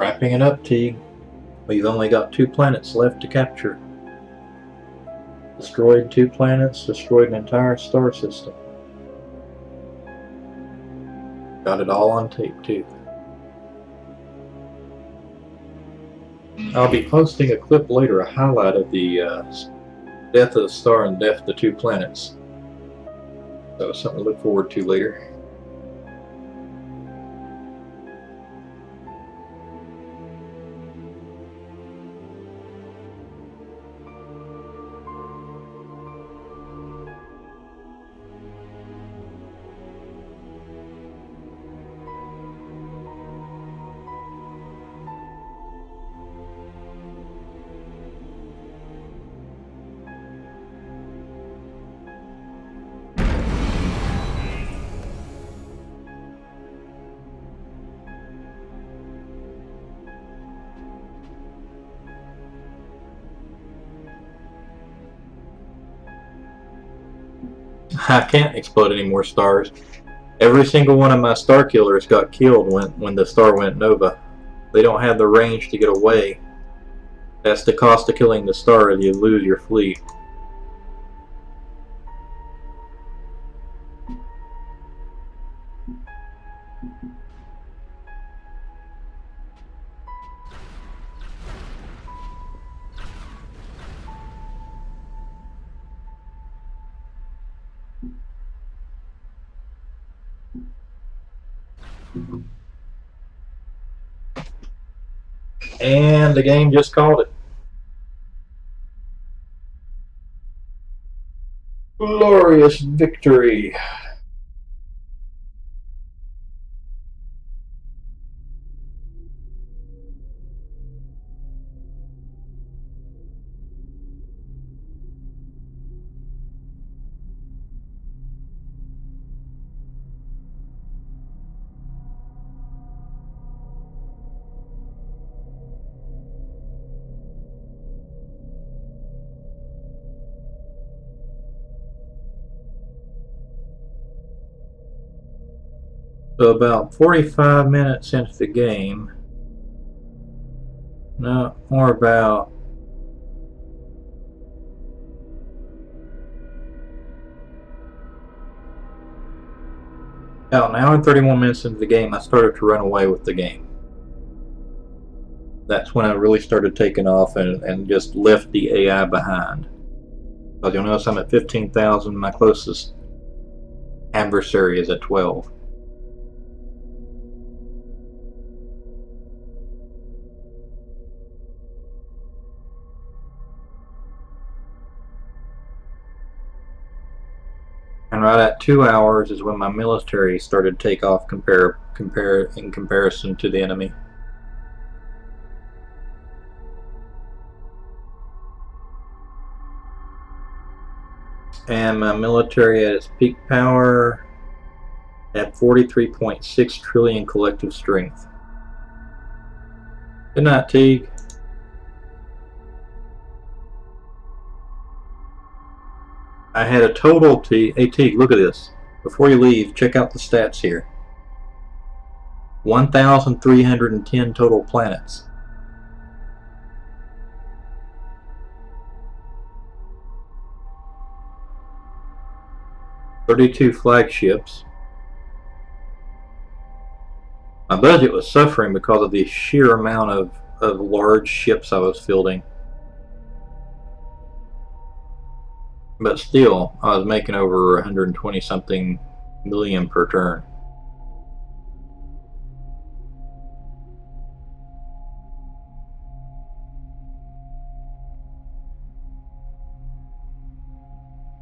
Wrapping it up, Teague. We've only got 2 planets left to capture. Destroyed 2 planets, destroyed an entire star system. Got it all on tape, too. I'll be posting a clip later, a highlight of the death of the star and death of the 2 planets. So something to look forward to later. I can't explode any more stars. Every single one of my star killers got killed when the star went nova. They don't have the range to get away. That's the cost of killing the star if you lose your fleet. And the game just called it. Glorious victory. So about 45 minutes into the game, no, more about an hour and 31 minutes into the game, I started to run away with the game. That's when I really started taking off and just left the AI behind. Because you'll notice I'm at 15,000, my closest adversary is at 12. And right at 2 hours is when my military started to take off in comparison to the enemy. And my military at its peak power at 43.6 trillion collective strength. Good night, Teague. I had a total, hey Teague, look at this. Before you leave, check out the stats here. 1,310 total planets. 32 flagships. My budget was suffering because of the sheer amount of large ships I was fielding. But still, I was making over 120 something million per turn.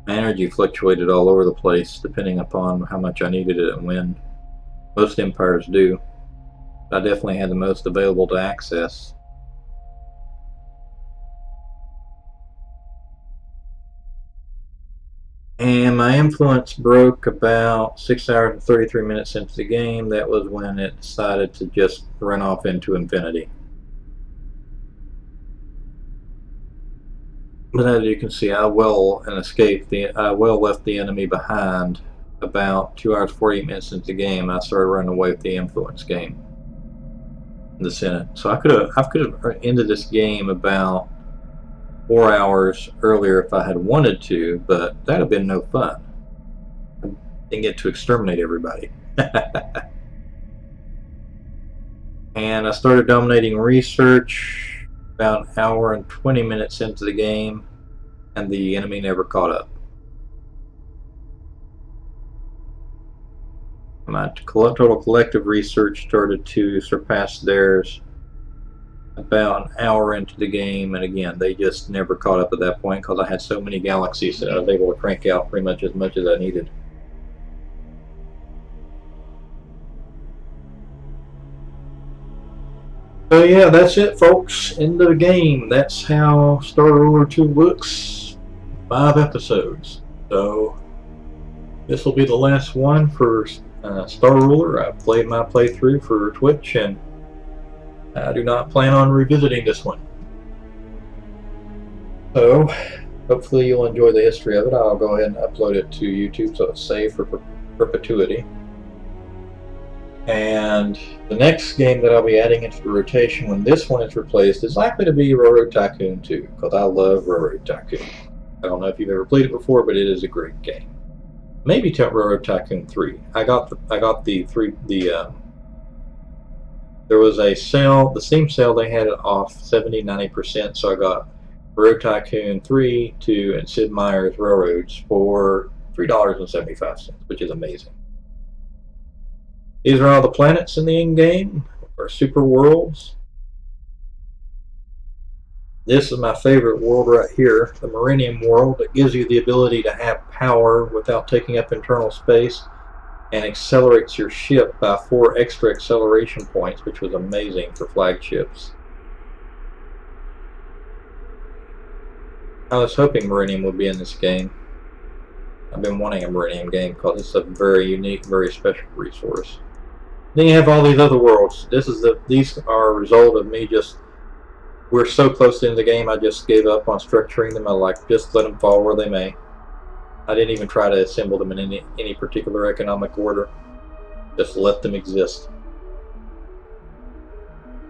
My energy fluctuated all over the place depending upon how much I needed it and when. Most empires do. I definitely had the most available to access. And my influence broke about 6 hours and 33 minutes into the game. That was when it decided to just run off into infinity. But as you can see, I well left the enemy behind. About 2 hours 48 minutes into the game, I started running away with the influence game. in the Senate. So I could have ended this game about 4 hours earlier if I had wanted to, but that'd have been no fun. I didn't get to exterminate everybody. And I started dominating research about an hour and 20 minutes into the game, and the enemy never caught up. My total collective research started to surpass theirs about an hour into the game, and again, they just never caught up at that point because I had so many galaxies that I was able to crank out pretty much as I needed. So yeah, that's it, folks. End of the game. That's how Star Ruler 2 looks. 5 episodes. So this will be the last one for Star Ruler. I played my playthrough for Twitch, and I do not plan on revisiting this one. So hopefully you'll enjoy the history of it. I'll go ahead and upload it to YouTube so it's saved for perpetuity. And the next game that I'll be adding into the rotation when this one is replaced is likely to be Railroad Tycoon 2, because I love Railroad Tycoon. I don't know if you've ever played it before, but it is a great game. Maybe Railroad Tycoon 3. I got the three. There was a sale, the Steam sale, they had it off 70-90%, so I got Railroad Tycoon 3, 2, and Sid Meier's Railroads for $3.75, which is amazing. These are all the planets in the end game, or super worlds. This is my favorite world right here, the Millennium world. It gives you the ability to have power without taking up internal space, and accelerates your ship by 4 extra acceleration points, which was amazing for flagships. I was hoping Millennium would be in this game. I've been wanting a Millennium game because it's a very unique, very special resource. Then you have all these other worlds. These are a result of me we're so close into the game, I just gave up on structuring them. I just let them fall where they may. I didn't even try to assemble them in any particular economic order. Just let them exist.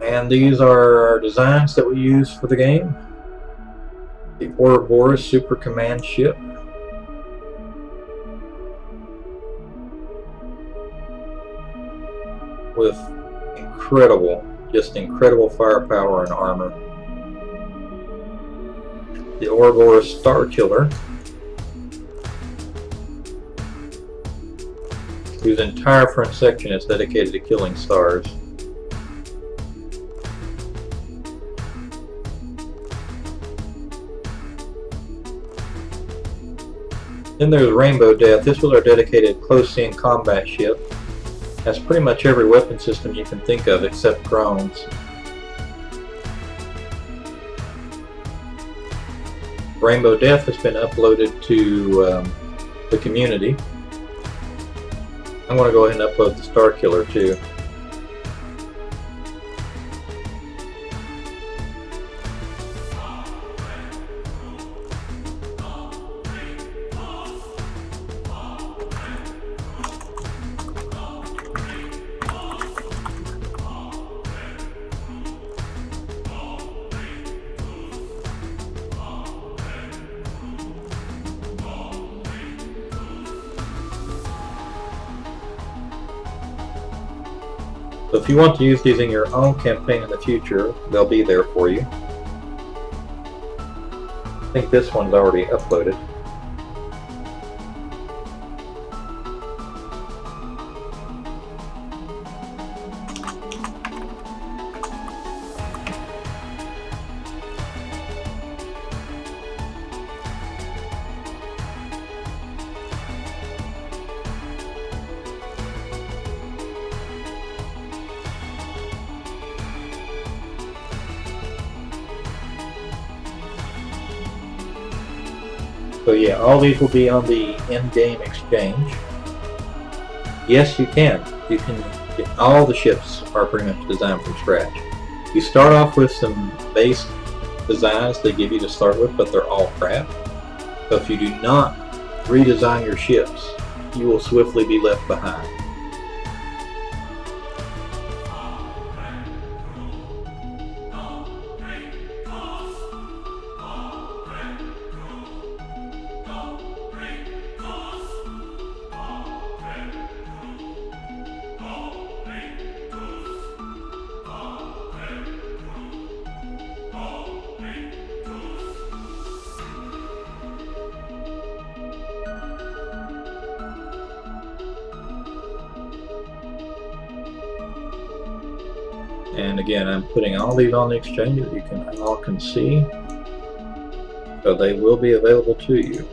And these are our designs that we use for the game. The Ouroboros Super Command Ship. With incredible firepower and armor. The Ouroboros Star Killer, whose entire front section is dedicated to killing stars. Then there's Rainbow Death. This was our dedicated close-in combat ship. Has pretty much every weapon system you can think of except drones. Rainbow Death has been uploaded to the community. I'm going to go ahead and upload the Star Killer too. So if you want to use these in your own campaign in the future, they'll be there for you. I think this one's already uploaded. So yeah, all these will be on the in-game exchange. Yes, you can. You can get all the ships are pretty much designed from scratch. You start off with some base designs they give you to start with, but they're all crap. So if you do not redesign your ships, you will swiftly be left behind. And again, I'm putting all these on the exchange that you all can see, so they will be available to you.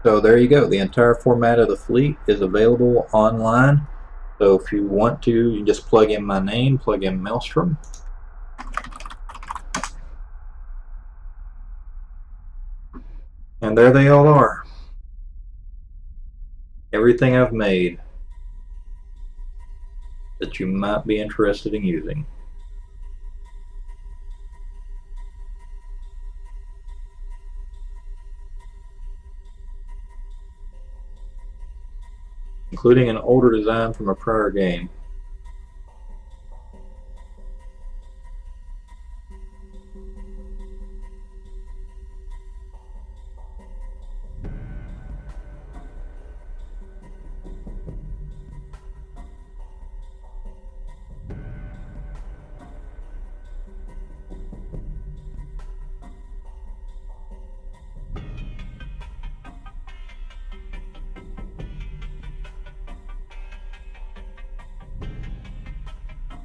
So there you go. The entire format of the fleet is available online. So if you want to, you can just plug in my name, plug in Maelstrom. And there they all are. Everything I've made that you might be interested in using. Including an older design from a prior game.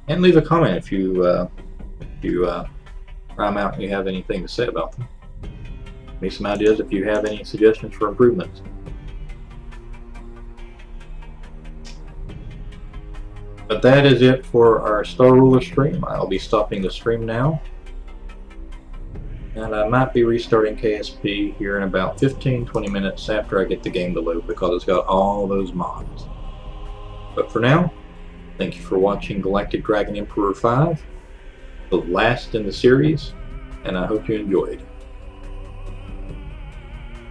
And leave a comment if you try them out and you have anything to say about them. Give me some ideas if you have any suggestions for improvements. But that is it for our Star Ruler stream. I'll be stopping the stream now. And I might be restarting KSP here in about 15-20 minutes after I get the game to load, because it's got all those mods. But for now, thank you for watching Galactic Dragon Emperor 5, the last in the series, and I hope you enjoyed.